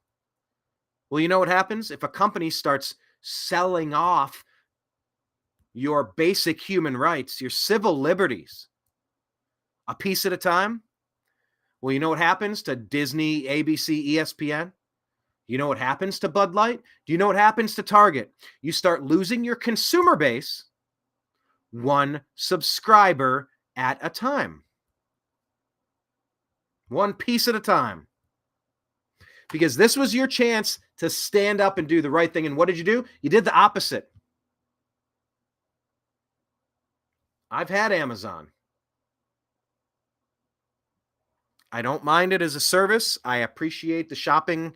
Well, you know what happens? If a company starts selling off your basic human rights, your civil liberties, a piece at a time, well, you know what happens to Disney, ABC, ESPN? You know what happens to Bud Light? Do you know what happens to Target? You start losing your consumer base one subscriber at a time. One piece at a time. Because this was your chance to stand up and do the right thing. And what did you do? You did the opposite. I've had Amazon. I don't mind it as a service. I appreciate the shopping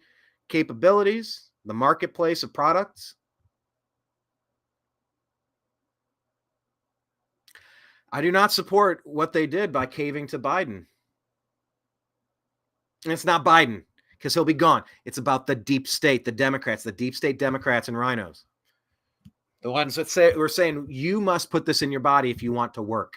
capabilities, the marketplace of products. I do not support what they did by caving to Biden. And it's not Biden, because he'll be gone. It's about the deep state, the Democrats, the deep state Democrats and rhinos. The ones that say, we're saying you must put this in your body if you want to work.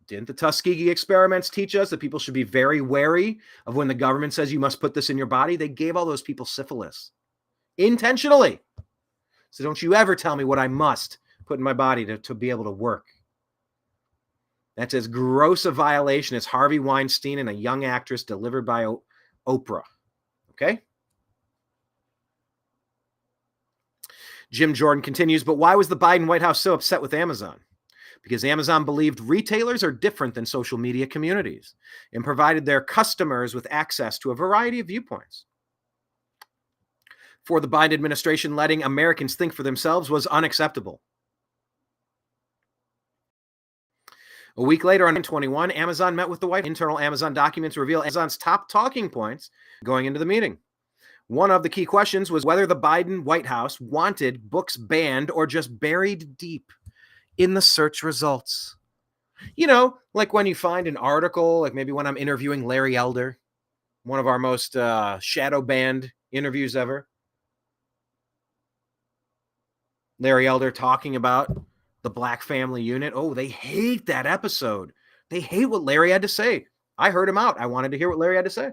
Didn't the Tuskegee experiments teach us that people should be very wary of when the government says you must put this in your body? They gave all those people syphilis intentionally. So don't you ever tell me what I must put in my body to be able to work. That's as gross a violation as Harvey Weinstein and a young actress delivered by Oprah. Okay? Jim Jordan continues, but why was the Biden White House so upset with Amazon? Because Amazon believed retailers are different than social media communities and provided their customers with access to a variety of viewpoints. For the Biden administration, letting Americans think for themselves was unacceptable. A week later, on 21, Amazon met with the White House. Internal Amazon documents reveal Amazon's top talking points going into the meeting. One of the key questions was whether the Biden White House wanted books banned or just buried deep in the search results. You know, like when you find an article, like maybe when I'm interviewing Larry Elder, one of our most shadow banned interviews ever. Larry Elder talking about the Black family unit. Oh, they hate that episode. They hate what Larry had to say. I heard him out. I wanted to hear what Larry had to say.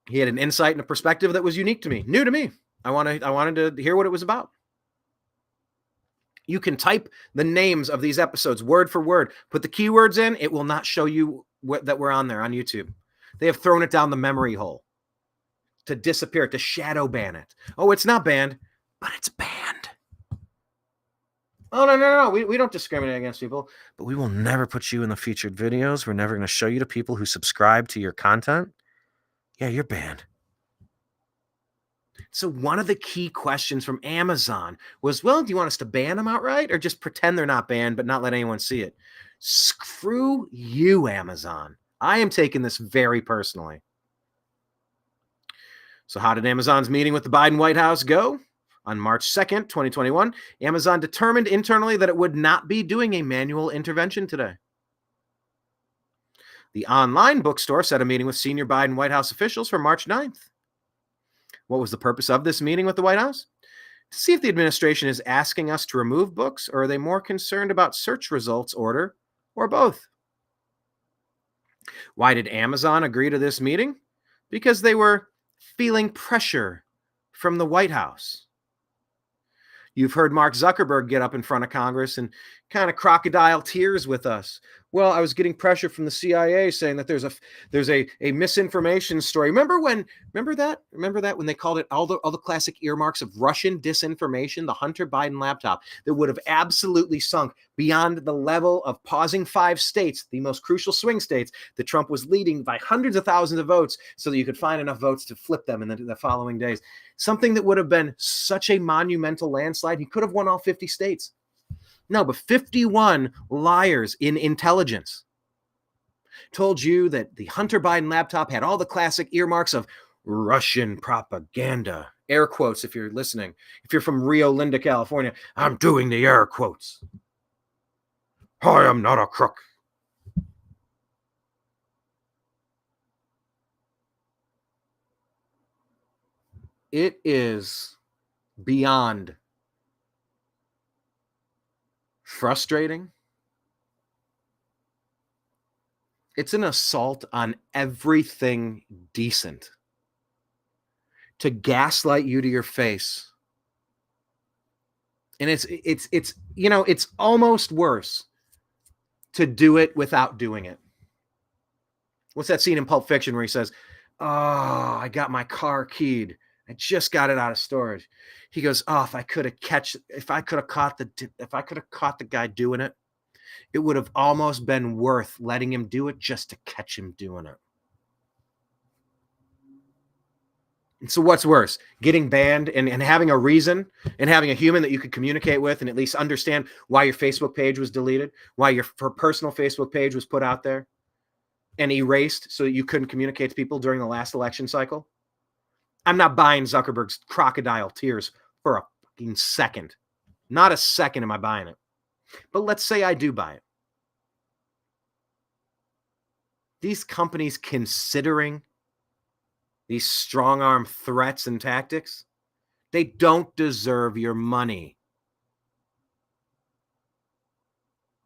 He had an insight and a perspective that was unique to me, new to me. I wanted to hear what it was about. You can type the names of these episodes word for word. Put the keywords in. It will not show you that we're on there on YouTube. They have thrown it down the memory hole to disappear, to shadow ban it. Oh, it's not banned, but it's banned. Oh, no. We don't discriminate against people, but we will never put you in the featured videos. We're never going to show you to people who subscribe to your content. Yeah, you're banned. So one of the key questions from Amazon was, well, do you want us to ban them outright or just pretend they're not banned but not let anyone see it? Screw you, Amazon. I am taking this very personally. So how did Amazon's meeting with the Biden White House go? On March 2nd, 2021, Amazon determined internally that it would not be doing a manual intervention today. The online bookstore set a meeting with senior Biden White House officials for March 9th. What was the purpose of this meeting with the White House? to see if the administration is asking us to remove books, or are they more concerned about search results order, or both? Why did Amazon agree to this meeting? Because they were feeling pressure from the White House. You've heard Mark Zuckerberg get up in front of Congress and kind of crocodile tears with us. Well, I was getting pressure from the CIA saying that there's a misinformation story. Remember that when they called it all the classic earmarks of Russian disinformation, the Hunter Biden laptop that would have absolutely sunk beyond the level of pausing 5 states, the most crucial swing states, that Trump was leading by hundreds of thousands of votes so that you could find enough votes to flip them in the following days. Something that would have been such a monumental landslide. He could have won all 50 states. No, but 51 liars in intelligence told you that the Hunter Biden laptop had all the classic earmarks of Russian propaganda. Air quotes if you're listening. If you're from Rio Linda, California, I'm doing the air quotes. I am not a crook. It is beyond frustrating. It's an assault on everything decent to gaslight you to your face. And it's almost worse to do it without doing it. What's that scene in Pulp Fiction where he says, "Oh, I got my car keyed. I just got it out of storage." He goes, "Oh, if I could have caught the guy doing it, it would have almost been worth letting him do it just to catch him doing it." And so what's worse, getting banned and having a reason and having a human that you could communicate with and at least understand why your Facebook page was deleted, why your personal Facebook page was put out there and erased so that you couldn't communicate to people during the last election cycle? I'm not buying Zuckerberg's crocodile tears for a fucking second. Not a second am I buying it. But let's say I do buy it. These companies considering these strong-arm threats and tactics, they don't deserve your money.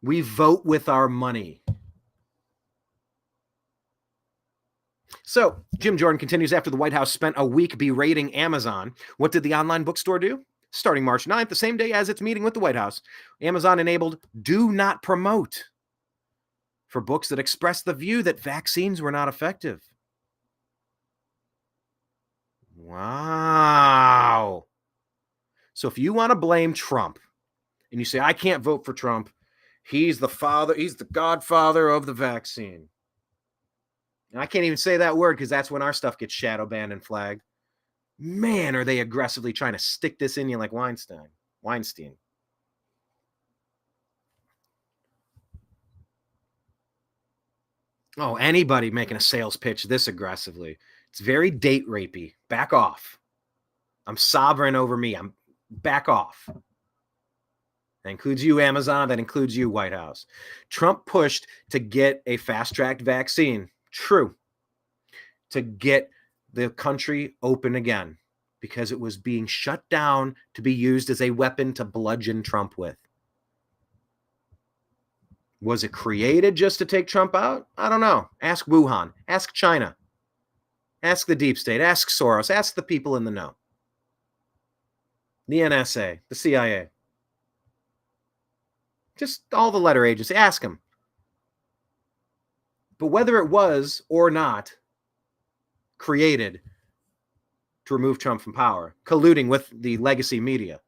We vote with our money. So, Jim Jordan continues, after the White House spent a week berating Amazon, what did the online bookstore do? Starting March 9th, the same day as its meeting with the White House, Amazon enabled do not promote for books that express the view that vaccines were not effective. Wow. So if you want to blame Trump and you say, I can't vote for Trump, he's the godfather of the vaccine. And I can't even say that word because that's when our stuff gets shadow banned and flagged. Man, are they aggressively trying to stick this in you like Weinstein. Oh, anybody making a sales pitch this aggressively. It's very date rapey. Back off. I'm sovereign over me. I'm back off. That includes you, Amazon. That includes you, White House. Trump pushed to get a fast-tracked vaccine. True. To get the country open again because it was being shut down to be used as a weapon to bludgeon Trump with. Was it created just to take Trump out? I don't know. Ask Wuhan. Ask China. Ask the deep state. Ask Soros. Ask the people in the know. The NSA, the CIA. Just all the letter agencies. Ask them. But whether it was or not created to remove Trump from power, colluding with the legacy media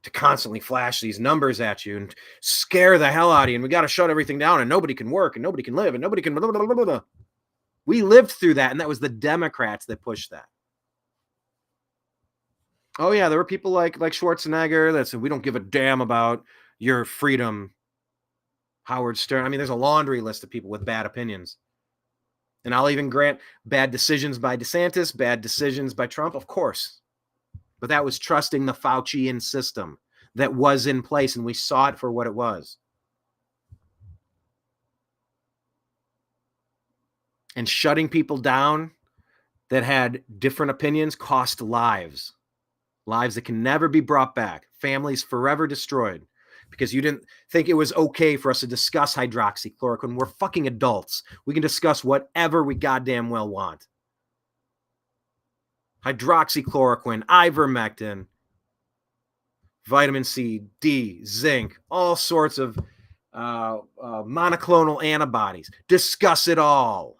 to constantly flash these numbers at you and scare the hell out of you, and we got to shut everything down, and nobody can work, and nobody can live, and nobody can blah, blah, blah, blah, blah. We lived through that, and that was the Democrats that pushed that. Oh yeah, there were people like Schwarzenegger that said, we don't give a damn about your freedom. Howard Stern. I mean, there's a laundry list of people with bad opinions. And I'll even grant bad decisions by DeSantis, bad decisions by Trump, of course. But that was trusting the Faucian system that was in place, and we saw it for what it was. And shutting people down that had different opinions cost lives. lives that can never be brought back, families forever destroyed because you didn't think it was okay for us to discuss hydroxychloroquine. We're fucking adults. We can discuss whatever we goddamn well want. Hydroxychloroquine, ivermectin, vitamin C, D, zinc, all sorts of monoclonal antibodies. Discuss it all.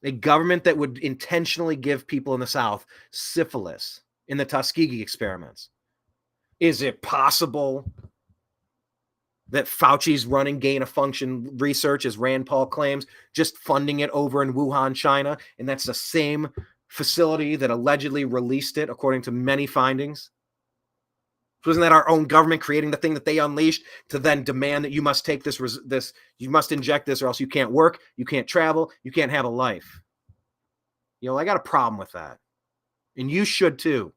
A government that would intentionally give people in the South syphilis in the Tuskegee experiments. Is it possible that Fauci's running gain-of-function research, as Rand Paul claims, just funding it over in Wuhan, China, and that's the same facility that allegedly released it, according to many findings? Wasn't that our own government creating the thing that they unleashed to then demand that you must take this, you must inject this or else you can't work, you can't travel, you can't have a life? I got a problem with that. And you should too.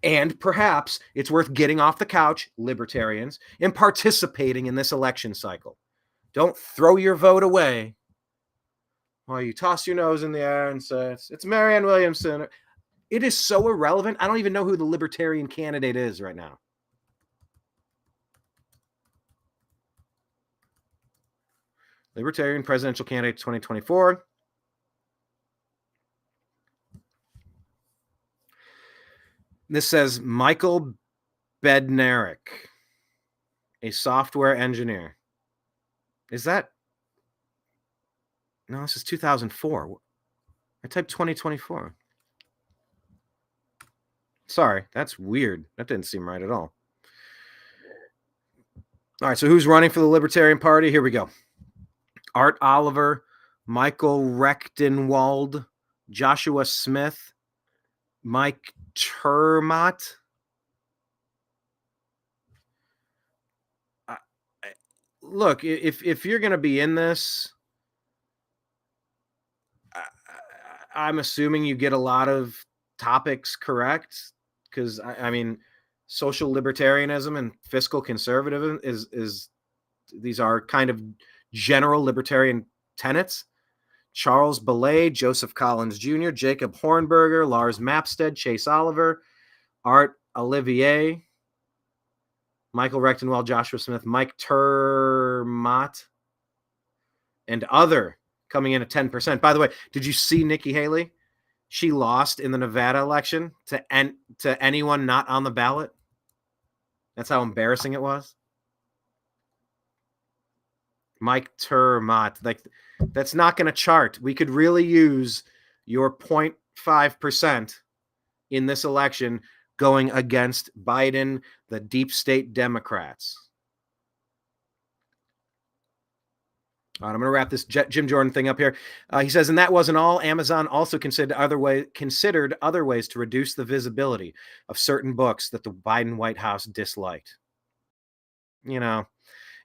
And perhaps it's worth getting off the couch, libertarians, and participating in this election cycle. Don't throw your vote away while you toss your nose in the air and say, it's Marianne Williamson. It is so irrelevant. I don't even know who the libertarian candidate is right now. Libertarian presidential candidate 2024. This says Michael Bednarik, a software engineer. Is that? No, this is 2004. I typed 2024. Sorry, that's weird. That didn't seem right at all. All right, so who's running for the Libertarian Party? Here we go. Art Oliver, Michael Rechtenwald, Joshua Smith, Mike Termott. Look, if you're going to be in this, I'm assuming you get a lot of topics correct, because I mean, social libertarianism and fiscal conservatism is these are kind of general libertarian tenets. Charles Belay, Joseph Collins Jr., Jacob Hornberger, Lars Mapstead, Chase Oliver, Art Olivier, Michael Rechtenwald, Joshua Smith, Mike Termott, and other coming in at 10%. By the way, did you see Nikki Haley? She lost in the Nevada election to anyone not on the ballot. That's how embarrassing it was. Mike Termott, like, that's not going to chart. We could really use your 0.5% in this election going against Biden, the deep state Democrats. All right, I'm going to wrap this Jim Jordan thing up here. He says, and that wasn't all. Amazon also considered other ways to reduce the visibility of certain books that the Biden White House disliked.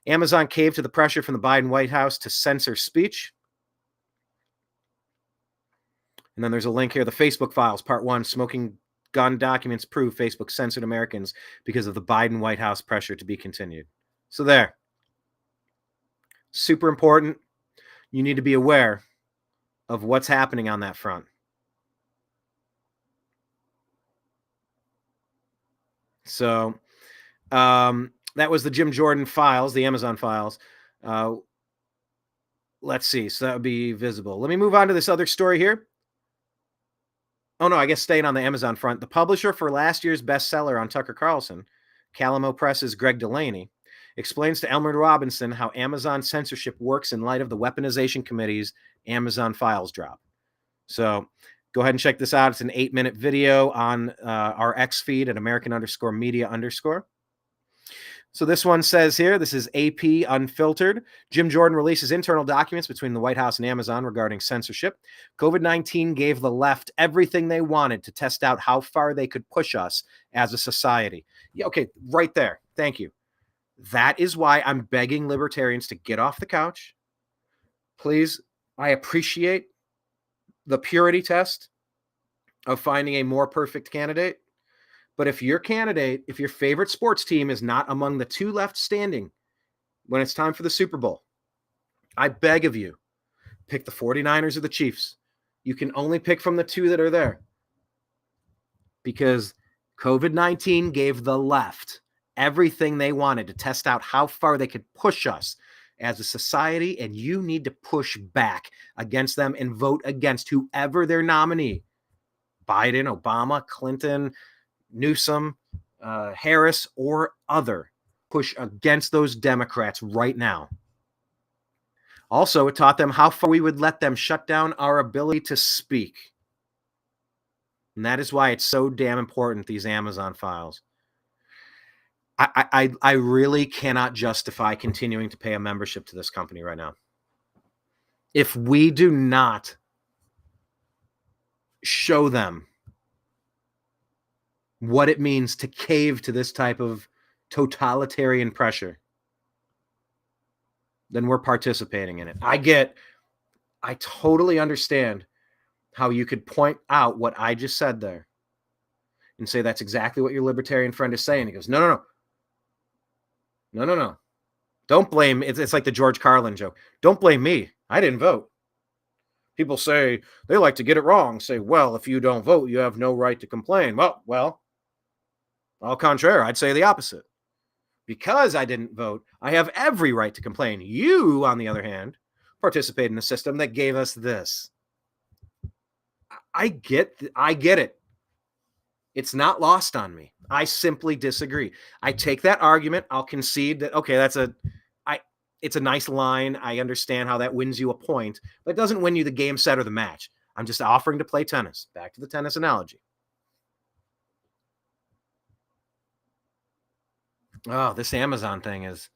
Amazon caved to the pressure from the Biden White House to censor speech. And then there's a link here, the Facebook files, part 1, smoking gun documents prove Facebook censored Americans because of the Biden White House pressure to be continued. So there. Super important. You need to be aware of what's happening on that front. So, that was the Jim Jordan files, the Amazon files. Let's see. So that would be visible. Let me move on to this other story here. Oh, no, I guess staying on the Amazon front. The publisher for last year's bestseller on Tucker Carlson, Calamo Press's Greg Delaney, explains to Elmer Robinson how Amazon censorship works in light of the Weaponization Committee's Amazon files drop. So go ahead and check this out. It's an 8-minute video on our X feed at American_media_. So this one says here, this is AP Unfiltered. Jim Jordan releases internal documents between the White House and Amazon regarding censorship. COVID-19 gave the left everything they wanted to test out how far they could push us as a society. Yeah, okay, right there. Thank you. That is why I'm begging libertarians to get off the couch. Please, I appreciate the purity test of finding a more perfect candidate. But if your favorite sports team is not among the 2 left standing when it's time for the Super Bowl, I beg of you, pick the 49ers or the Chiefs. You can only pick from the 2 that are there. because COVID-19 gave the left everything they wanted to test out how far they could push us as a society, and you need to push back against them and vote against whoever their nominee, Biden, Obama, Clinton, Newsom, Harris, or other. Push against those Democrats right now. Also, it taught them how far we would let them shut down our ability to speak. And that is why it's so damn important, these Amazon files. I really cannot justify continuing to pay a membership to this company right now. If we do not show them what it means to cave to this type of totalitarian pressure, then we're participating in it. I totally understand how you could point out what I just said there and say that's exactly what your libertarian friend is saying. He goes, no. Don't blame. It's like the George Carlin joke. Don't blame me. I didn't vote. People say they like to get it wrong. Say, well, if you don't vote, you have no right to complain. Well, au contraire, I'd say the opposite. Because I didn't vote, I have every right to complain. You, on the other hand, participate in a system that gave us this. I get it. It's not lost on me. I simply disagree. I take that argument. I'll concede that, okay, it's a nice line. I understand how that wins you a point, but it doesn't win you the game, set, or the match. I'm just offering to play tennis. Back to the tennis analogy. Oh, this Amazon thing is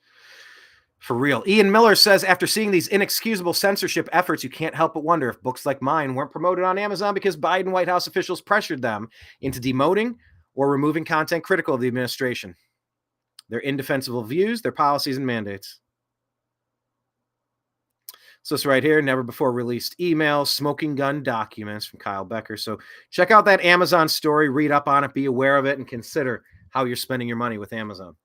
for real. Ian Miller says, after seeing these inexcusable censorship efforts, you can't help but wonder if books like mine weren't promoted on Amazon because Biden White House officials pressured them into demoting or removing content critical of the administration, their indefensible views, their policies, and mandates. So it's right here, never before released emails, smoking gun documents from Kyle Becker. So check out that Amazon story, read up on it, be aware of it, and consider how you're spending your money with Amazon.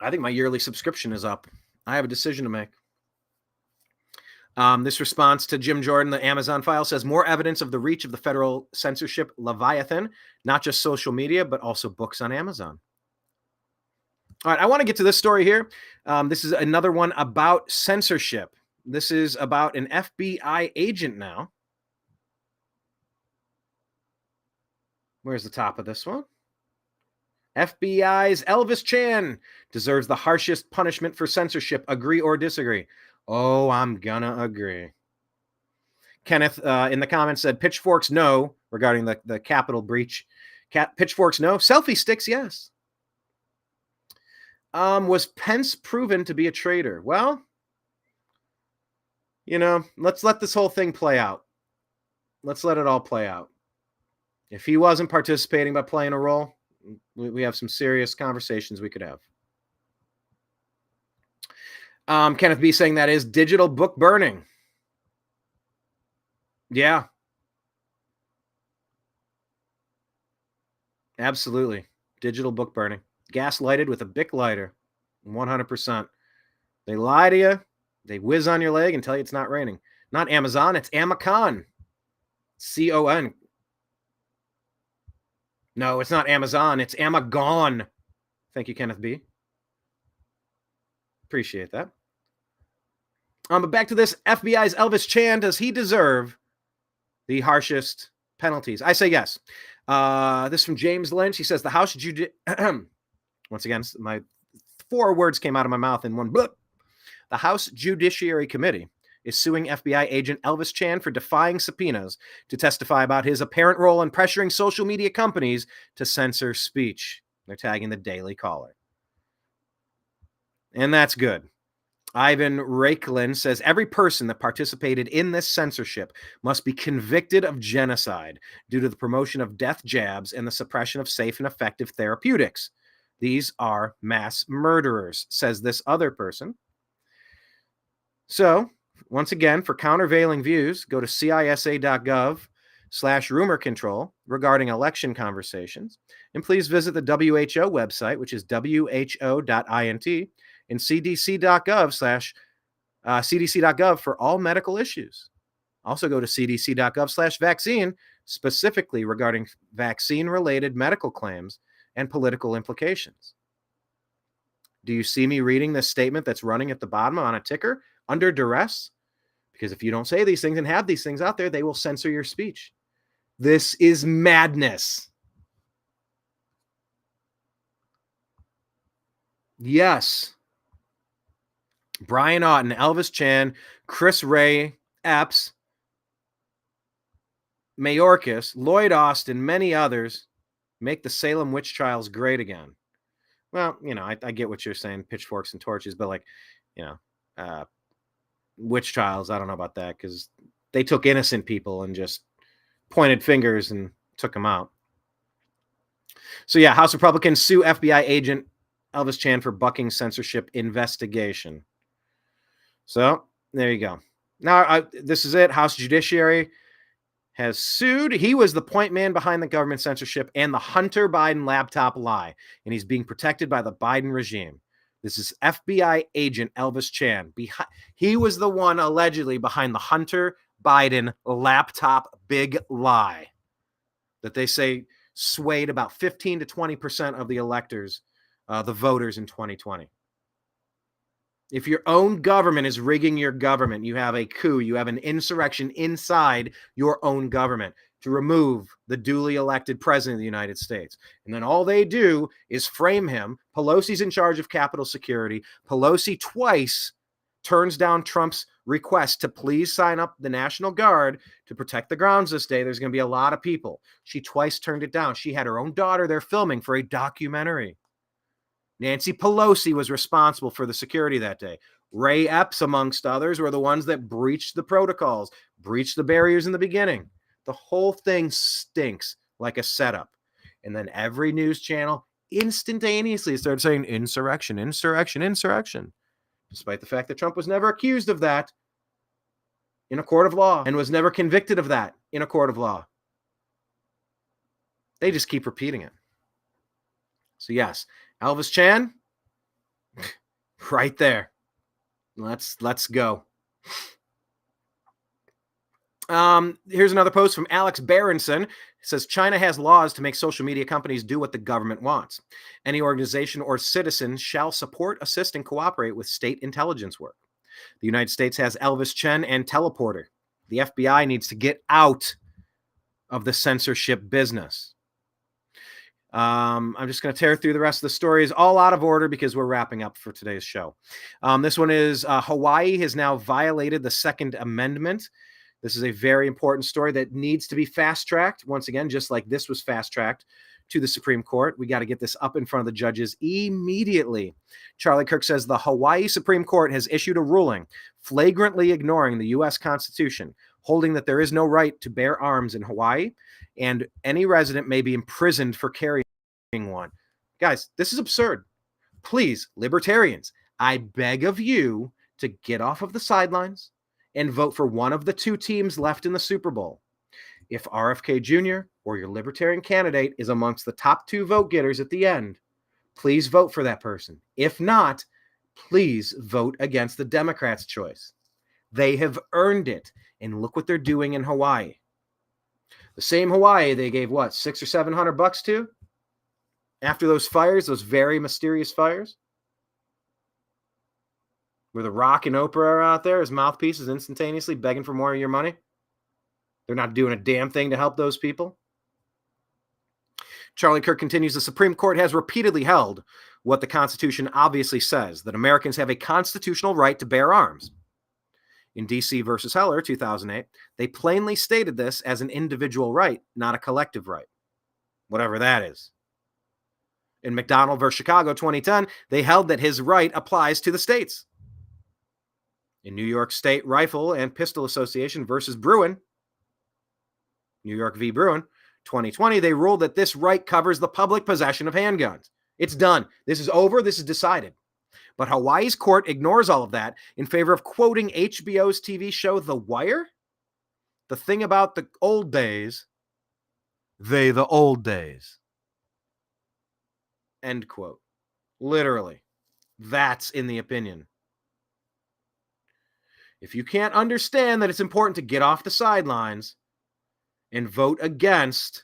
I think my yearly subscription is up. I have a decision to make. This response to Jim Jordan, the Amazon file, says more evidence of the reach of the federal censorship Leviathan, not just social media, but also books on Amazon. All right, I want to get to this story here. This is another one about censorship. This is about an FBI agent now. Where's the top of this one? FBI's Elvis Chan deserves the harshest punishment for censorship. Agree or disagree? Oh, I'm gonna agree. Kenneth in the comments said pitchforks no regarding the Capitol breach. Pitchforks no. Selfie sticks yes. Was Pence proven to be a traitor? Well, let's let this whole thing play out. Let's let it all play out. If he wasn't participating by playing a role, we have some serious conversations we could have. Kenneth B saying that is digital book burning. Yeah. Absolutely. Digital book burning. Gas lighted with a Bic lighter. 100%. They lie to you. They whiz on your leg and tell you it's not raining. Not Amazon. It's Amazon. C-O-N. No, it's not Amazon. It's Amagon. Thank you, Kenneth B. Appreciate that. But back to this. FBI's Elvis Chan. Does he deserve the harshest penalties? I say yes. This from James Lynch. He says the House once again, my 4 words came out of my mouth in one blip. The House Judiciary Committee is suing FBI agent Elvis Chan for defying subpoenas to testify about his apparent role in pressuring social media companies to censor speech. They're tagging the Daily Caller. And that's good. Ivan Rakelin says every person that participated in this censorship must be convicted of genocide due to the promotion of death jabs and the suppression of safe and effective therapeutics. These are mass murderers, says this other person. So, once again, for countervailing views, go to cisa.gov/rumor control regarding election conversations. And please visit the WHO website, which is who.int, and cdc.gov for all medical issues. Also go to cdc.gov/vaccine specifically regarding vaccine-related medical claims and political implications. Do you see me reading this statement that's running at the bottom on a ticker under duress? Because if you don't say these things and have these things out there, they will censor your speech. This is madness. Yes. Brian Otten, Elvis Chan, Chris Ray, Epps, Mayorkas, Lloyd Austin, many others make the Salem witch trials great again. Well, I get what you're saying, pitchforks and torches, but witch trials, I don't know about that, because they took innocent people and just pointed fingers and took them out. So yeah, House Republicans sue FBI agent Elvis Chan for bucking censorship investigation. So there you go. Now, this is it. House Judiciary has sued. He was the point man behind the government censorship and the Hunter Biden laptop lie, and he's being protected by the Biden regime. This is FBI agent Elvis Chan. He was the one allegedly behind the Hunter Biden laptop big lie that they say swayed about 15 to 20% of the electors, the voters in 2020. If your own government is rigging your government, you have a coup, you have an insurrection inside your own government to remove the duly elected president of the United States. And then all they do is frame him. Pelosi's in charge of Capitol security. Pelosi twice turns down Trump's request to please sign up the National Guard to protect the grounds this day. There's going to be a lot of people. She twice turned it down. She had her own daughter there filming for a documentary. Nancy Pelosi was responsible for the security that day. Ray Epps, amongst others, were the ones that breached the protocols, breached the barriers in the beginning. The whole thing stinks like a setup. And then every news channel instantaneously started saying insurrection, insurrection, insurrection, despite the fact that Trump was never accused of that in a court of law and was never convicted of that in a court of law. They just keep repeating it. So yes, Elvis Chan, right there. Let's go. Here's another post from Alex Berenson. It says, China has laws to make social media companies do what the government wants. Any organization or citizen shall support, assist, and cooperate with state intelligence work. The United States has Elvis Chen and Teleporter. The FBI needs to get out of the censorship business. I'm just going to tear through the rest of the stories, all out of order because we're wrapping up for today's show. This one is Hawaii has now violated the Second Amendment. This is a very important story that needs to be fast-tracked. Once again, just like this was fast-tracked to the Supreme Court, we got to get this up in front of the judges immediately. Charlie Kirk says the Hawaii Supreme Court has issued a ruling flagrantly ignoring the U.S. Constitution, holding that there is no right to bear arms in Hawaii, and any resident may be imprisoned for carrying one. Guys, this is absurd. Please, libertarians, I beg of you to get off of the sidelines and vote for one of the two teams left in the Super Bowl. If RFK Jr. or your libertarian candidate is amongst the top two vote getters at the end, please vote for that person. If not, please vote against the Democrats' choice. They have earned it. And look what they're doing in Hawaii. The same Hawaii they gave what, $600 or $700 to after those fires, those very mysterious fires, where The Rock and Oprah are out there as mouthpieces instantaneously begging for more of your money. They're not doing a damn thing to help those people. Charlie Kirk continues, the Supreme Court has repeatedly held what the Constitution obviously says, that Americans have a constitutional right to bear arms. In D.C. versus Heller, 2008, they plainly stated this as an individual right, not a collective right, whatever that is. In McDonald versus Chicago, 2010, they held that his right applies to the states. In New York State Rifle and Pistol Association versus Bruin, New York v. Bruin, 2020, they ruled that this right covers the public possession of handguns. It's done. This is over. This is decided. But Hawaii's court ignores all of that in favor of quoting HBO's TV show The Wire. The thing about the old days, the old days. End quote. Literally. That's in the opinion. If you can't understand that it's important to get off the sidelines and vote against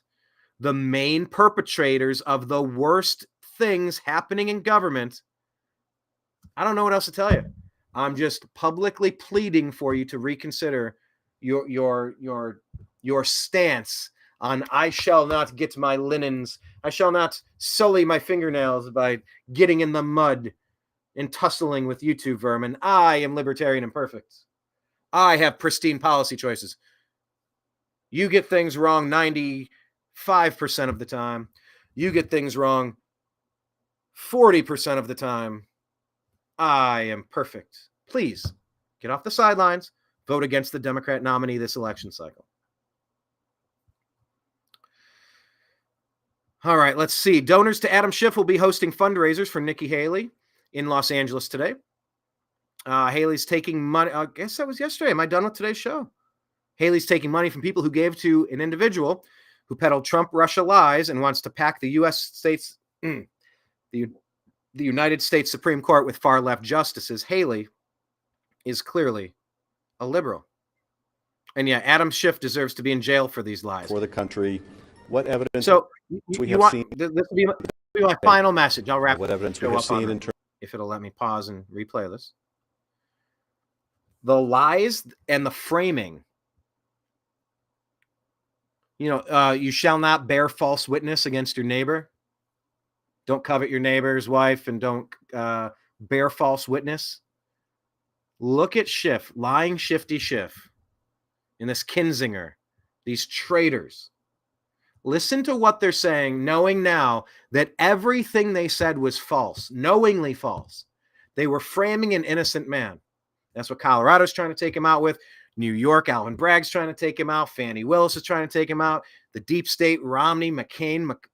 the main perpetrators of the worst things happening in government, I don't know what else to tell you. I'm just publicly pleading for you to reconsider your stance on I shall not get my linens. I shall not sully my fingernails by getting in the mud and tussling with YouTube vermin. I am libertarian and perfect. I have pristine policy choices. You get things wrong 95% of the time. You get things wrong 40% of the time. I am perfect. Please get off the sidelines. Vote against the Democrat nominee this election cycle. All right, let's see. Donors to Adam Schiff will be hosting fundraisers for Nikki Haley in Los Angeles today. Haley's taking money. I guess that was yesterday. Am I done with today's show? Haley's taking money from people who gave to an individual who peddled Trump-Russia lies and wants to pack the the United States Supreme Court with far-left justices. Haley is clearly a liberal. And yeah, Adam Schiff deserves to be in jail for these lies. For the country, what evidence we have seen? This will be my final message. I'll wrap. What evidence we have seen in terms, if it'll let me pause and replay this. The lies and the framing. You shall not bear false witness against your neighbor. Don't covet your neighbor's wife and don't bear false witness. Look at Schiff, lying shifty Schiff, and this Kinzinger, these traitors. Listen to what they're saying, knowing now that everything they said was false, knowingly false. They were framing an innocent man. That's what Colorado's trying to take him out with. New York, Alvin Bragg's trying to take him out. Fani Willis is trying to take him out. The deep state, Romney,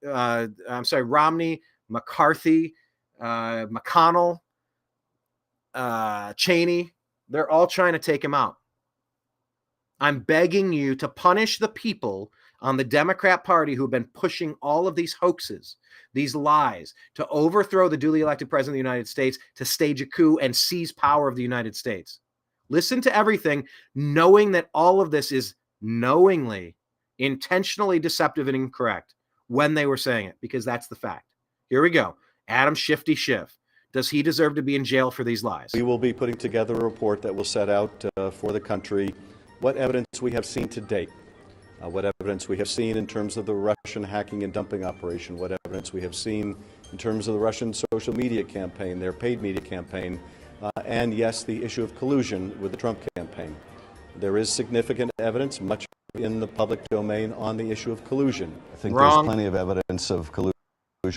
Romney, McCarthy, McConnell, Cheney, they're all trying to take him out. I'm begging you to punish the people on the Democrat Party who've been pushing all of these hoaxes, these lies, to overthrow the duly elected president of the United States, to stage a coup and seize power of the United States. Listen to everything, knowing that all of this is knowingly, intentionally deceptive and incorrect when they were saying it, because that's the fact. Here we go. Adam Shifty Schiff. Does he deserve to be in jail for these lies? we will be putting together a report that will set out for the country what evidence we have seen to date, what evidence we have seen in terms of the Russian hacking and dumping operation, what evidence we have seen in terms of the Russian social media campaign, their paid media campaign, and yes, the issue of collusion with the Trump campaign. There is significant evidence, much in the public domain, on the issue of collusion. I think there's plenty of evidence of collusion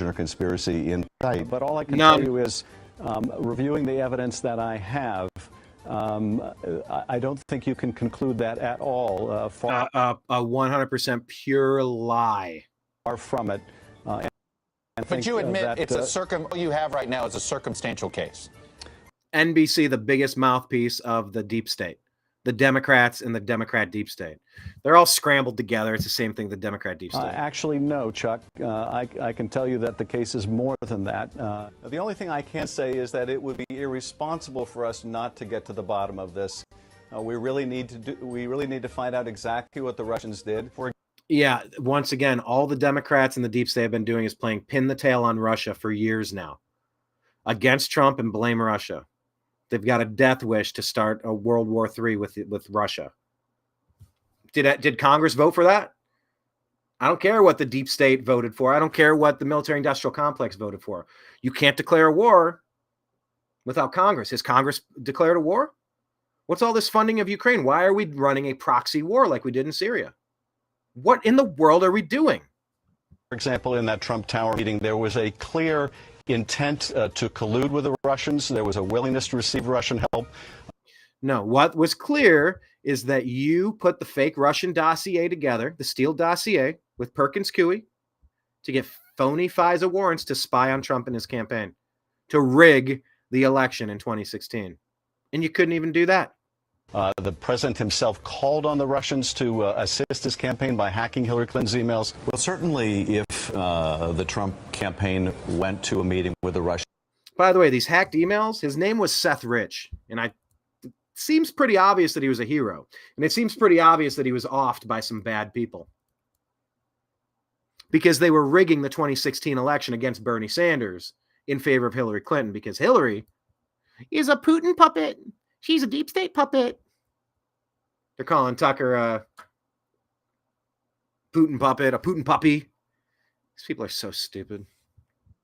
or conspiracy in sight. But all I can tell you is, reviewing the evidence that I have, I don't think you can conclude that at all. A 100% pure lie. Far from it. But you admit what you have right now is a circumstantial case. NBC, the biggest mouthpiece of the deep state, the Democrats and the Democrat deep state. They're all scrambled together. It's the same thing, the Democrat deep state. Actually, no, Chuck. I can tell you that the case is more than that. The only thing I can say is that it would be irresponsible for us not to get to the bottom of this. We really need to find out exactly what the Russians did. Yeah, once again, all the Democrats and the deep state have been doing is playing pin the tail on Russia for years now. Against Trump and blame Russia. They've got a death wish to start a World War III with Russia. Did Congress vote for that? I don't care what the deep state voted for. I don't care what the military-industrial complex voted for. You can't declare a war without Congress. Has Congress declared a war? What's all this funding of Ukraine? Why are we running a proxy war like we did in Syria? What in the world are we doing? For example, in that Trump Tower meeting, there was a clear intent to collude with the Russians. There was a willingness to receive Russian help. No, what was clear is that you put the fake Russian dossier together, the Steele dossier, with Perkins Coie to get phony FISA warrants to spy on Trump and his campaign, to rig the election in 2016. And you couldn't even do that. The president himself called on the Russians to assist his campaign by hacking Hillary Clinton's emails. Well, certainly if the Trump campaign went to a meeting with the Russians. By the way, these hacked emails, his name was Seth Rich. And it seems pretty obvious that he was a hero. And it seems pretty obvious that he was offed by some bad people. because they were rigging the 2016 election against Bernie Sanders in favor of Hillary Clinton, because Hillary is a Putin puppet. She's a deep state puppet. They're calling Tucker a Putin puppet, a Putin puppy. These people are so stupid.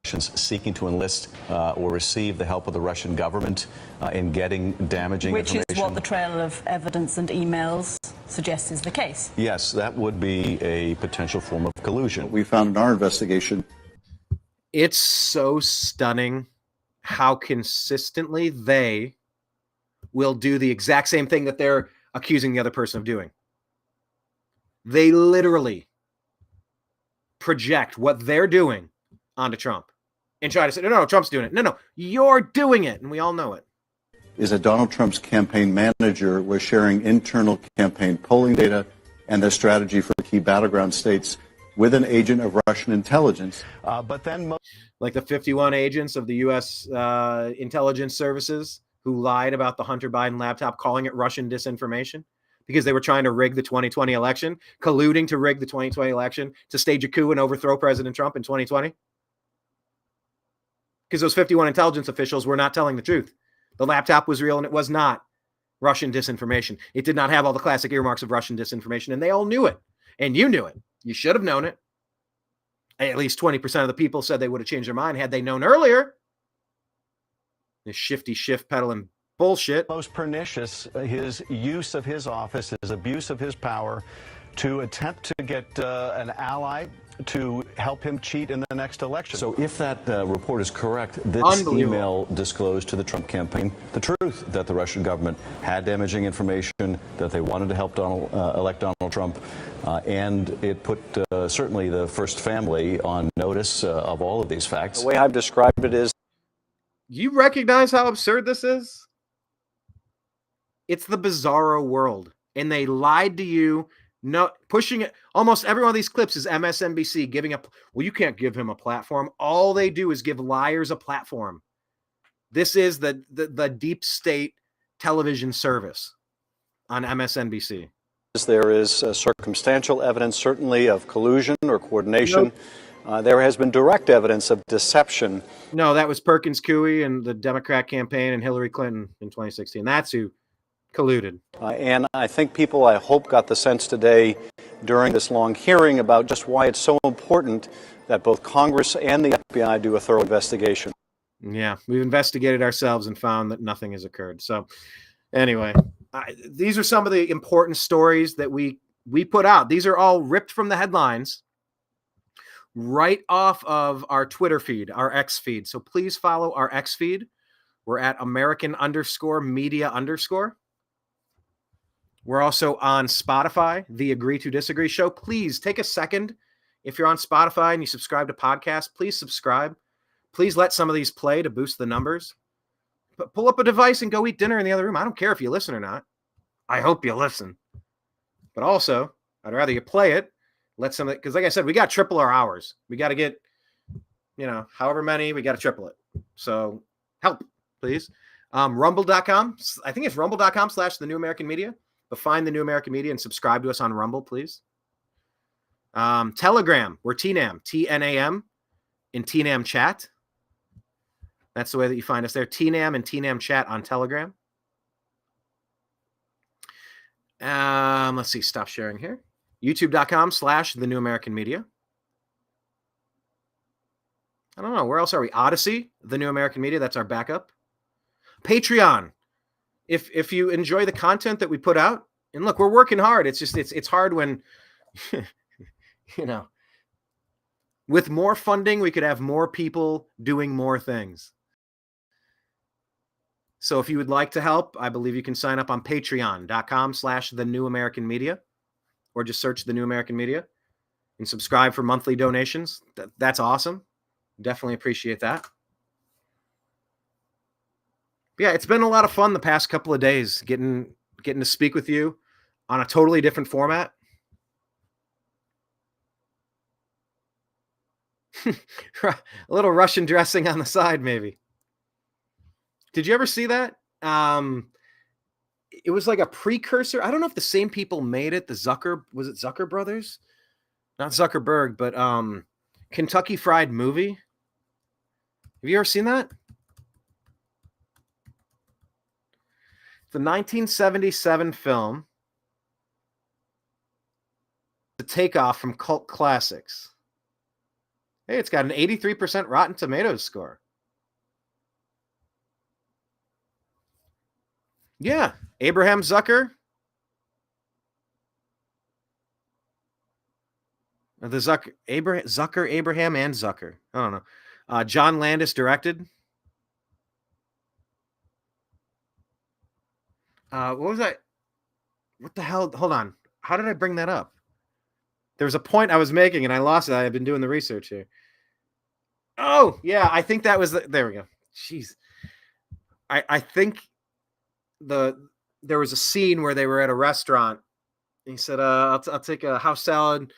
Seeking to enlist or receive the help of the Russian government in getting damaging information. Which is what the trail of evidence and emails suggests is the case. Yes, that would be a potential form of collusion. We found in our investigation. It's so stunning how consistently they will do the exact same thing that they're accusing the other person of doing. They literally project what they're doing onto Trump and try to say, no, Trump's doing it. No, you're doing it. And we all know it. Is that Donald Trump's campaign manager was sharing internal campaign polling data and their strategy for key battleground states with an agent of Russian intelligence. But then, like the 51 agents of the U.S. Intelligence Services who lied about the Hunter Biden laptop, calling it Russian disinformation because they were trying to rig the 2020 election, colluding to rig the 2020 election to stage a coup and overthrow President Trump in 2020. Because those 51 intelligence officials were not telling the truth. The laptop was real and it was not Russian disinformation. It did not have all the classic earmarks of Russian disinformation, and they all knew it. And you knew it. You should have known it. At least 20% of the people said they would have changed their mind had they known earlier. This shifty shift peddling bullshit. Most pernicious, his use of his office, his abuse of his power to attempt to get an ally to help him cheat in the next election. So if that report is correct, this email disclosed to the Trump campaign the truth that the Russian government had damaging information, that they wanted to help elect Donald Trump, and it put certainly the first family on notice of all of these facts. The way I've described it is... You recognize how absurd this is? It's the bizarro world, and they lied to you. No, pushing it. Almost every one of these clips is MSNBC giving up. Well, you can't give him a platform. All they do is give liars a platform. This is the deep state television service on MSNBC. There is circumstantial evidence, certainly, of collusion or coordination. Nope. There has been direct evidence of deception. No, that was Perkins Coie and the Democrat campaign and Hillary Clinton in 2016. That's who colluded. And I think people, I hope, got the sense today during this long hearing about just why it's so important that both Congress and the FBI do a thorough investigation. Yeah, we've investigated ourselves and found that nothing has occurred. So anyway, these are some of the important stories that we put out. These are all ripped from the headlines right off of our Twitter feed, our X feed. So please follow our X feed. We're at American_media_. We're also on Spotify, the Agree to Disagree show. Please take a second. If you're on Spotify and you subscribe to podcasts, please subscribe. Please let some of these play to boost the numbers. But pull up a device and go eat dinner in the other room. I don't care if you listen or not. I hope you listen. But also, I'd rather you play it. Let some, because like I said, we got triple our hours. We got to get, however many, we got to triple it. So help, please. Rumble.com. I think it's rumble.com/thenewamericanmedia. But find the New American Media and subscribe to us on Rumble, please. Telegram, we're TNAM, TNAM, in TNAM chat. That's the way that you find us there. TNAM and TNAM chat on Telegram. Let's see, stop sharing here. YouTube.com/the New American Media. I don't know. Where else are we? Odyssey, the New American Media. That's our backup. Patreon. If you enjoy the content that we put out, and look, we're working hard. It's just, it's hard when, with more funding, we could have more people doing more things. So if you would like to help, I believe you can sign up on patreon.com/the New American Media, or just search the New American Media and subscribe for monthly donations. That's awesome. Definitely appreciate that. Yeah, it's been a lot of fun the past couple of days getting to speak with you on a totally different format. A little Russian dressing on the side, maybe. Did you ever see that? It was like a precursor. I don't know if the same people made it. Was it Zucker Brothers? not Zuckerberg, but Kentucky Fried Movie. Have you ever seen that? It's a 1977 film. The takeoff from cult classics. Hey, it's got an 83% Rotten Tomatoes score. Yeah, Abraham Zucker. The Abraham and Zucker. I don't know. John Landis directed. What was that? What the hell? Hold on. How did I bring that up? There was a point I was making and I lost it. I've been doing the research here. Oh, yeah. I think that was there we go. Jeez. I think there was a scene where they were at a restaurant. He said, I'll take a house salad.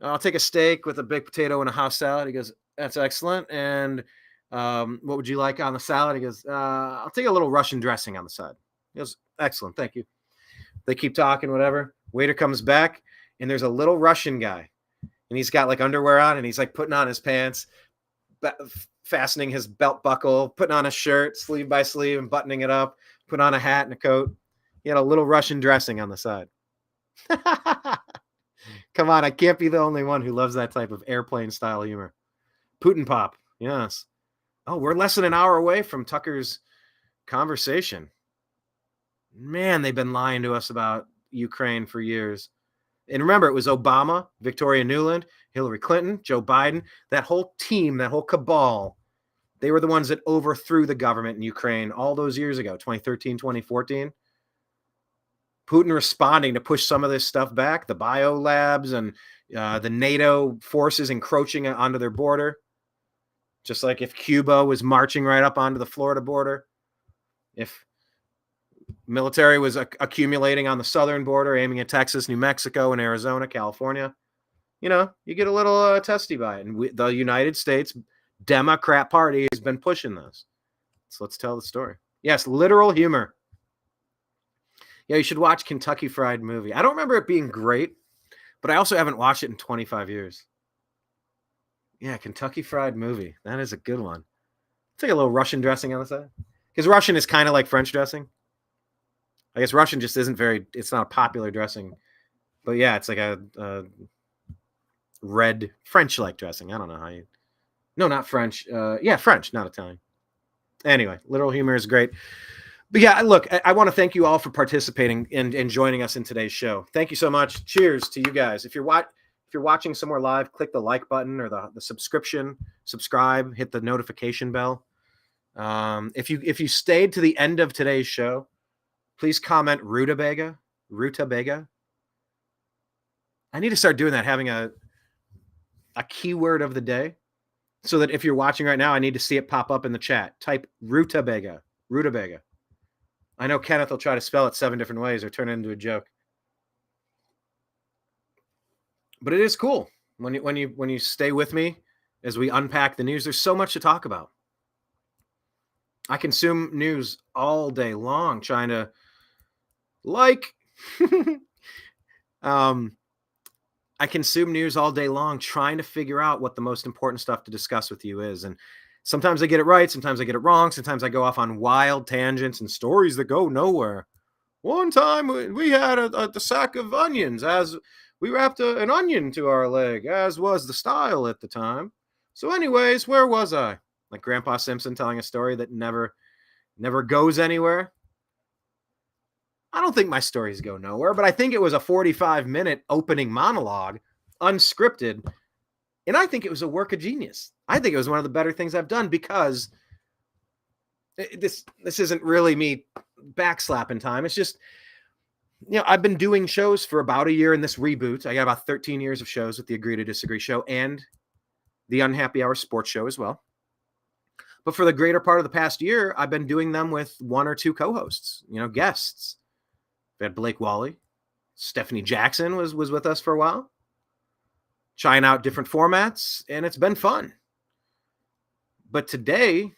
I'll take a steak with a baked potato and a house salad. He goes, that's excellent. And what would you like on the salad? He goes, I'll take a little Russian dressing on the side. He goes, excellent. Thank you. They keep talking, whatever. Waiter comes back, and there's a little Russian guy. And he's got like underwear on, and he's like putting on his pants, fastening his belt buckle, putting on a shirt, sleeve by sleeve, and buttoning it up, put on a hat and a coat. He had a little Russian dressing on the side. Come on, I can't be the only one who loves that type of airplane style humor. Putin pop, yes. Oh, we're less than an hour away from Tucker's conversation. Man, they've been lying to us about Ukraine for years. And remember, it was Obama, Victoria Nuland, Hillary Clinton, Joe Biden, that whole team, that whole cabal. They were the ones that overthrew the government in Ukraine all those years ago, 2013, 2014. Putin responding to push some of this stuff back, the bio labs and the NATO forces encroaching onto their border. Just like if Cuba was marching right up onto the Florida border, if military was accumulating on the southern border, aiming at Texas, New Mexico, and Arizona, California, you get a little testy by it. And the United States Democrat Party has been pushing this. So let's tell the story. Yes, literal humor. Yeah, you should watch Kentucky Fried Movie. I don't remember it being great, but I also haven't watched it in 25 years. Yeah, Kentucky Fried Movie. That is a good one. Take a little Russian dressing on the side. Because Russian is kind of like French dressing. I guess Russian just isn't it's not a popular dressing. But yeah, it's like a red French-like dressing. I don't know how you... No, not French. Yeah, French, not Italian. Anyway, literal humor is great. But yeah, look, I want to thank you all for participating and joining us in today's show. Thank you so much. Cheers to you guys. If you're watching somewhere live, click the like button or the subscribe, hit the notification bell. If you stayed to the end of today's show, please comment Rutabaga. I need to start doing that, having a keyword of the day, so that if you're watching right now, I need to see it pop up in the chat. Type Rutabaga. I know Kenneth will try to spell it 7 different ways or turn it into a joke. But it is cool when you stay with me as we unpack the news. There's so much to talk about. I consume news all day long, trying to I consume news all day long, trying to figure out what the most important stuff to discuss with you is. And sometimes I get it right. Sometimes I get it wrong. Sometimes I go off on wild tangents and stories that go nowhere. One time we had a sack of onions as we wrapped an onion to our leg, as was the style at the time. So anyways, where was I? Like Grandpa Simpson telling a story that never goes anywhere. I don't think my stories go nowhere, but I think it was a 45-minute opening monologue, unscripted. And I think it was a work of genius. I think it was one of the better things I've done, because this isn't really me backslapping time. It's just, I've been doing shows for about a year in this reboot. I got about 13 years of shows with the Agree to Disagree show and the Unhappy Hour sports show as well. But for the greater part of the past year, I've been doing them with 1 or 2 co-hosts, guests. We had Blake Walley. Stephanie Jackson was with us for a while, trying out different formats, and it's been fun. But today,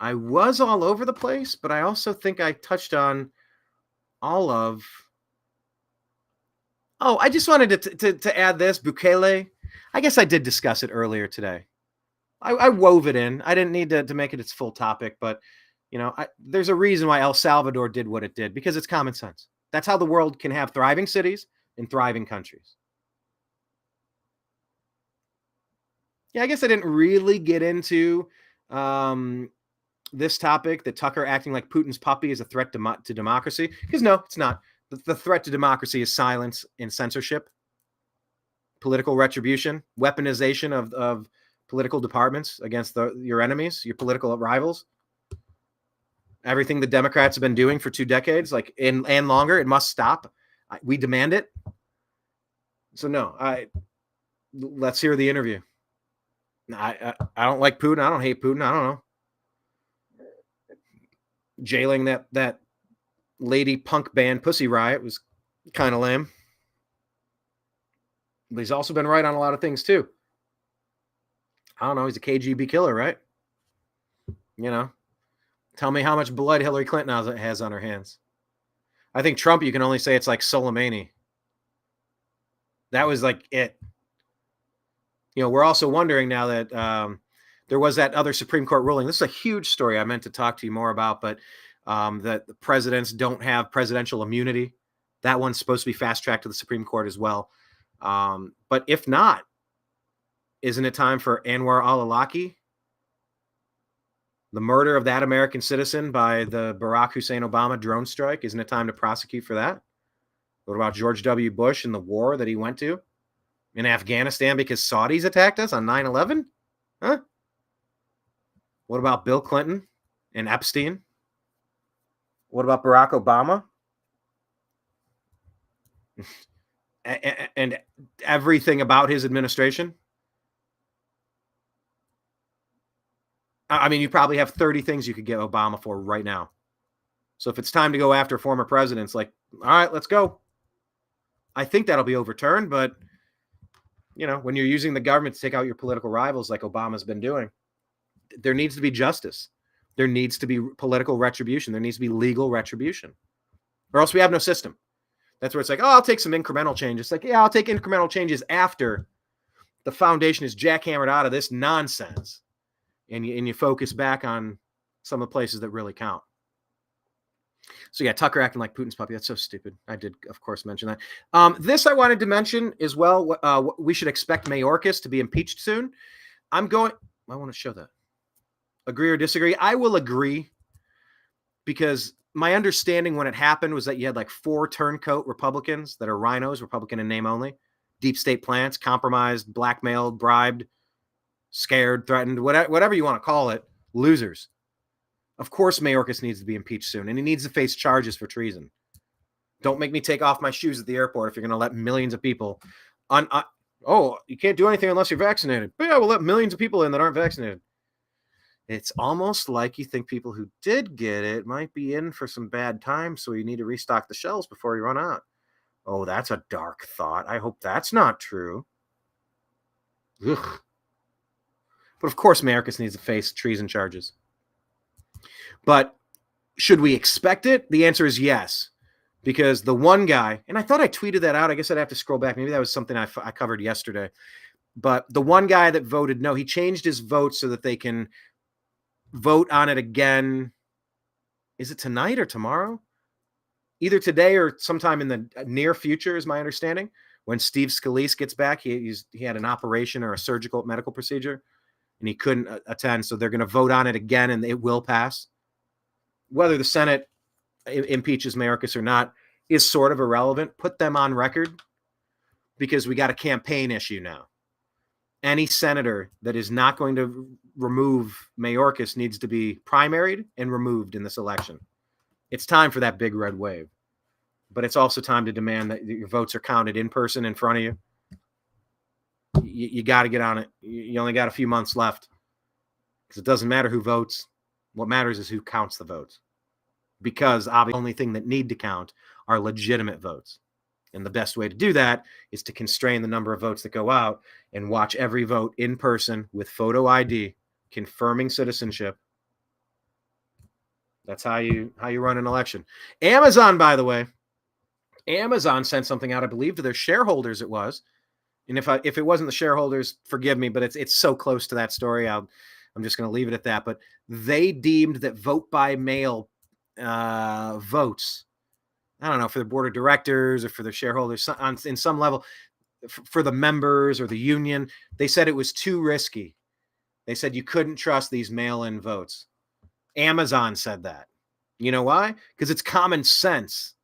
I was all over the place, but I also think I touched on all of Oh, I just wanted to add this, Bukele. I guess I did discuss it earlier today. I wove it in. I didn't need to make it its full topic, but there's a reason why El Salvador did what it did, because it's common sense. That's how the world can have thriving cities and thriving countries. Yeah, I guess I didn't really get into this topic, that Tucker acting like Putin's puppy is a threat to democracy, because no, it's not. The threat to democracy is silence and censorship, political retribution, weaponization of political departments against your enemies, your political rivals. Everything the Democrats have been doing for 2 decades, and longer, it must stop. We demand it. So no, let's hear the interview. I don't like Putin. I don't hate Putin. I don't know. Jailing that lady punk band Pussy Riot was kind of lame. But he's also been right on a lot of things too. I don't know. He's a KGB killer, right? Tell me how much blood Hillary Clinton has on her hands. I think Trump, you can only say it's like Soleimani. That was like it. We're also wondering now that there was that other Supreme Court ruling. This is a huge story I meant to talk to you more about, but that the presidents don't have presidential immunity. That one's supposed to be fast-tracked to the Supreme Court as well. But if not, isn't it time for Anwar al-Awlaki? The murder of that American citizen by the Barack Hussein Obama drone strike. Isn't it time to prosecute for that? What about George W. Bush and the war that he went to in Afghanistan because Saudis attacked us on 9/11? Huh? What about Bill Clinton and Epstein? What about Barack Obama? And everything about his administration? I mean, you probably have 30 things you could get Obama for right now. So if it's time to go after former presidents, all right, let's go. I think that'll be overturned, but when you're using the government to take out your political rivals like Obama's been doing, there needs to be justice. There needs to be political retribution. There needs to be legal retribution, or else we have no system. That's where it's like, oh, I'll take some incremental changes. Yeah, I'll take incremental changes after the foundation is jackhammered out of this nonsense. And you focus back on some of the places that really count. So yeah, Tucker acting like Putin's puppy. That's so stupid. I did, of course, mention that. This I wanted to mention as well. We should expect Mayorkas to be impeached soon. I want to show that. Agree or disagree? I will agree, because my understanding when it happened was that you had 4 turncoat Republicans that are rhinos, Republican in name only, deep state plants, compromised, blackmailed, bribed, scared, threatened, whatever you want to call it, losers. Of course, Mayorkas needs to be impeached soon, and he needs to face charges for treason. Don't make me take off my shoes at the airport if you're going to let millions of people you can't do anything unless you're vaccinated. But yeah, we'll let millions of people in that aren't vaccinated. It's almost like you think people who did get it might be in for some bad times, so you need to restock the shelves before you run out. Oh, that's a dark thought. I hope that's not true. Ugh. But of course, Mayorkas needs to face treason charges. But should we expect it? The answer is yes. Because the one guy, and I thought I tweeted that out. I guess I'd have to scroll back. Maybe that was something I covered yesterday. But the one guy that voted no, he changed his vote so that they can vote on it again. Is it tonight or tomorrow? Either today or sometime in the near future is my understanding. When Steve Scalise gets back, he had an operation or a surgical medical procedure, and he couldn't attend. So they're going to vote on it again, and it will pass. Whether the Senate impeaches Mayorkas or not is sort of irrelevant. Put them on record, because we got a campaign issue now. Any senator that is not going to remove Mayorkas needs to be primaried and removed in this election. It's time for that big red wave. But it's also time to demand that your votes are counted in person in front of you. You got to get on it. You only got a few months left, because it doesn't matter who votes. What matters is who counts the votes, because obviously the only thing that need to count are legitimate votes. And the best way to do that is to constrain the number of votes that go out and watch every vote in person with photo ID, confirming citizenship. That's how you run an election. Amazon, by the way, Amazon sent something out, I believe, to their shareholders. It was, and if it wasn't the shareholders, forgive me, but it's so close to that story. I'm just going to leave it at that. But they deemed that vote by mail votes, I don't know, for the board of directors or for their shareholders in some level, for the members or the union, they said it was too risky. They said you couldn't trust these mail-in votes. Amazon said that. You know why? Because it's common sense.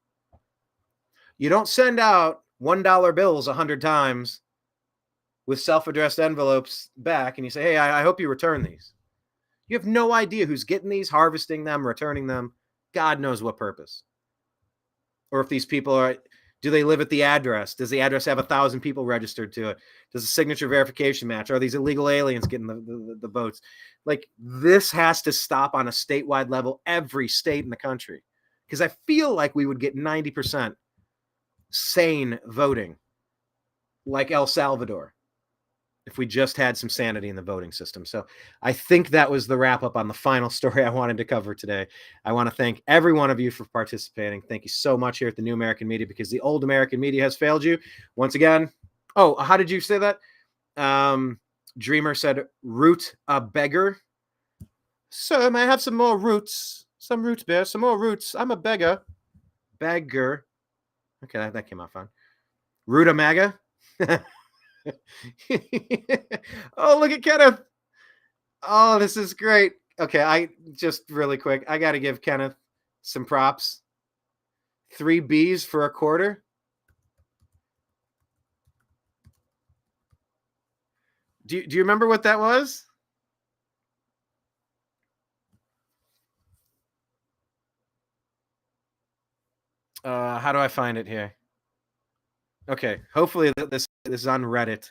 You don't send out $1 bills 100 times with self-addressed envelopes back and you say, hey, I hope you return these. You have no idea who's getting these, harvesting them, returning them. God knows what purpose. Or if these people are, do they live at the address? Does the address have 1,000 people registered to it? Does the signature verification match? Are these illegal aliens getting the votes? Like, this has to stop on a statewide level, every state in the country. Because I feel like we would get 90% sane voting like El Salvador if we just had some sanity in the voting system. So I think that was the wrap up on the final story I wanted to cover today. I want to thank every one of you for participating. Thank you so much here at the New American Media, because the old American media has failed you once again. Oh, how did you say that? Dreamer said, root a beggar. Sir, may I have some more roots? Some roots, bear, some more roots. I'm a beggar. Beggar. Okay, that came out fine. Root a MAGA. Oh, look at Kenneth. Oh, this is great. Okay, I just really quick, I got to give Kenneth some props. 3 B's for a quarter. Do you remember what that was? How do I find it here? Okay, hopefully this is on Reddit.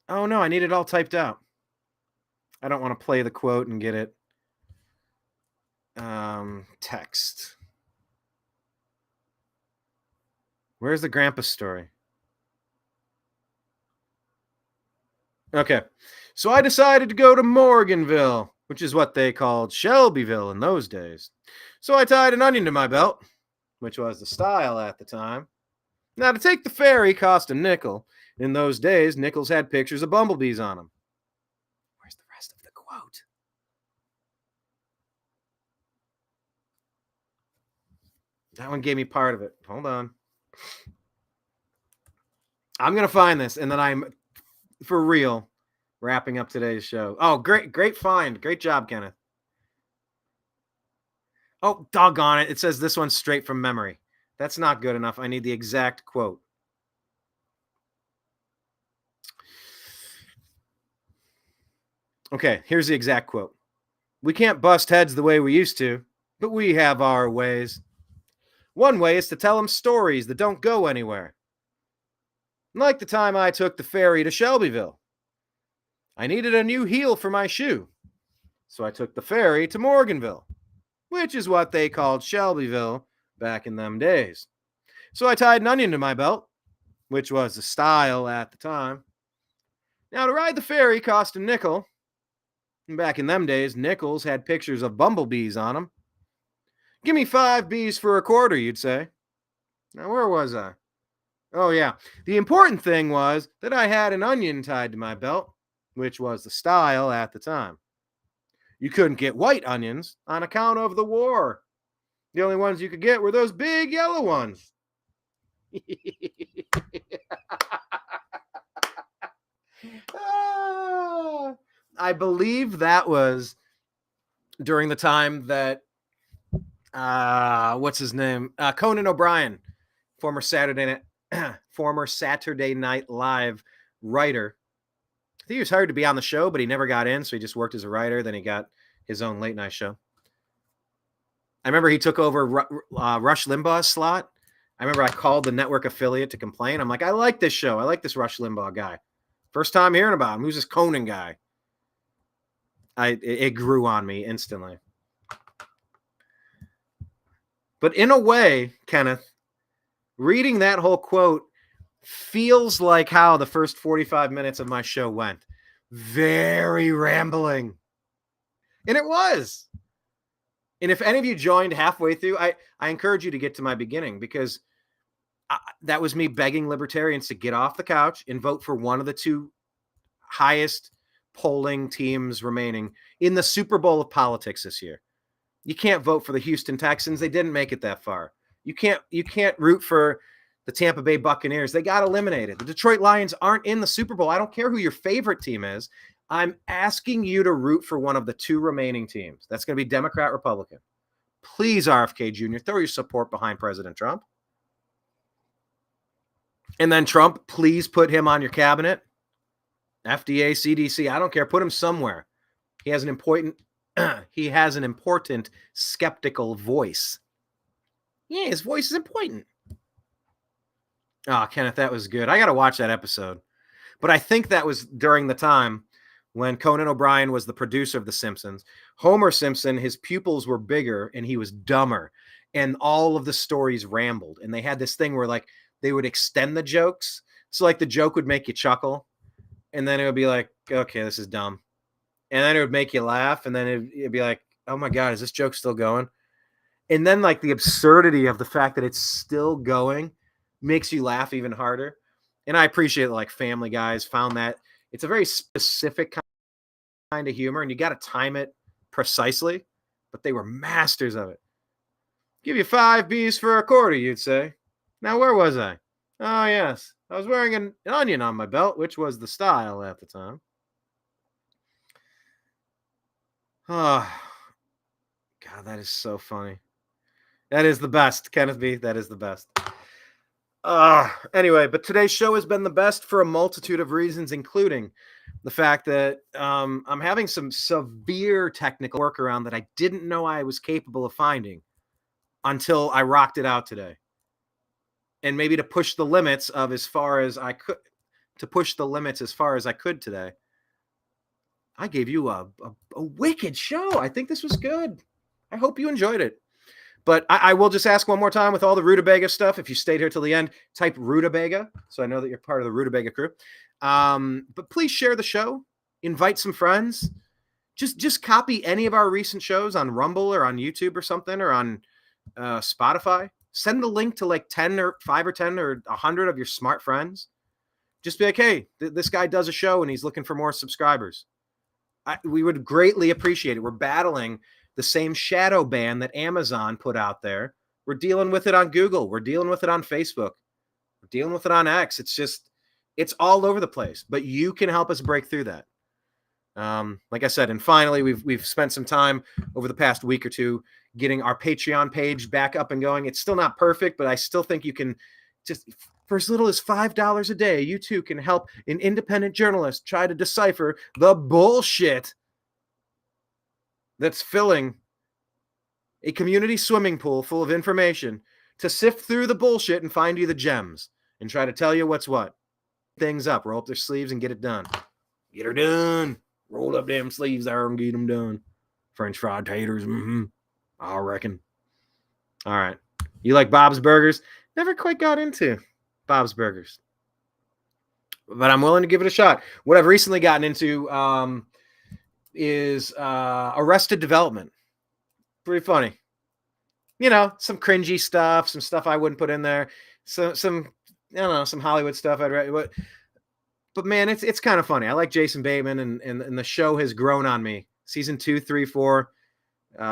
Oh no, I need it all typed out. I don't want to play the quote and get it. Text. Where's the grandpa story? Okay, so I decided to go to Morganville, which is what they called Shelbyville in those days. So I tied an onion to my belt, which was the style at the time. Now, to take the ferry cost a nickel. In those days, nickels had pictures of bumblebees on them. Where's the rest of the quote? That one gave me part of it. Hold on. I'm going to find this, and then I'm, for real, wrapping up today's show. Oh, great find. Great job, Kenneth. Oh, doggone it. It says this one's straight from memory. That's not good enough. I need the exact quote. Okay, here's the exact quote. We can't bust heads the way we used to, but we have our ways. One way is to tell them stories that don't go anywhere. Like the time I took the ferry to Shelbyville. I needed a new heel for my shoe, so I took the ferry to Morganville, which is what they called Shelbyville back in them days. So I tied an onion to my belt, which was the style at the time. Now, to ride the ferry cost a nickel. And back in them days, nickels had pictures of bumblebees on them. Give me 5 B's for a quarter, you'd say. Now, where was I? Oh, yeah. The important thing was that I had an onion tied to my belt, which was the style at the time. You couldn't get white onions on account of the war. The only ones you could get were those big yellow ones. I believe that was during the time that what's his name? Conan O'Brien, former Saturday Night Live writer. I think he was hired to be on the show, but he never got in, so he just worked as a writer. Then he got his own late night show. I remember he took over Rush Limbaugh's slot. I remember I called the network affiliate to complain. I'm like, I like this show. I like this Rush Limbaugh guy. First time hearing about him. Who's this Conan guy? It grew on me instantly. But in a way, Kenneth, reading that whole quote feels like how the first 45 minutes of my show went. Very rambling. And it was. And if any of you joined halfway through, I encourage you to get to my beginning, because that was me begging libertarians to get off the couch and vote for one of the two highest polling teams remaining in the Super Bowl of politics this year. You can't vote for the Houston Texans. They didn't make it that far. You can't root for the Tampa Bay Buccaneers. They got eliminated. The Detroit Lions aren't in the Super Bowl. I don't care who your favorite team is. I'm asking you to root for one of the two remaining teams. That's going to be Democrat, Republican. Please, RFK Jr., throw your support behind President Trump. And then Trump, please put him on your cabinet. FDA, CDC, I don't care. Put him somewhere. He has an important skeptical voice. Yeah, his voice is important. Oh, Kenneth, that was good. I got to watch that episode. But I think that was during the time when Conan O'Brien was the producer of The Simpsons. Homer Simpson, his pupils were bigger and he was dumber. And all of the stories rambled. And they had this thing where like they would extend the jokes. So like the joke would make you chuckle. And then it would be like, okay, this is dumb. And then it would make you laugh. And then it'd be like, oh my God, is this joke still going? And then like the absurdity of the fact that it's still going makes you laugh even harder. And I appreciate it, like Family Guys found that. It's a very specific kind of humor, and you got to time it precisely, but they were masters of it. Give you 5 B's for a quarter, you'd say. Now, where was I? Oh, yes. I was wearing an onion on my belt, which was the style at the time. Oh, God, that is so funny. That is the best, Kenneth B. That is the best. Anyway, but today's show has been the best for a multitude of reasons, including the fact that I'm having some severe technical workaround that I didn't know I was capable of finding until I rocked it out today. And maybe to push the limits of as far as I could today. I gave you a wicked show. I think this was good. I hope you enjoyed it. But I will just ask one more time with all the Rutabaga stuff. If you stayed here till the end, type Rutabaga, so I know that you're part of the Rutabaga crew. But please share the show. Invite some friends. Just copy any of our recent shows on Rumble or on YouTube or something or on Spotify. Send the link to like 5 or 10 or 100 of your smart friends. Just be like, hey, this guy does a show and he's looking for more subscribers. We would greatly appreciate it. We're battling the same shadow ban that Amazon put out there. We're dealing with it on Google. We're dealing with it on Facebook. We're dealing with it on X. It's all over the place, but you can help us break through that. Like I said, and finally, we've spent some time over the past week or two getting our Patreon page back up and going. It's still not perfect, but I still think you can just, for as little as $5 a day, you too can help an independent journalist try to decipher the bullshit that's filling a community swimming pool full of information, to sift through the bullshit and find you the gems and try to tell you what's what. Things up, roll up their sleeves and get it done. Get her done. Roll up them sleeves there and get them done. French fried taters. I reckon. All right. You like Bob's Burgers? Never quite got into Bob's Burgers, but I'm willing to give it a shot. What I've recently gotten into is Arrested Development. Pretty funny. You know, some cringy stuff, some stuff I wouldn't put in there. Some I don't know, some Hollywood stuff I'd read. But man, it's kind of funny. I like Jason Bateman, and the show has grown on me. Season 2, 3, 4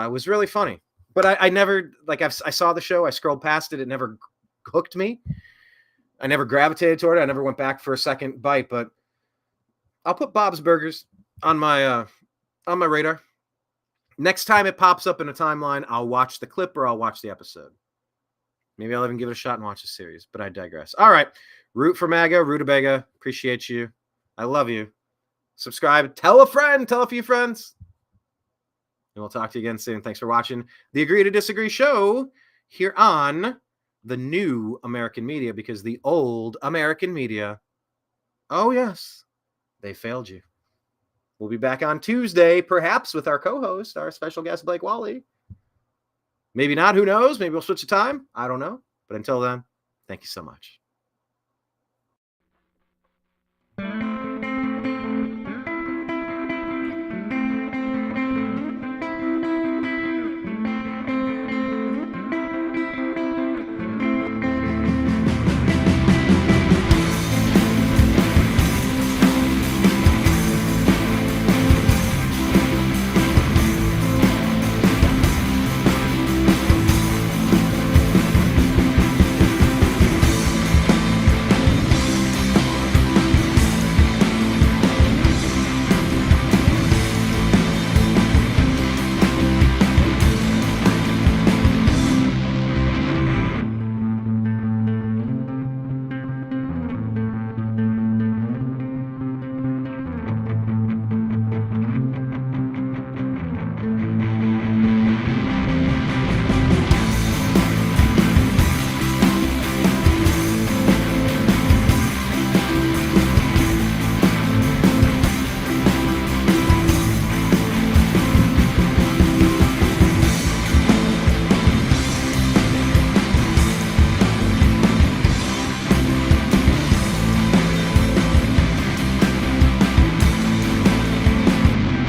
was really funny. But I never, like, I saw the show, I scrolled past it, it never hooked me. I never gravitated toward it. I never went back for a second bite, but I'll put Bob's Burgers on my radar. Next time it pops up in a timeline, I'll watch the clip or I'll watch the episode. Maybe I'll even give it a shot and watch the series, but I digress. All right. Root for MAGA, Rutabaga. Appreciate you. I love you. Subscribe. Tell a friend. Tell a few friends. And we'll talk to you again soon. Thanks for watching the Agree to Disagree show here on the new American media, because the old American media, oh yes, they failed you. We'll be back on Tuesday, perhaps with our co-host, our special guest, Blake Walley. Maybe not. Who knows? Maybe we'll switch the time. I don't know. But until then, thank you so much.